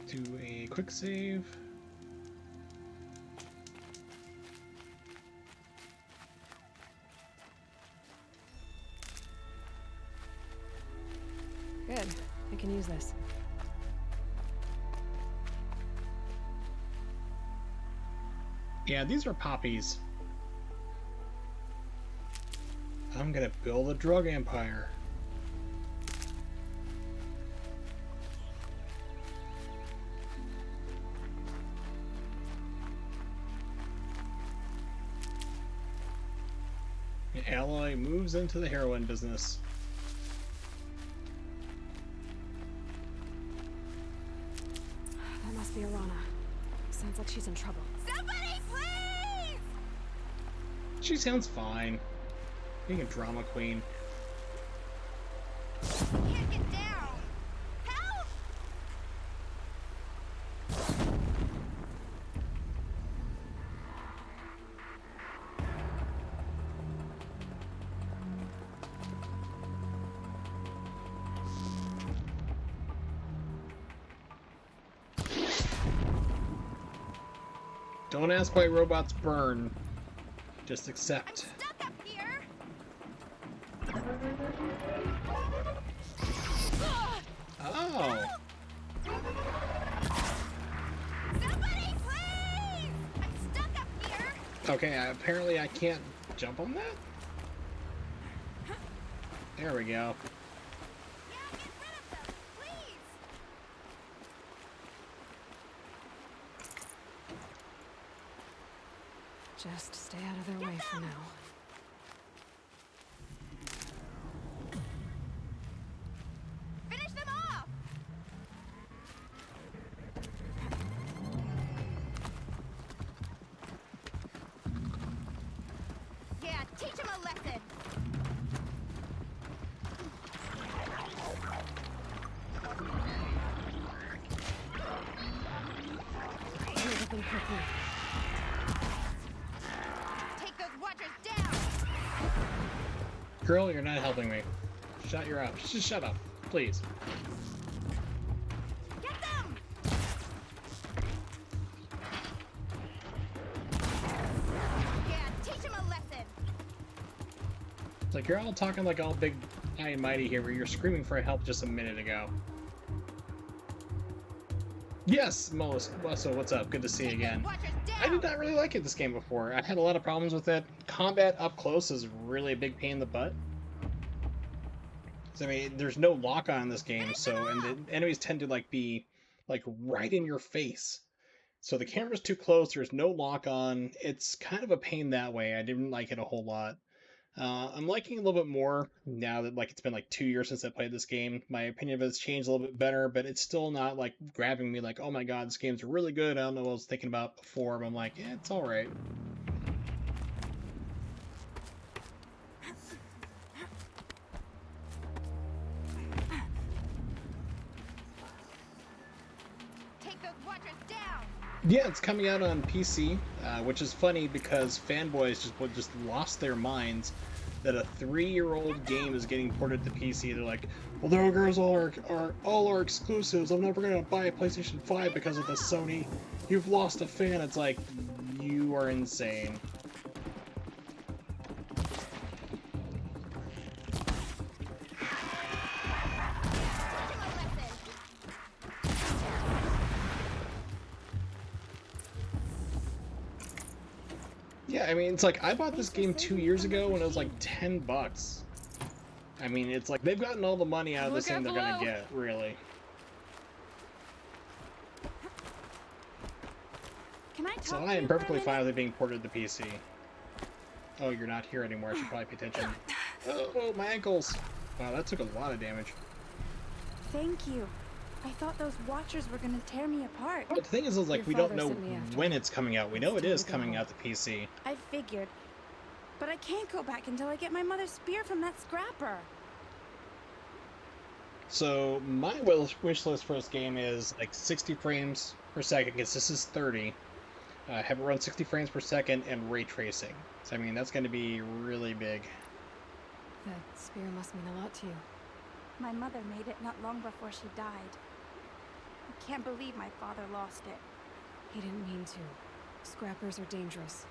Do a quick save. Good. I can use this. Yeah, these are poppies. I'm gonna build a drug empire. Ally moves into the heroin business. That must be Arana. Sounds like she's in trouble. Somebody, please! She sounds fine. Being a drama queen. Can't get down. Help! Don't ask why robots burn. Just accept. I'm stuck up here. Oh. Somebody, please! I'm stuck up here. Okay, apparently I can't jump on that? There we go. Yeah, get rid of them, please. Just stay out of their way for now. Finish them off. Yeah, teach them a lesson. Deal with them quickly. Take those watchers down. Girl, you're not helping me. Shut your up. Just shut up, please. Get them. Yeah, teach them a lesson. It's like you're all talking like all big high and mighty here, where you're screaming for help just a minute ago. Yes, Melissa, what's up? Good to see you again. Watchers down. I did not really like it this game before. I had a lot of problems with it. Combat up close is really a big pain in the butt. I mean, there's no lock-on in this game, so and the enemies tend to be right in your face. So the camera's too close. There's no lock-on. It's kind of a pain that way. I didn't like it a whole lot. I'm liking it a little bit more now that it's been 2 years since I played this game. My opinion of it's changed a little bit better, but it's still not grabbing me oh my god, this game's really good. I don't know what I was thinking about before, but I'm like, yeah, it's all right. Take those watchers down. Yeah, it's coming out on PC, which is funny because fanboys just lost their minds that a 3-year-old game is getting ported to PC. They're like, well, there goes all our exclusives. I'm never gonna buy a PlayStation 5 because of the Sony. You've lost a fan. It's like, you are insane. Yeah, I mean, it's I bought this game 2 years ago when it was $10. I mean, it's they've gotten all the money out of this thing they're gonna get, really. Can I talk So to I am you for a perfectly minute? fine with it being ported to PC. Oh, you're not here anymore. I should probably pay attention. Oh, my ankles! Wow, that took a lot of damage. Thank you. I thought those watchers were gonna tear me apart. But the thing is we don't father know sent me after when it's coming out. We know it time is to go coming home. out to PC. I figured. But I can't go back until I get my mother's spear from that scrapper. So my wish list for this game is 60 frames per second, because this is 30. Have it run 60 frames per second and ray tracing. So I mean, that's going to be really big. That spear must mean a lot to you. My mother made it not long before she died. I can't believe my father lost it. He didn't mean to. Scrappers are dangerous.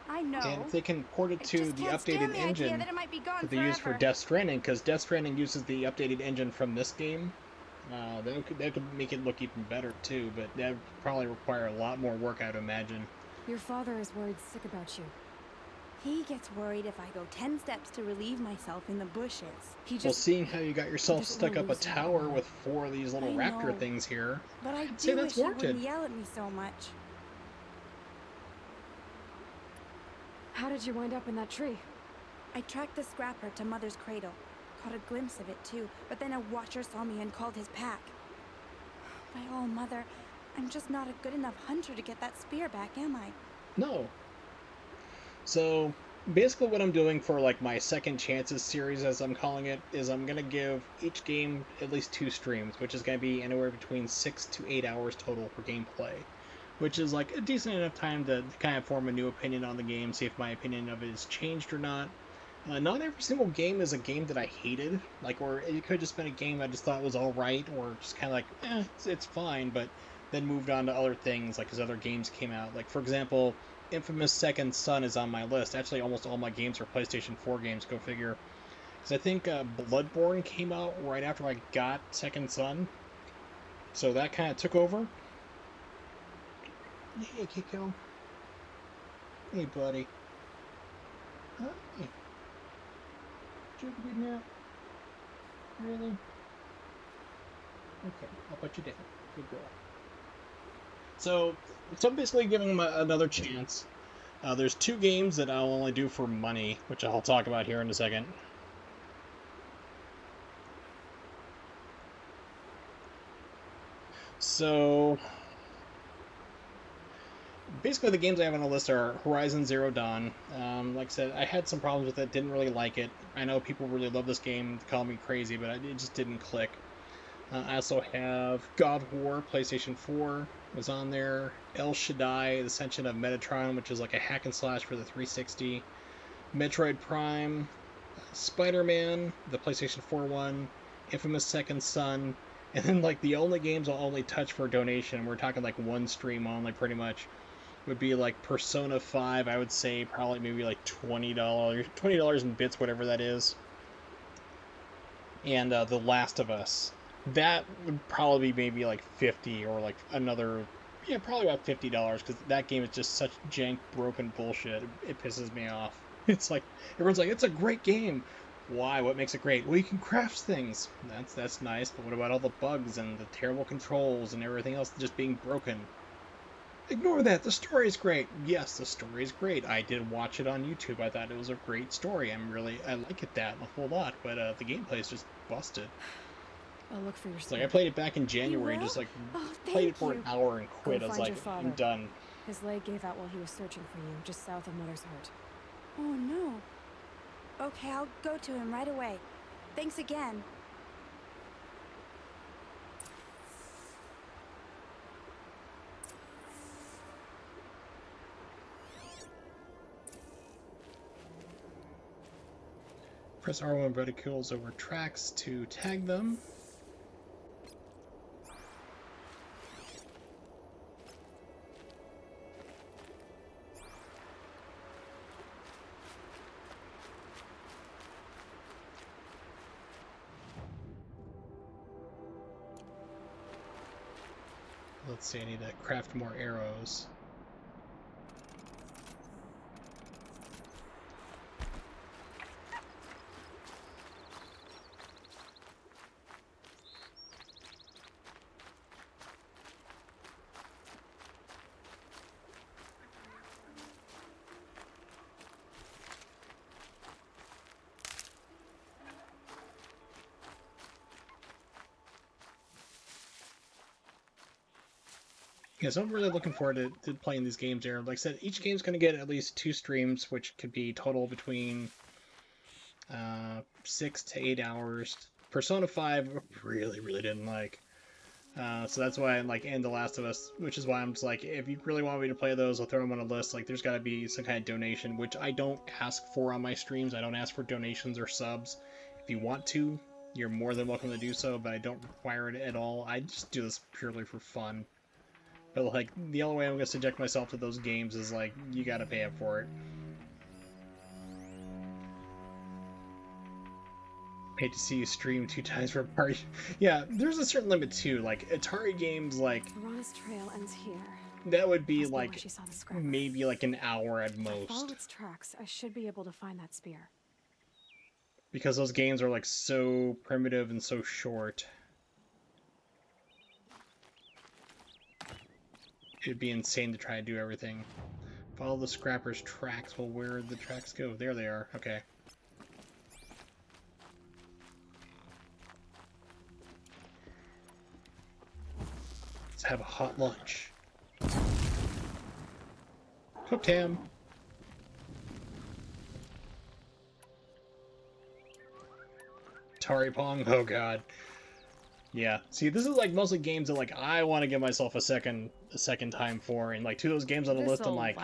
I know. And if they can port it I to just the can't stand updated the idea engine that it might be gone that they use for forever. Death Stranding, because Death Stranding uses the updated engine from this game, that could make it look even better too, but that would probably require a lot more work, I'd imagine. Your father is worried sick about you. He gets worried if I go 10 steps to relieve myself in the bushes. He Well, just... seeing how you got yourself doesn't stuck wanna up a lose you. tower with 4 of these little I raptor know. things here, But I I'd say do that's wish he warranted. wouldn't yell at me so much. How did you wind up in that tree? I tracked the scrapper to Mother's cradle. Caught a glimpse of it too, but then a watcher saw me and called his pack. By all, Mother, I'm just not a good enough hunter to get that spear back, am I? No. So, basically what I'm doing for like my second chances series, as I'm calling it, is I'm gonna give each game at least 2 streams, which is gonna be anywhere between 6 to 8 hours total for gameplay, which is like a decent enough time to kind of form a new opinion on the game, see if my opinion of it has changed or not. Not every single game is a game that I hated, like, or it could have just been a game I just thought was all right, or just kind of like, it's fine, but then moved on to other things, like as other games came out. Like, for example, Infamous Second Son is on my list. Actually, almost all my games are PlayStation 4 games, go figure. Because I think Bloodborne came out right after I got Second Son, so that kind of took over. Hey, Kiko. Hey, buddy. Hey. Did you have a good nap? Really? Okay, I'll put you down. Good girl. So I'm basically giving them another chance. There's 2 games that I'll only do for money, which I'll talk about here in a second. So basically the games I have on the list are Horizon Zero Dawn. Like I said, I had some problems with it, didn't really like it. I know people really love this game, call me crazy, but it just didn't click. I also have God of War, PlayStation 4 was on there. El Shaddai, The Ascension of Metatron, which is like a hack and slash for the 360. Metroid Prime, Spider-Man, the PlayStation 4 one, Infamous Second Son, and then like the only games I'll only touch for donation, we're talking like one stream only pretty much, would be like Persona 5, I would say probably maybe like $20 in bits, whatever that is. And The Last of Us. That would probably be maybe like 50 or like another, yeah, probably about $50 because that game is just such jank, broken bullshit. It pisses me off. It's like everyone's like, it's a great game. Why? What makes it great? Well, you can craft things. That's nice, but what about all the bugs and the terrible controls and everything else just being broken? Ignore that. The story is great. Yes, the story is great. I did watch it on YouTube. I thought it was a great story. I like it that a whole lot, but the gameplay is just busted. I'll look for your Like I played it back in January and just like played it for an hour and quit. I was like, I'm done. His leg gave out while he was searching for you, just south of Mother's Heart. Oh no. Okay, I'll go to him right away. Thanks again. Press R1 reticules over tracks to tag them. Let's see, I need to craft more arrows. Yeah, so I'm really looking forward to playing these games here. Like I said, each game's going to get at least 2 streams, which could be total between 6 to 8 hours. Persona 5, really didn't like. So that's why I'm like, and The Last of Us, which is why I'm just like, if you really want me to play those, I'll throw them on a list. Like, there's got to be some kind of donation, which I don't ask for on my streams. I don't ask for donations or subs. If you want to, you're more than welcome to do so, but I don't require it at all. I just do this purely for fun. But like, the only way I'm gonna subject myself to those games is like, you gotta pay up for it. Hate to see you stream 2 times for a party. Yeah, there's a certain limit too. Like Atari games, like Piranha's trail ends here. that would be like maybe like an hour at most. Follow its tracks. I should be able to find that spear. Because those games are like so primitive and so short. It'd be insane to try to do everything. Follow the scrapper's tracks. Well, where did the tracks go? There they are. Okay. Let's have a hot lunch. Cooked ham. Atari Pong. Oh god. Yeah. See, this is like mostly games that like I want to give myself a second time for, and like two of those games on the list I'm like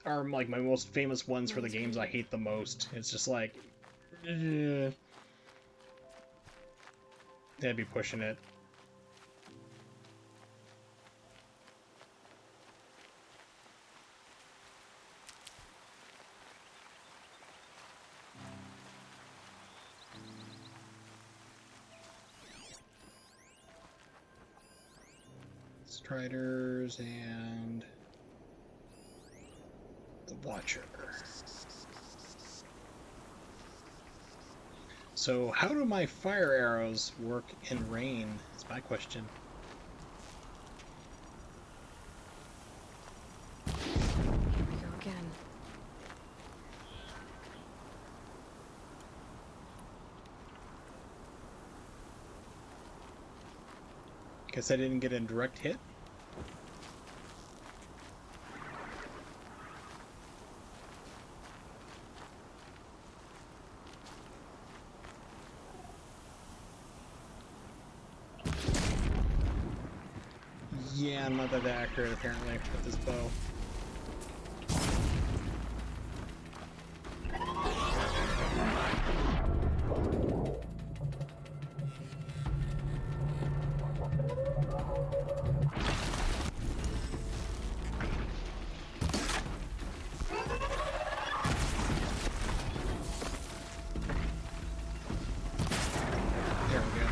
are like my most famous ones for the games I hate the most. It's just like they'd be pushing it. Striders and the Watcher. So how do my fire arrows work in rain? Is my question. Here we go again. Guess I didn't get a direct hit. Yeah, I'm not that accurate apparently with this bow. There we go.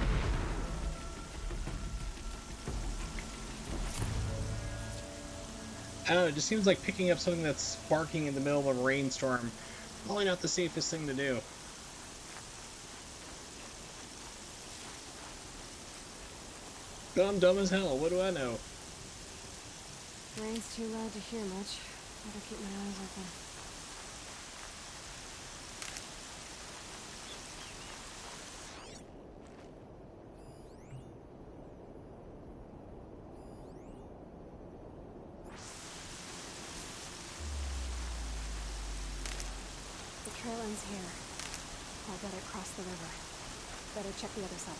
I don't know, it just seems like picking up something that's sparking in the middle of a rainstorm, probably not the safest thing to do. But I'm dumb as hell, what do I know? Rain's too loud to hear much. Better keep my eyes open. The trail ends here. I'll better cross the river. Better check the other side.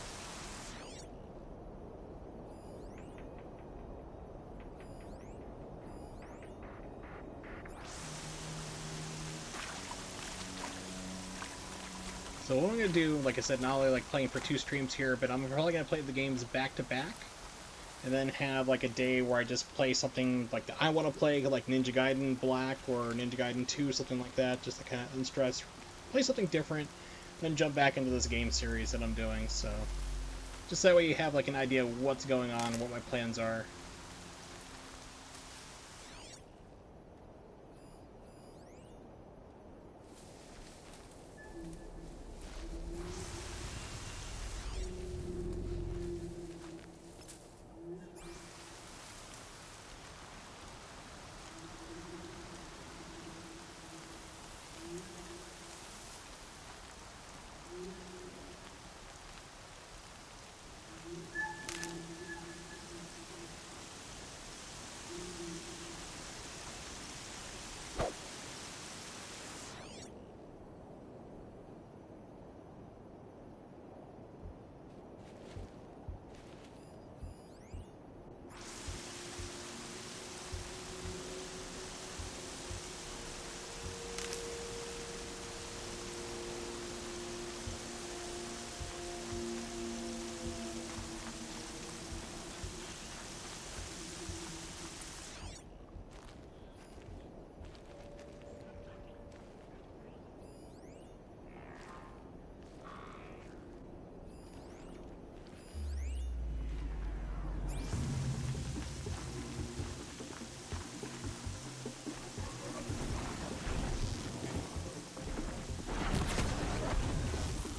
So what I'm going to do, like I said, not only like playing for 2 streams here, but I'm probably going to play the games back to back. And then have like a day where I just play something like I want to play, like Ninja Gaiden Black or Ninja Gaiden 2, something like that, just to kind of unstress, play something different, then jump back into this game series that I'm doing, so just that way you have like an idea of what's going on, what my plans are.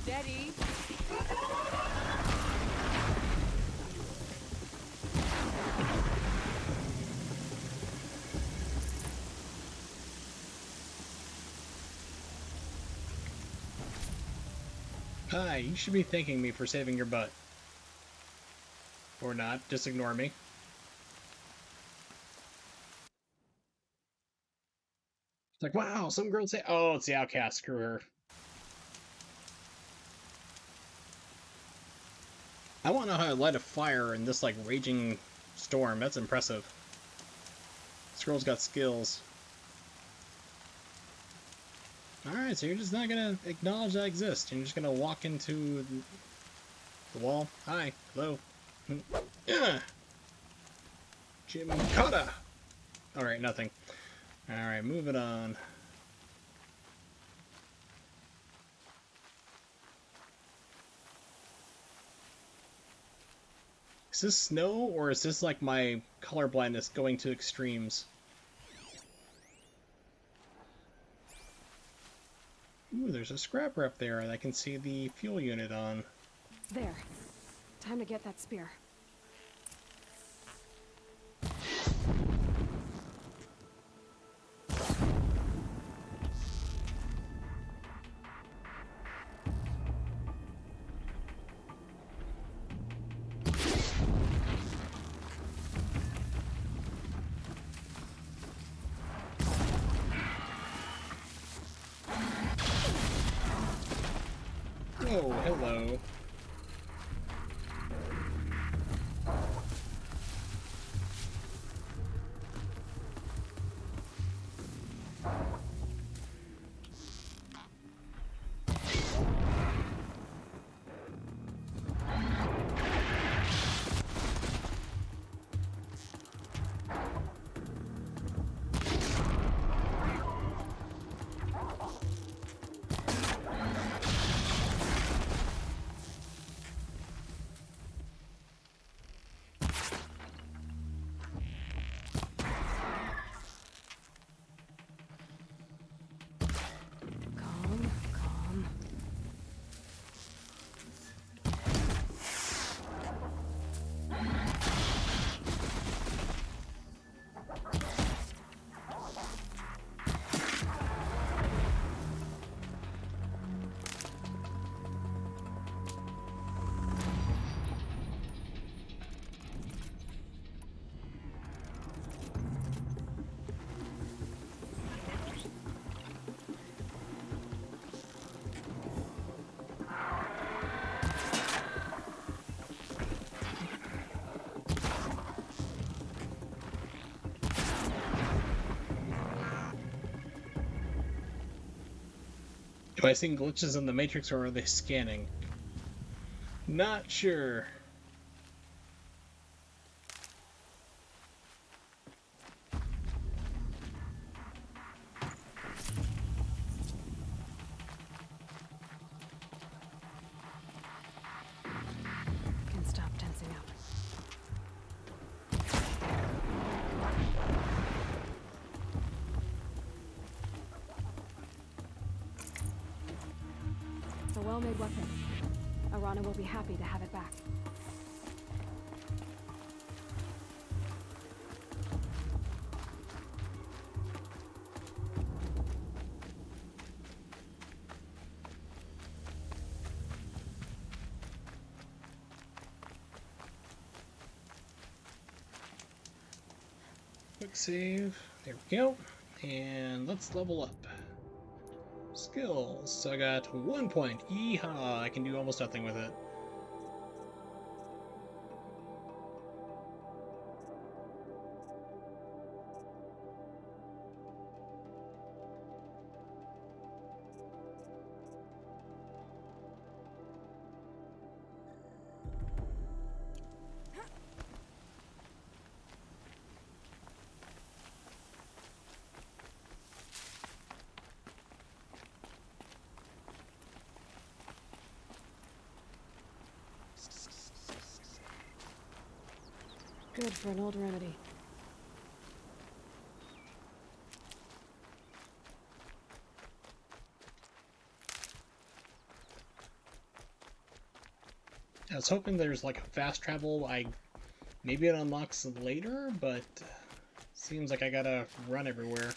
Steady. Hi, you should be thanking me for saving your butt. Or not, just ignore me. It's like, wow, some girl say, oh, it's the outcast, screw her. I want to know how to light a fire in this, like, raging storm. That's impressive. This girl's got skills. Alright, so you're just not gonna acknowledge that I exist. You're just gonna walk into the wall. Hi. Hello. Yeah. Jim Cotta. Alright, nothing. Alright, moving on. Is this snow, or is this like my color blindness going to extremes? Ooh, there's a scrapper up there, and I can see the fuel unit on. There. Time to get that spear. Oh, hello. Calm, calm. Am I seeing glitches in the Matrix, or are they scanning? Not sure. Can stop tensing up. A well-made weapon. Arana will be happy to have it back. Quick save. There we go. And let's level up. Skills. So I got 1 point. Yeehaw! I can do almost nothing with it. Good for an old remedy. I was hoping there's like a fast travel. Maybe it unlocks later, but seems like I gotta run everywhere.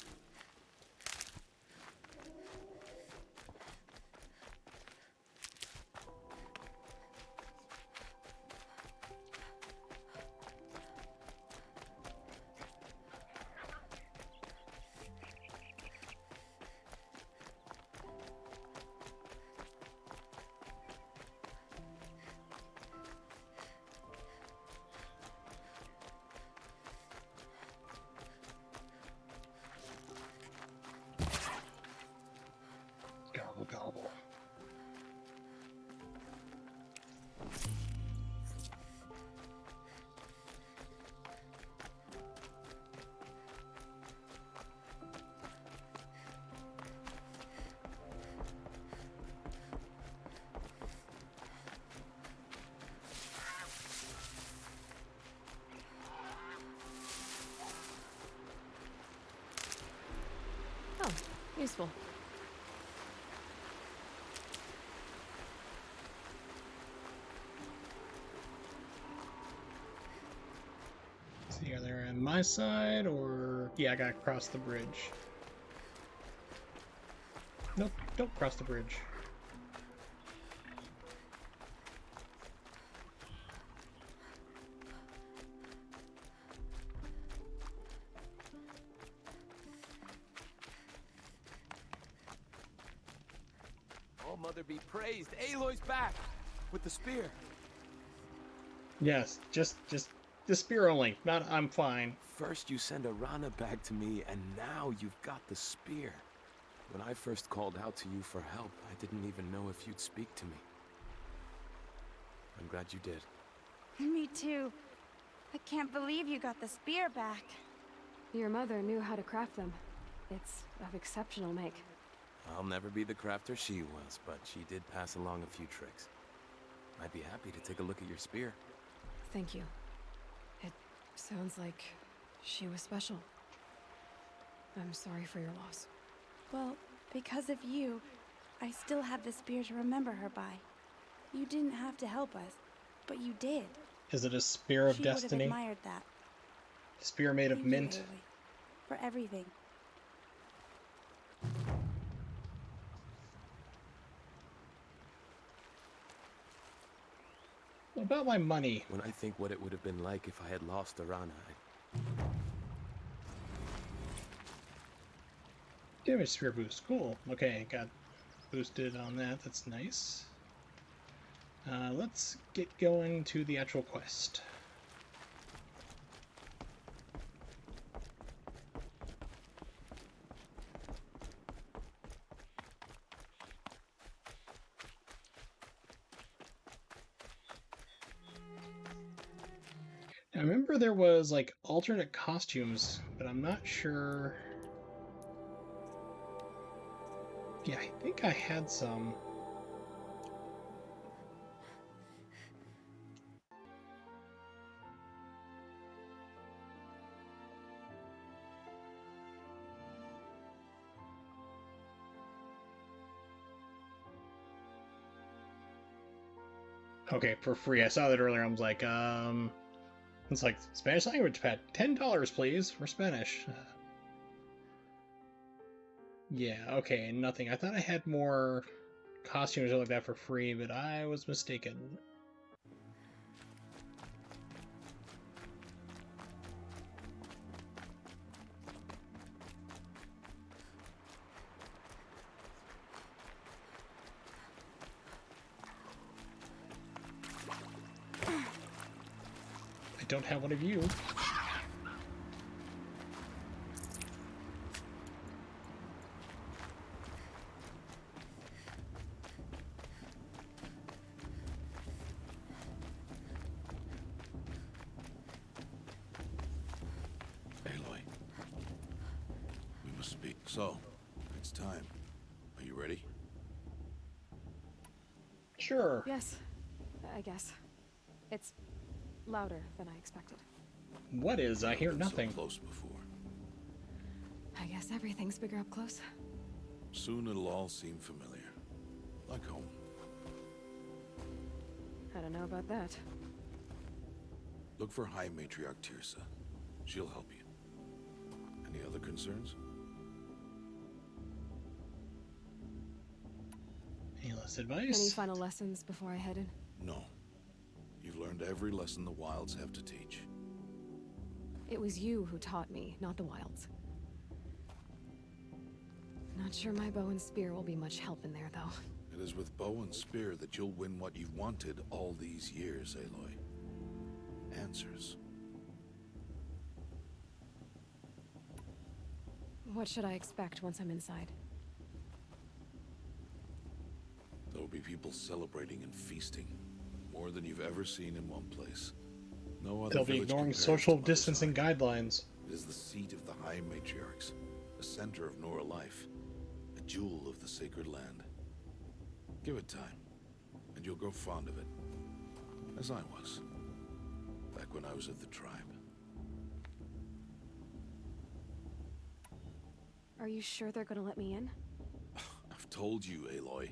Useful. See, are they on my side or... Yeah, I gotta cross the bridge. Nope, don't cross the bridge. Oh, Mother be praised. Aloy's back with the spear. Yes, just the spear only. Not I'm fine. First you send Arana back to me, and now you've got the spear. When I first called out to you for help, I didn't even know if you'd speak to me. I'm glad you did. Me too. I can't believe you got the spear back. Your mother knew how to craft them. It's of exceptional make. I'll never be the crafter she was, but she did pass along a few tricks. I'd be happy to take a look at your spear. Thank you. It sounds like she was special. I'm sorry for your loss. Well, because of you, I still have the spear to remember her by. You didn't have to help us, but you did. Is it a spear of She destiny? would have admired that. Spear made of Thank you, mint. Aloy, for everything. What about my money? When I think what it would have been like if I had lost Arana, Damage spear boost. Cool. Okay, got boosted on that. That's nice. Let's get going to the actual quest. I remember there was like alternate costumes, but I'm not sure. Yeah, I think I had some. Okay, for free. I saw that earlier. I was like, it's like Spanish language pad. $10, please, for Spanish. Yeah, okay, nothing. I thought I had more costumes like that for free, but I was mistaken. I don't have one of you. Aloy. We must speak. So, it's time. Are you ready? Sure. Yes, I guess. It's louder than I expected. What is? I hear nothing. So close before. I guess everything's bigger up close. Soon it'll all seem familiar. Like home. I don't know about that. Look for High Matriarch Tirsa. She'll help you. Any other concerns? Any less advice? Any final lessons before I head in? No. You've learned every lesson the Wilds have to teach. It was you who taught me, not the Wilds. Not sure my bow and spear will be much help in there, though. It is with bow and spear that you'll win what you've wanted all these years, Aloy. Answers. What should I expect once I'm inside? There will be people celebrating and feasting. More than you've ever seen in one place. No other They'll be village ignoring compares social to Mother's distancing Eye. guidelines. It is the seat of the High Matriarchs, the center of Nora life, a jewel of the sacred land. Give it time, and you'll grow fond of it. As I was, back when I was of the tribe. Are you sure they're gonna let me in? I've told you, Aloy.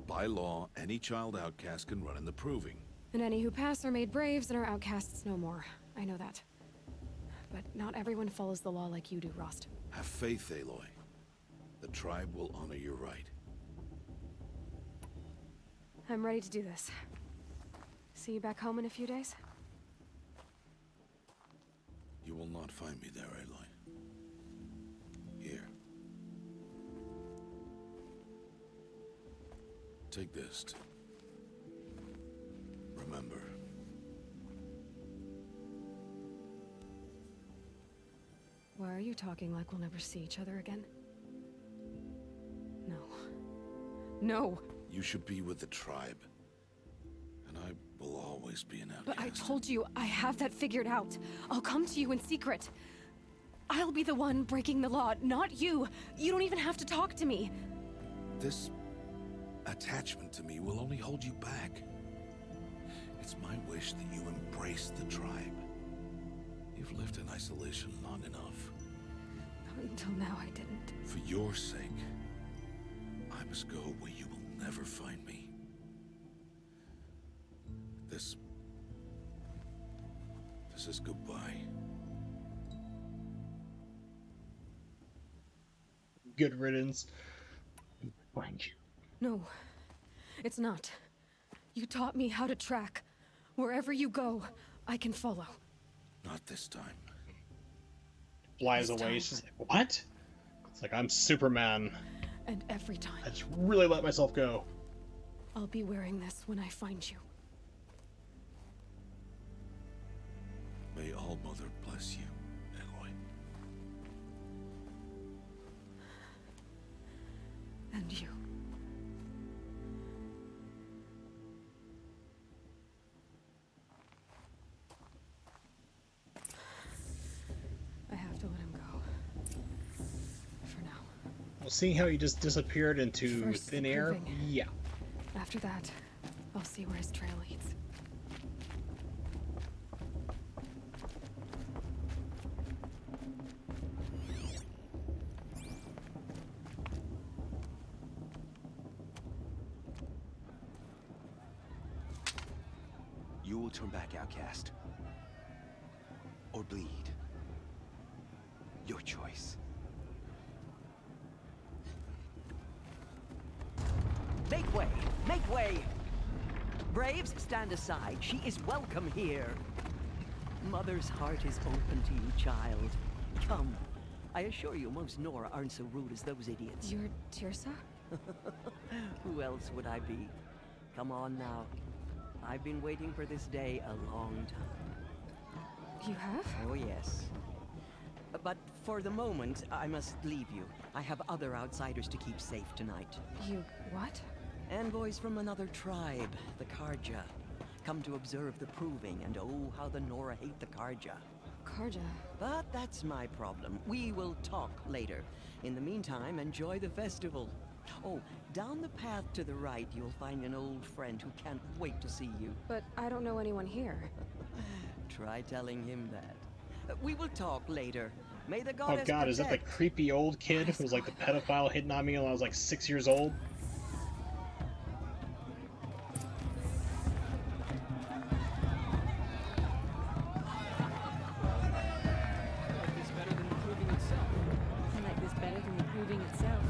By law, any child outcast can run in the proving. And any who pass are made braves and are outcasts no more. I know that. But not everyone follows the law like you do, Rost. Have faith, Aloy. The tribe will honor your right. I'm ready to do this. See you back home in a few days? You will not find me there, Aloy. Here. Take this. Remember. Why are you talking like we'll never see each other again? No. No! You should be with the tribe. And I will always be an outcast. But I told you, I have that figured out. I'll come to you in secret. I'll be the one breaking the law, not you. You don't even have to talk to me. This attachment to me will only hold you back. It's my wish that you embrace the tribe. You've lived in isolation long enough. Until now, I didn't. For your sake, I must go where you will never find me. This is goodbye. Good riddance. Find you. No, it's not. You taught me how to track. Wherever you go, I can follow. Not this time. Flies away. She's like, what? It's like, I'm Superman. And every time. I just really let myself go. I'll be wearing this when I find you. May All Mother bless you, Aloy. And you. I have to let him go. For now. Well, seeing how he just disappeared into First, thin air, proving. yeah. After that, I'll see where his trail leads. You will turn back, outcast. Or bleed. Your choice. Make way! Make way! Braves, stand aside. She is welcome here. Mother's heart is open to you, child. Come. I assure you, most Nora aren't so rude as those idiots. You're Tirsa? Who else would I be? Come on now. I've been waiting for this day a long time. You have? Oh, yes. But for the moment, I must leave you. I have other outsiders to keep safe tonight. You what? Envoys from another tribe, the Karja. Come to observe the proving, and oh, how the Nora hate the Karja. Karja? But that's my problem. We will talk later. In the meantime, enjoy the festival. Oh, down the path to the right, you'll find an old friend who can't wait to see you. But I don't know anyone here. Try telling him that. We will talk later. May the Oh goddess god, is that the protect. creepy old kid who was like the pedophile hitting on me when I was like 6 years old? I like this better than the proving itself.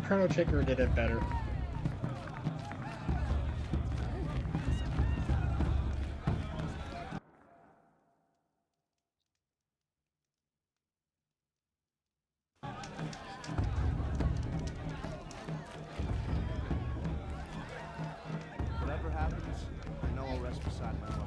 Chrono Trigger did it better. Whatever happens, I know I'll rest beside my mother.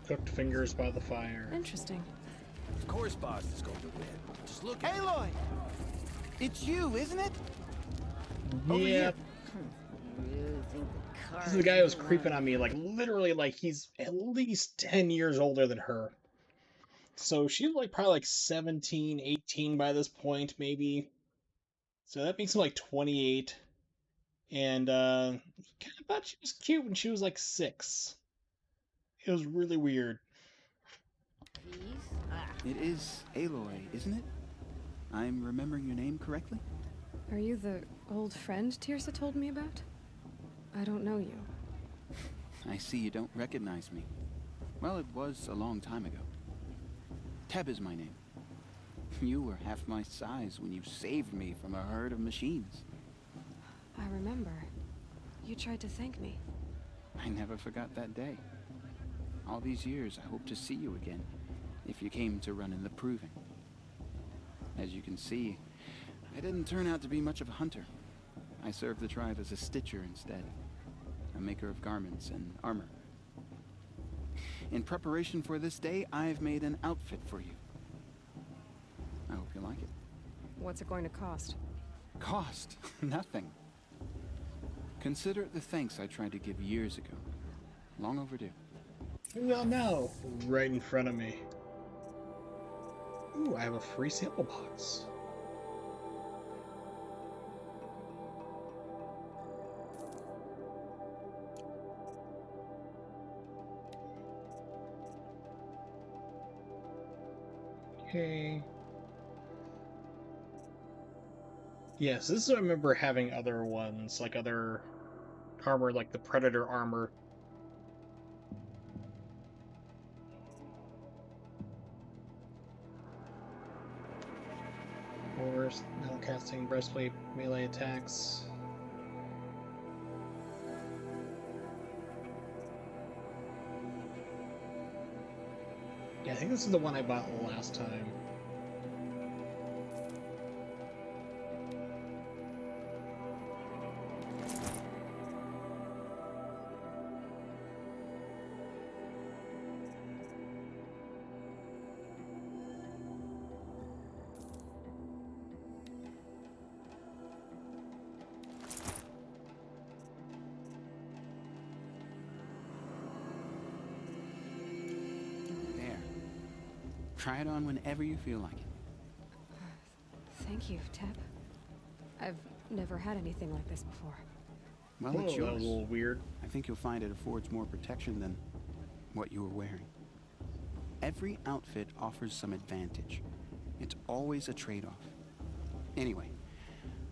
Cooked fingers by the fire. Interesting. Of course Bast is going to win. Just look at Aloy! It's you, isn't it? Yep. This is the guy who's creeping on me, like, literally, like, he's at least 10 years older than her. So she's like probably like 17, 18 by this point, maybe. So that makes him like 28. And kind of thought she was cute when she was like 6. It was really weird. It is Aloy, isn't it? I'm remembering your name correctly? Are you the old friend Tirsa told me about? I don't know you. I see you don't recognize me. Well, it was a long time ago. Teb is my name. You were half my size when you saved me from a herd of machines. I remember. You tried to thank me. I never forgot that day. All these years, I hope to see you again, if you came to run in the Proving. As you can see, I didn't turn out to be much of a hunter. I served the tribe as a stitcher instead, a maker of garments and armor. In preparation for this day, I've made an outfit for you. I hope you like it. What's it going to cost? Cost? Nothing. Consider it the thanks I tried to give years ago. Long overdue. Well, now, right in front of me. Ooh, I have a free sample box. Okay. Yes, this is I remember having other ones, like other armor, like the Predator armor. Or now casting breastplate melee attacks. Yeah, I think this is the one I bought last time. Try it on whenever you feel like it. Thank you, Teb. I've never had anything like this before. Well, Whoa, it's yours. that was a little weird. I think you'll find it affords more protection than what you were wearing. Every outfit offers some advantage. It's always a trade-off. Anyway,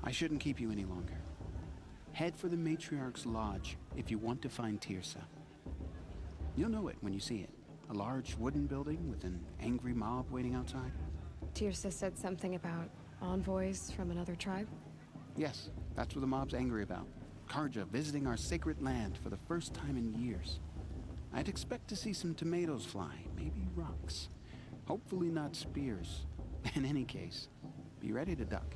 I shouldn't keep you any longer. Head for the Matriarch's Lodge if you want to find Tirsa. You'll know it when you see it. A large wooden building with an angry mob waiting outside. Tirsa said something about envoys from another tribe? Yes, that's what the mob's angry about. Karja visiting our sacred land for the first time in years. I'd expect to see some tomatoes fly, maybe rocks. Hopefully not spears. In any case, be ready to duck.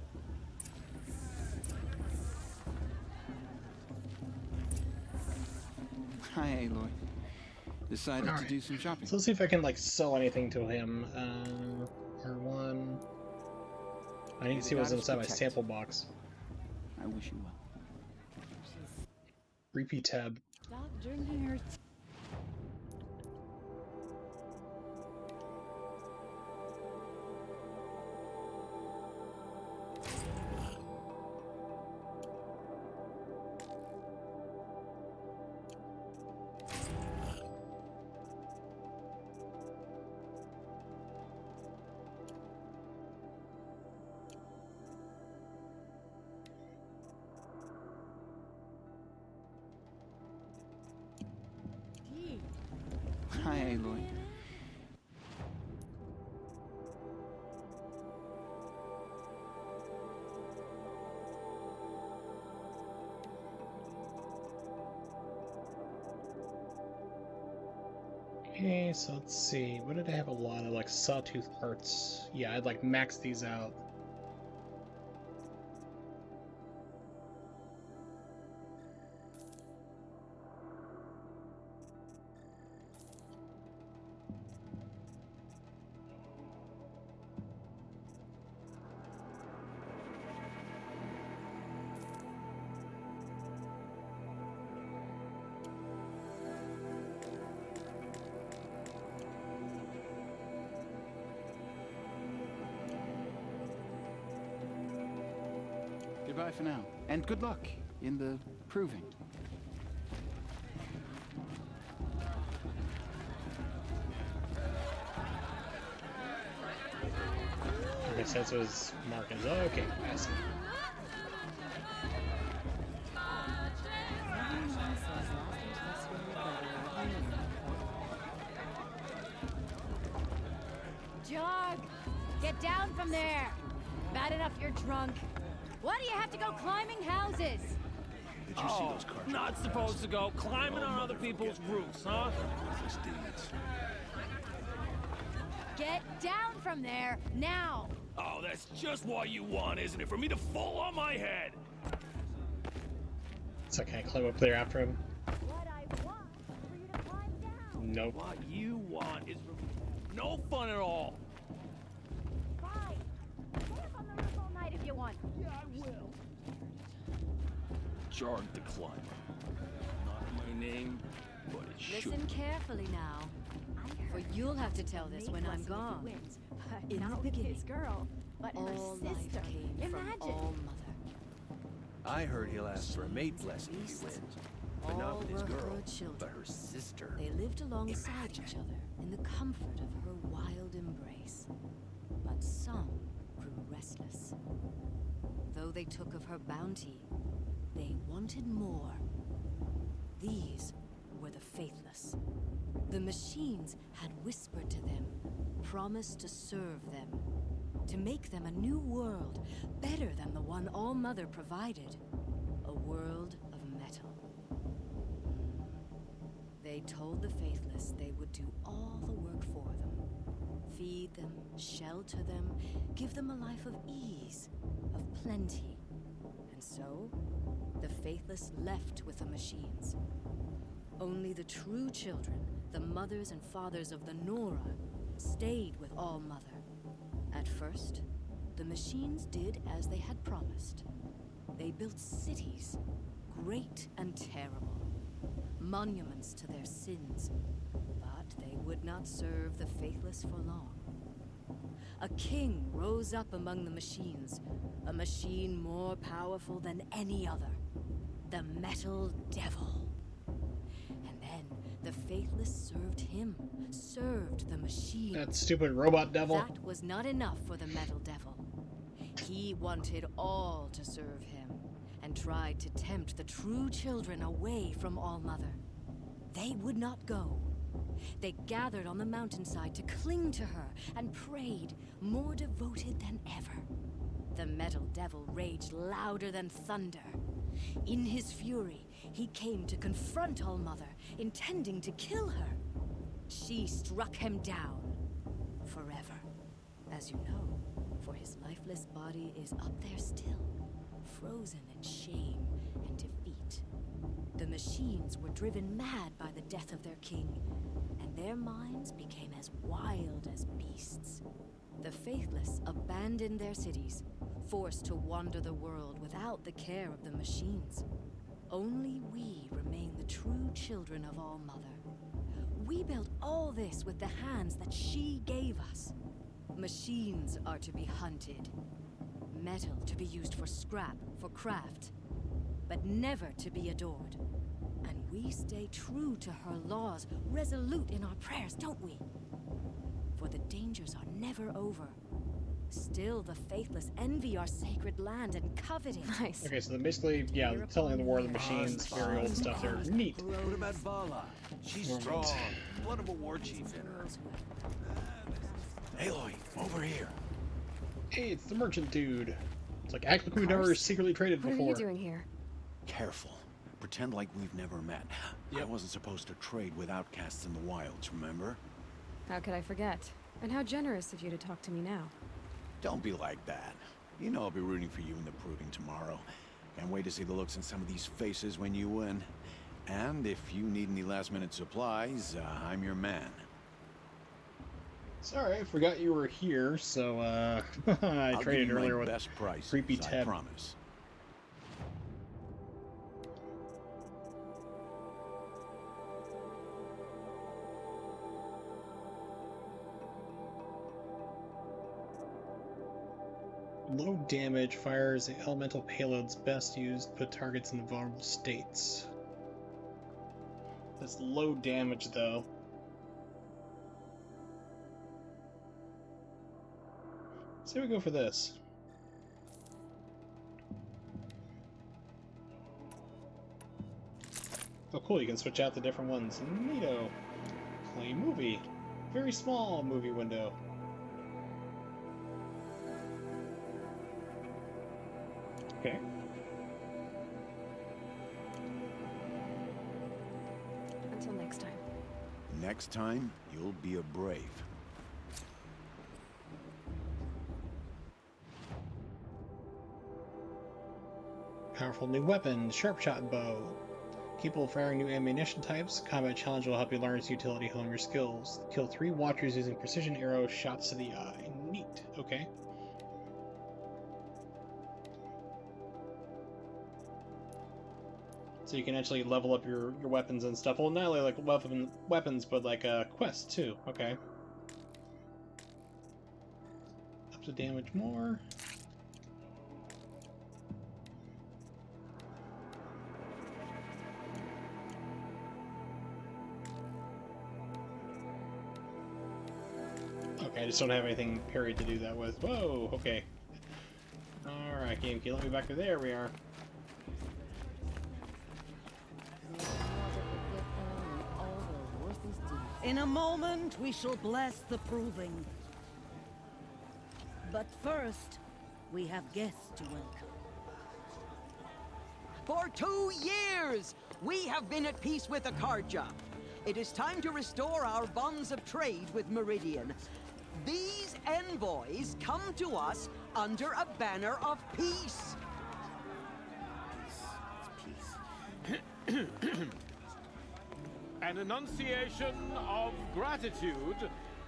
Hi, Aloy. Decided to do some shopping. So let's see if I can like sell anything to him. R1. I need to see what's inside my sample box. I wish you well. Repeat tab. Dr. Nerds. Hi, Aloy. Okay, so let's see. What did I have a lot of? Like sawtooth parts. Yeah, I'd like max these out. Goodbye for now, and good luck in the proving. Okay, so this was Marcus. Oh, okay, I see. Jog! Get down from there! Bad enough you're drunk. Why do you have to go climbing houses? Did you see those cars? Not supposed to go climbing on other people's roofs, huh? Get down from there, now! Oh, that's just what you want, isn't it? For me to fall on my head! So can I climb up there after him? What I want is for you to climb down! Nope. What you want is no fun at all! Fine! Stay up on the roof all night if you want. Yeah, I will. Jarg the Climber. Not my name, but it should. Listen carefully now. For you'll have to tell this when I'm gone. In the beginning, his girl, but all her life sister. came from Imagine. All Mother. I heard he'll ask for a mate blessing if he wins. But All not with his were girl, her children. but her sister. They lived alongside each other in the comfort of her wild embrace. But some grew restless. Though they took of her bounty, they wanted more. These were the faithless. The machines had whispered to them, promised to serve them, to make them a new world, better than the one All Mother provided. A world of metal. They told the faithless they would do all the work for them. Feed them, shelter them, give them a life of ease, of plenty. And so, the faithless left with the machines. Only the true children, the mothers and fathers of the Nora, stayed with All Mother. At first, the machines did as they had promised. They built cities, great and terrible, monuments to their sins, but they would not serve the faithless for long. A king rose up among the machines, a machine more powerful than any other, the Metal Devil. And then the faithless served him, served the machine. That stupid robot devil. That was not enough for the Metal Devil. He wanted all to serve him, and tried to tempt the true children away from All Mother. They would not go. They gathered on the mountainside to cling to her and prayed, more devoted than ever. The Metal Devil raged louder than thunder. In his fury, he came to confront All Mother, intending to kill her. She struck him down forever, as you know, for his lifeless body is up there still, frozen in shame and defeat. The machines were driven mad by the death of their king, and their minds became as wild as beasts. The faithless abandoned their cities, forced to wander the world without the care of the machines. Only we remain the true children of All Mother. We built all this with the hands that she gave us. Machines are to be hunted. Metal to be used for scrap, for craft. But never to be adored. And we stay true to her laws, resolute in our prayers, don't we? For the dangers are never over. Still, the faithless envy our sacred land and covet it. Nice. Okay, so they're basically, yeah, telling the War of the Machines, very old stuff there. Neat. What about Vala? She's Right. strong. Blood of a war chief in her. Aloy, over here. Hey, it's the merchant dude. It's like, act like we've never secretly traded What before. are you doing here? Careful. Pretend like we've never met. I wasn't supposed to trade with outcasts in the wilds, remember? How could I forget? And how generous of you to talk to me now. Don't be like that. You know I'll be rooting for you in the proving tomorrow. Can't wait to see the looks in some of these faces when you win. And if you need any last-minute supplies, I'm your man. Sorry, I forgot you were here, so, I I'll traded give you my earlier with best prices, Creepy I Ted. promise. Low damage, fires elemental payloads best used, put targets in vulnerable states. That's low damage though. So we go for this. Oh cool, you can switch out the different ones. Neato. Play movie. Very small movie window. Okay. Until next time. Next time, you'll be a brave. Powerful new weapon, sharp shot bow. Capable of firing new ammunition types, combat challenge will help you learn its utility, hone your skills. Kill 3 watchers using precision arrows, shots to the eye. Neat. Okay. So you can actually level up your weapons and stuff. Well, not only like weapons, but like quests too. Okay. Up to damage more. Okay, I just don't have anything period to do that with. Whoa, okay. Alright, game key, let me back to there we are. In a moment, we shall bless the proving. But first, we have guests to welcome. For 2 years, we have been at peace with Akarja. It is time to restore our bonds of trade with Meridian. These envoys come to us under a banner of peace. An enunciation of gratitude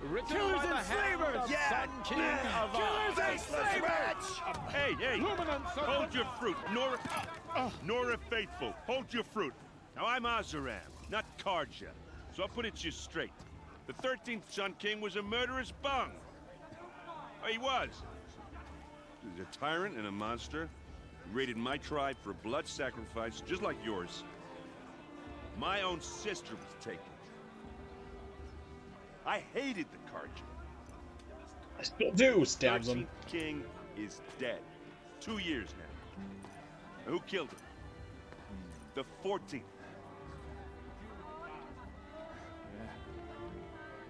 written Killers by the and hand slavers! of Yeah! Sun King of Killers and slavers! Hey, hey! Luminance of Hold the- your fruit, Nora Faithful. Hold your fruit. Now I'm Azaram, not Karja, so I'll put it to you straight. The 13th Sun King was a murderous bung. Oh, he was. He's a tyrant and a monster. He raided my tribe for blood sacrifice, just like yours. My own sister was taken. I hated the Karja. I still do, stabs him. 13th King is dead. 2 years now. Now, who killed him? The 14th.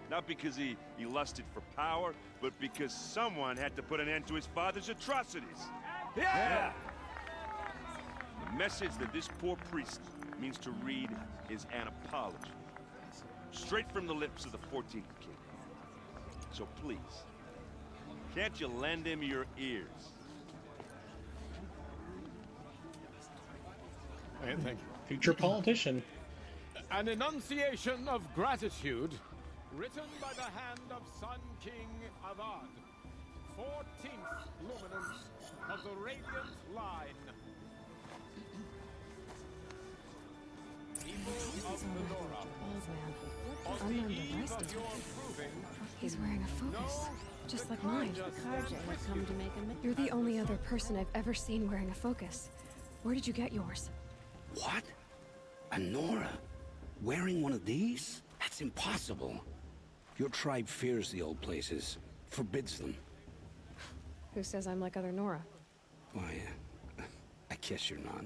Not because he lusted for power, but because someone had to put an end to his father's atrocities. Yeah! The message that this poor priest means to read is an apology. Straight from the lips of the 14th king. So please, can't you lend him your ears? Thank you. Future politician. An enunciation of gratitude written by the hand of Sun King Avad, 14th luminance of the Radiant Line. People of the Nora, on the eve of your proving, He's wearing a focus, just like mine. Karja has come to make a. You're the only other person I've ever seen wearing a focus. Where did you get yours? What? A Nora? Wearing one of these? That's impossible. Your tribe fears the old places, forbids them. Who says I'm like other Nora? Why, I guess you're not.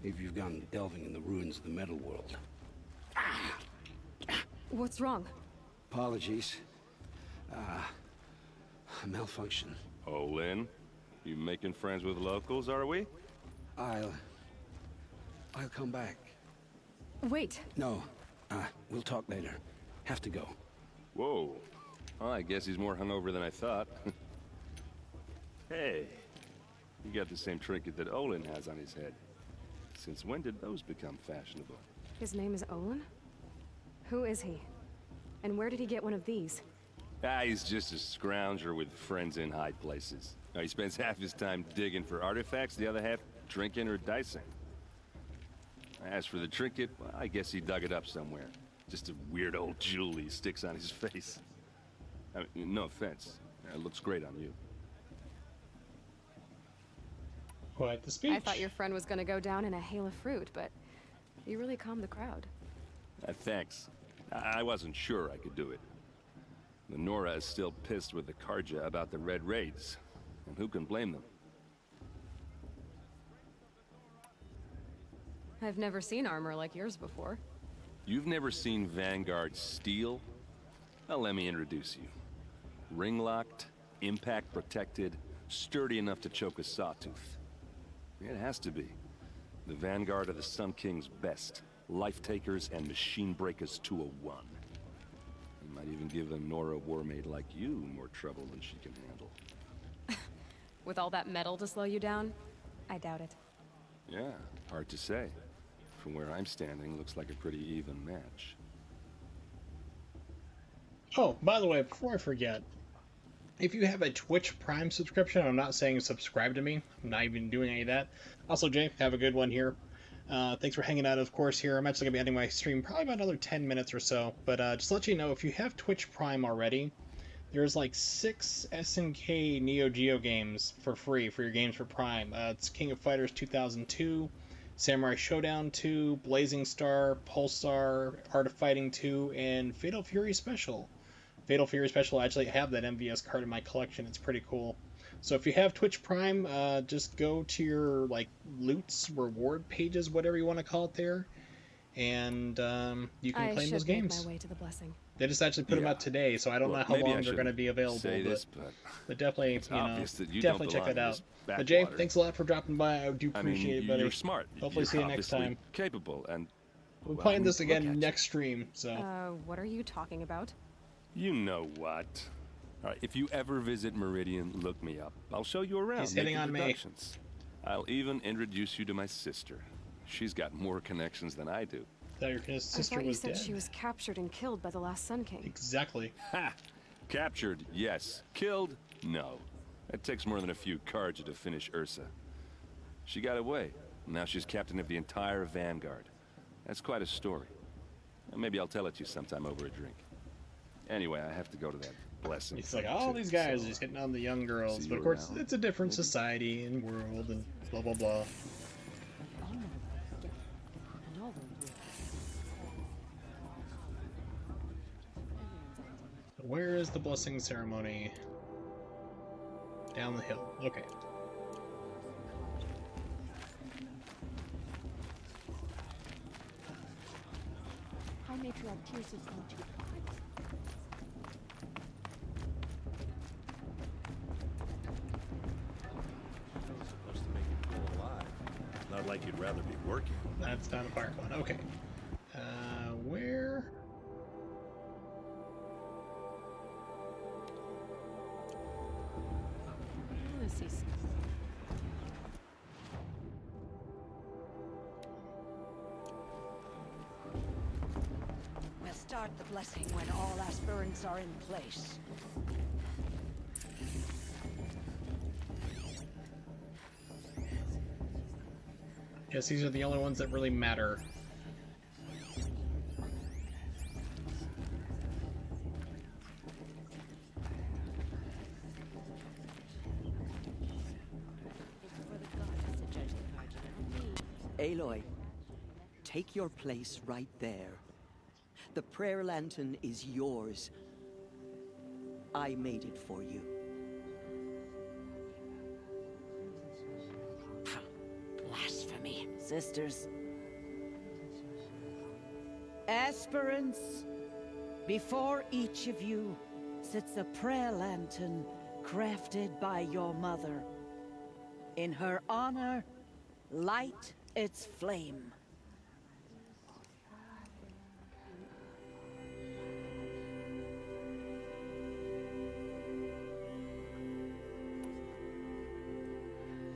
Maybe you've gone delving in the ruins of the metal world. What's wrong? Apologies. A malfunction. Oh, Lynn, you making friends with locals, are we? I'll come back. Wait. No, we'll talk later. Have to go. Whoa. Well, I guess he's more hungover than I thought. Hey, you got the same trinket that Olin has on his head. Since when did those become fashionable? His name is Olin? Who is he? And where did he get one of these? He's just a scrounger with friends in high places. He spends half his time digging for artifacts, the other half drinking or dicing. As for the trinket, well, I guess he dug it up somewhere. Just a weird old jewel he sticks on his face. I mean, no offense. It looks great on you. Quite the speech. I thought your friend was gonna go down in a hail of fruit, but you really calmed the crowd. Thanks. I wasn't sure I could do it. The Nora is still pissed with the Karja about the Red Raids, and who can blame them? I've never seen armor like yours before. You've never seen Vanguard steel? Well, let me introduce you. Ring-locked, impact-protected, sturdy enough to choke a sawtooth. It has to be. The Vanguard are the Sun King's best. Life-takers and machine breakers to a one. You might even give a Nora warmaid like you more trouble than she can handle. With all that metal to slow you down? I doubt it. Yeah, hard to say. From where I'm standing, looks like a pretty even match. Oh, by the way, before I forget, if you have a Twitch Prime subscription, I'm not saying subscribe to me. I'm not even doing any of that. Also, Jay, have a good one here. Thanks for hanging out, of course, here. I'm actually going to be ending my stream probably about another 10 minutes or so. But just to let you know, if you have Twitch Prime already, there's like 6 SNK Neo Geo games for free for your games for Prime. It's King of Fighters 2002, Samurai Showdown 2, Blazing Star, Pulsar, Art of Fighting 2, and Fatal Fury Special. Fatal Fury Special, I actually have that MVS card in my collection. It's pretty cool. So if you have Twitch Prime, just go to your like loots, reward pages, whatever you want to call it there, and you can claim those games. Make my way to the blessing. They just actually put them out today, so I don't know how long they're going to be available. But definitely, definitely check that out. But Jay, thanks a lot for dropping by. I do appreciate it, buddy. You're smart. Hopefully, see you next time. Capable and. We're playing this again next stream. So. What are you talking about? You know what? All right, if you ever visit Meridian, look me up. I'll show you around. He's hitting on me. I'll even introduce you to my sister. She's got more connections than I do. That your sister I thought you was said dead. she was captured and killed by the last Sun King. Exactly. Ha! Captured, yes. Killed, no. It takes more than a few Karja to finish Ursa. She got away. Now she's captain of the entire Vanguard. That's quite a story. Maybe I'll tell it to you sometime over a drink. Anyway, I have to go to that blessing. It's like all these guys just hitting on the young girls, but of course it's a different society and world and blah blah blah. Where is the blessing ceremony? Down the hill. Okay. High Matriarch Tears has gone too far. Supposed to make you feel alive. Not like you'd rather be working. That's not a fire one. Okay. Where? Let's see. We'll start the blessing when all aspirants are in place. Yes, these are the only ones that really matter. Aloy, take your place right there. The prayer lantern is yours. I made it for you. Blasphemy. Sisters. Aspirants, before each of you sits a prayer lantern crafted by your mother. In her honor, light its flame.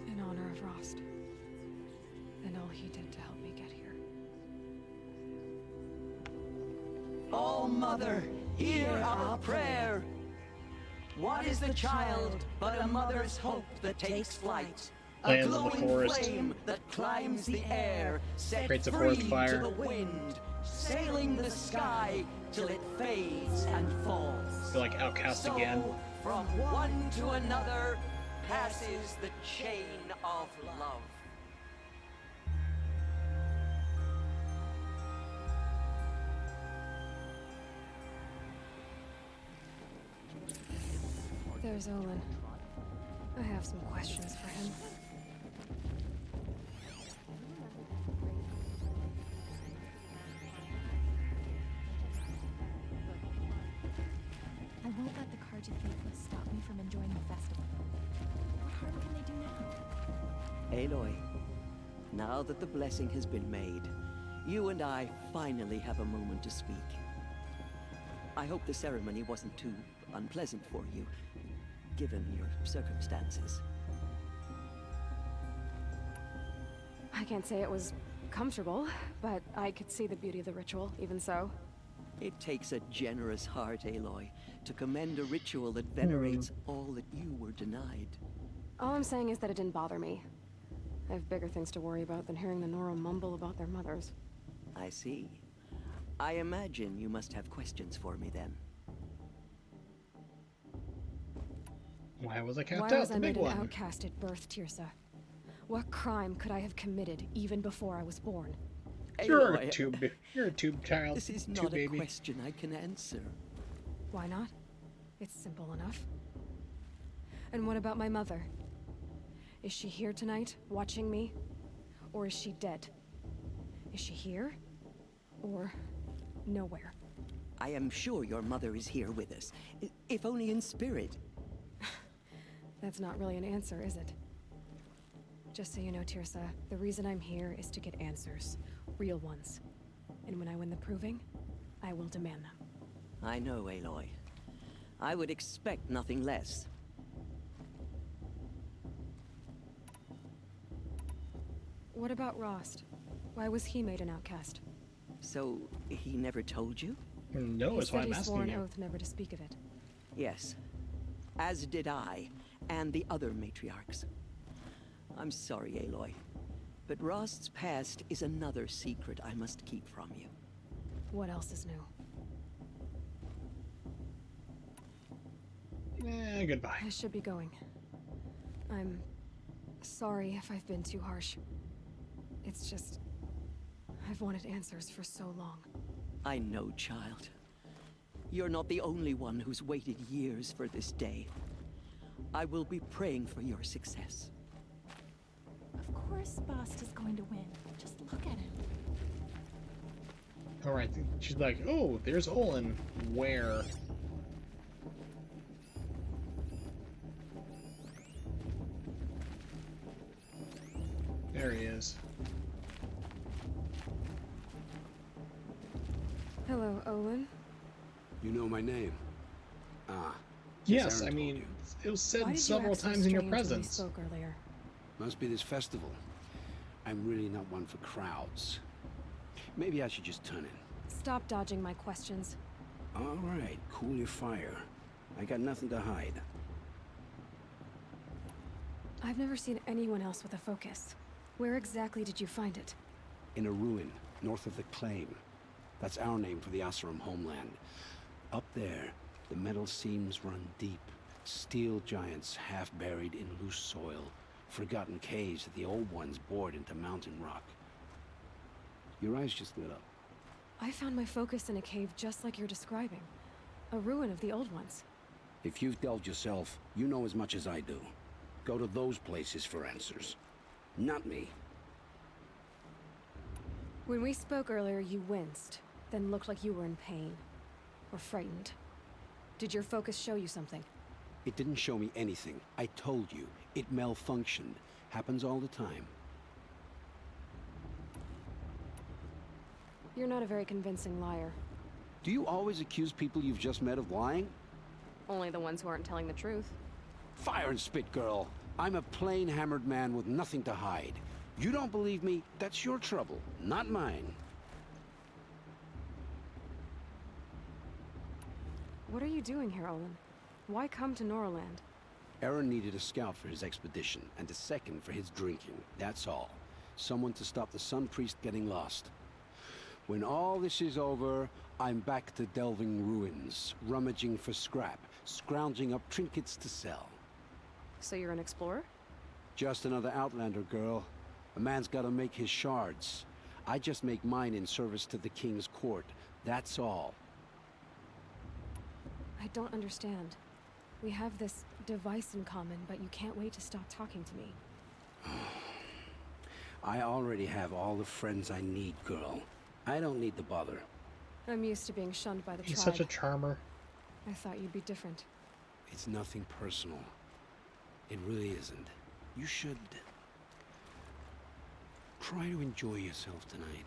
In honor of Rost. And all he did to help me get here. Oh, Mother, hear our prayer. What is the child but a mother's hope that takes flight? A Lands in the glowing forest. flame that climbs the air, set Creates a free forest to fire. the wind, sailing the sky till it fades and falls. Feel like Outcast so, again. from one to another, passes the chain of love. There's Olin. I have some questions for him. I won't let the Carja faithless stop me from enjoying the festival. What harm can they do now? Aloy, now that the blessing has been made, you and I finally have a moment to speak. I hope the ceremony wasn't too unpleasant for you, given your circumstances. I can't say it was comfortable, but I could see the beauty of the ritual, even so. It takes a generous heart, Aloy, to commend a ritual that venerates all that you were denied. All I'm saying is that it didn't bother me. I have bigger things to worry about than hearing the Nora mumble about their mothers. I see. I imagine you must have questions for me then. Why was I cast Why out? was The I big made an one. outcast at birth, Tirsa? What crime could I have committed even before I was born? You're Aloy, a tube child. This is tube not a baby. question I can answer. Why not? It's simple enough. And what about my mother? Is she here tonight, watching me? Or is she dead? Is she here? Or nowhere? I am sure your mother is here with us, if only in spirit. That's not really an answer, is it? Just so you know, Tirsa, the reason I'm here is to get answers. Real ones. And when I win the proving, I will demand them. I know, Aloy. I would expect nothing less. What about Rost? Why was he made an outcast? So, he never told you? No, He that's why said I'm he swore asking an you. oath never to speak of it. Yes. As did I, and the other matriarchs. I'm sorry, Aloy, but Rost's past is another secret I must keep from you. What else is new? Goodbye. I should be going. I'm sorry if I've been too harsh. It's just... I've wanted answers for so long. I know, child. You're not the only one who's waited years for this day. I will be praying for your success. Of course Bast is going to win. Just look at him. Alright, she's like, oh, there's Olin. Where? There he is. Hello, Olin. You know my name? Ah. Yes, Aaron I told mean, you. it was Why said did you several act so times in your strange when we presence. spoke earlier? Must be this festival. I'm really not one for crowds. Maybe I should just turn in. Stop dodging my questions. All right, cool your fire. I got nothing to hide. I've never seen anyone else with a focus. Where exactly did you find it? In a ruin, north of the Claim. That's our name for the Oseram homeland. Up there, the metal seams run deep. Steel giants half buried in loose soil. Forgotten caves that the old ones bored into mountain rock. Your eyes just lit up. I found my focus in a cave just like you're describing. A ruin of the old ones. If you've delved yourself, you know as much as I do. Go to those places for answers. Not me. When we spoke earlier, you winced, then looked like you were in pain. Or frightened. Did your focus show you something? It didn't show me anything. I told you. It malfunctioned. Happens all the time. You're not a very convincing liar. Do you always accuse people you've just met of lying? Only the ones who aren't telling the truth. Fire and spit, girl. I'm a plain hammered man with nothing to hide. You don't believe me? That's your trouble, not mine. What are you doing here, Olin? Why come to Noraland? Aaron needed a scout for his expedition, and a second for his drinking. That's all. Someone to stop the Sun Priest getting lost. When all this is over, I'm back to delving ruins, rummaging for scrap, scrounging up trinkets to sell. So you're an explorer? Just another Outlander, girl. A man's gotta make his shards. I just make mine in service to the King's court. That's all. I don't understand. We have this device in common, but you can't wait to stop talking to me. I already have all the friends I need, girl. I don't need the bother. I'm used to being shunned by the He's tribe. such a charmer. I thought you'd be different. It's nothing personal. It really isn't. You should try to enjoy yourself tonight.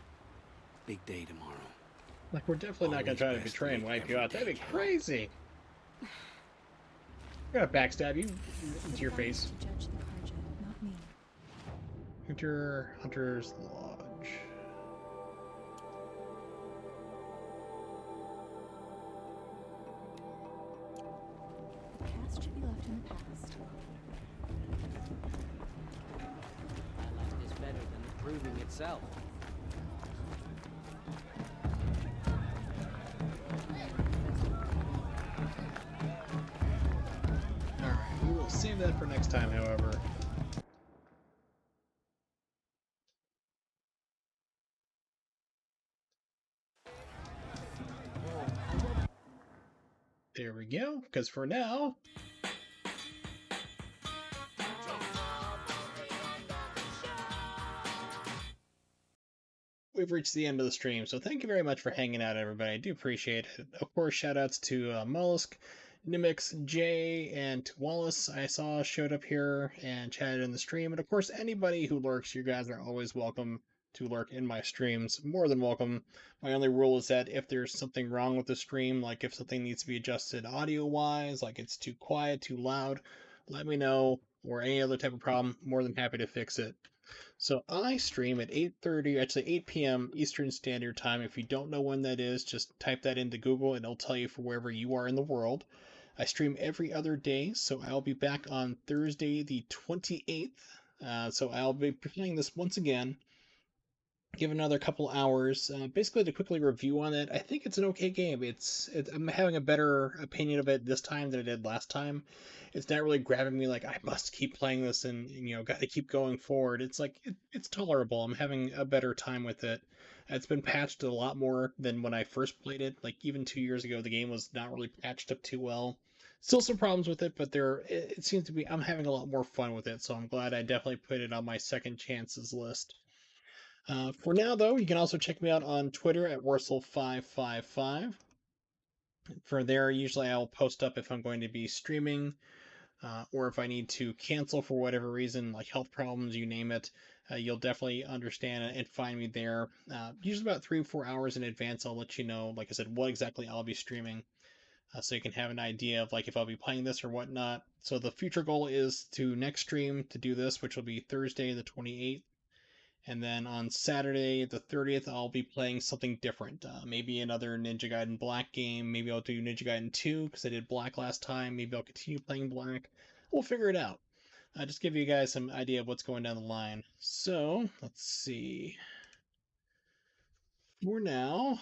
Big day tomorrow. Like, we're definitely not gonna try to betray and wipe you out. That'd be crazy. I'm gonna backstab you into your face. Judge the Karja, not me. Hunter's Lodge. The past should be left in the past. My life is better than the proving itself. Alright, we will save that for next time, however. There we go, because for now... we've reached the end of the stream, so thank you very much for hanging out, everybody. I do appreciate it. Of course, shoutouts to Mollusk, Nimix, Jay, and to Wallace I saw showed up here and chatted in the stream. And of course, anybody who lurks, you guys are always welcome to lurk in my streams. More than welcome. My only rule is that if there's something wrong with the stream, like if something needs to be adjusted audio-wise, like it's too quiet, too loud, let me know, or any other type of problem, more than happy to fix it. So I stream at 8:30, actually 8 p.m. Eastern Standard Time. If you don't know when that is, just type that into Google and it'll tell you for wherever you are in the world. I stream every other day, so I'll be back on Thursday the 28th. So I'll be playing this once again. Give another couple hours, basically to quickly review on it. I think it's an okay game. I'm having a better opinion of it this time than I did last time. It's not really grabbing me like I must keep playing this and got to keep going forward. It's like it's tolerable. I'm having a better time with it. It's been patched a lot more than when I first played it. Like even 2 years ago, the game was not really patched up too well. Still some problems with it, but it seems to be. I'm having a lot more fun with it, so I'm glad I definitely put it on my second chances list. For now, though, you can also check me out on Twitter at Wursel555. For there, usually I'll post up if I'm going to be streaming, or if I need to cancel for whatever reason, like health problems, you name it. You'll definitely understand and find me there. Usually about 3 or 4 hours in advance, I'll let you know, like I said, what exactly I'll be streaming. So you can have an idea of like if I'll be playing this or whatnot. So the future goal is to next stream to do this, which will be Thursday the 28th. And then on Saturday, the 30th, I'll be playing something different. Maybe another Ninja Gaiden Black game. Maybe I'll do Ninja Gaiden 2 because I did Black last time. Maybe I'll continue playing Black. We'll figure it out. Just give you guys some idea of what's going down the line. So, let's see. For now,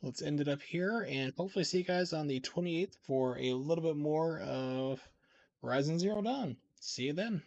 let's end it up here and hopefully see you guys on the 28th for a little bit more of Horizon Zero Dawn. See you then.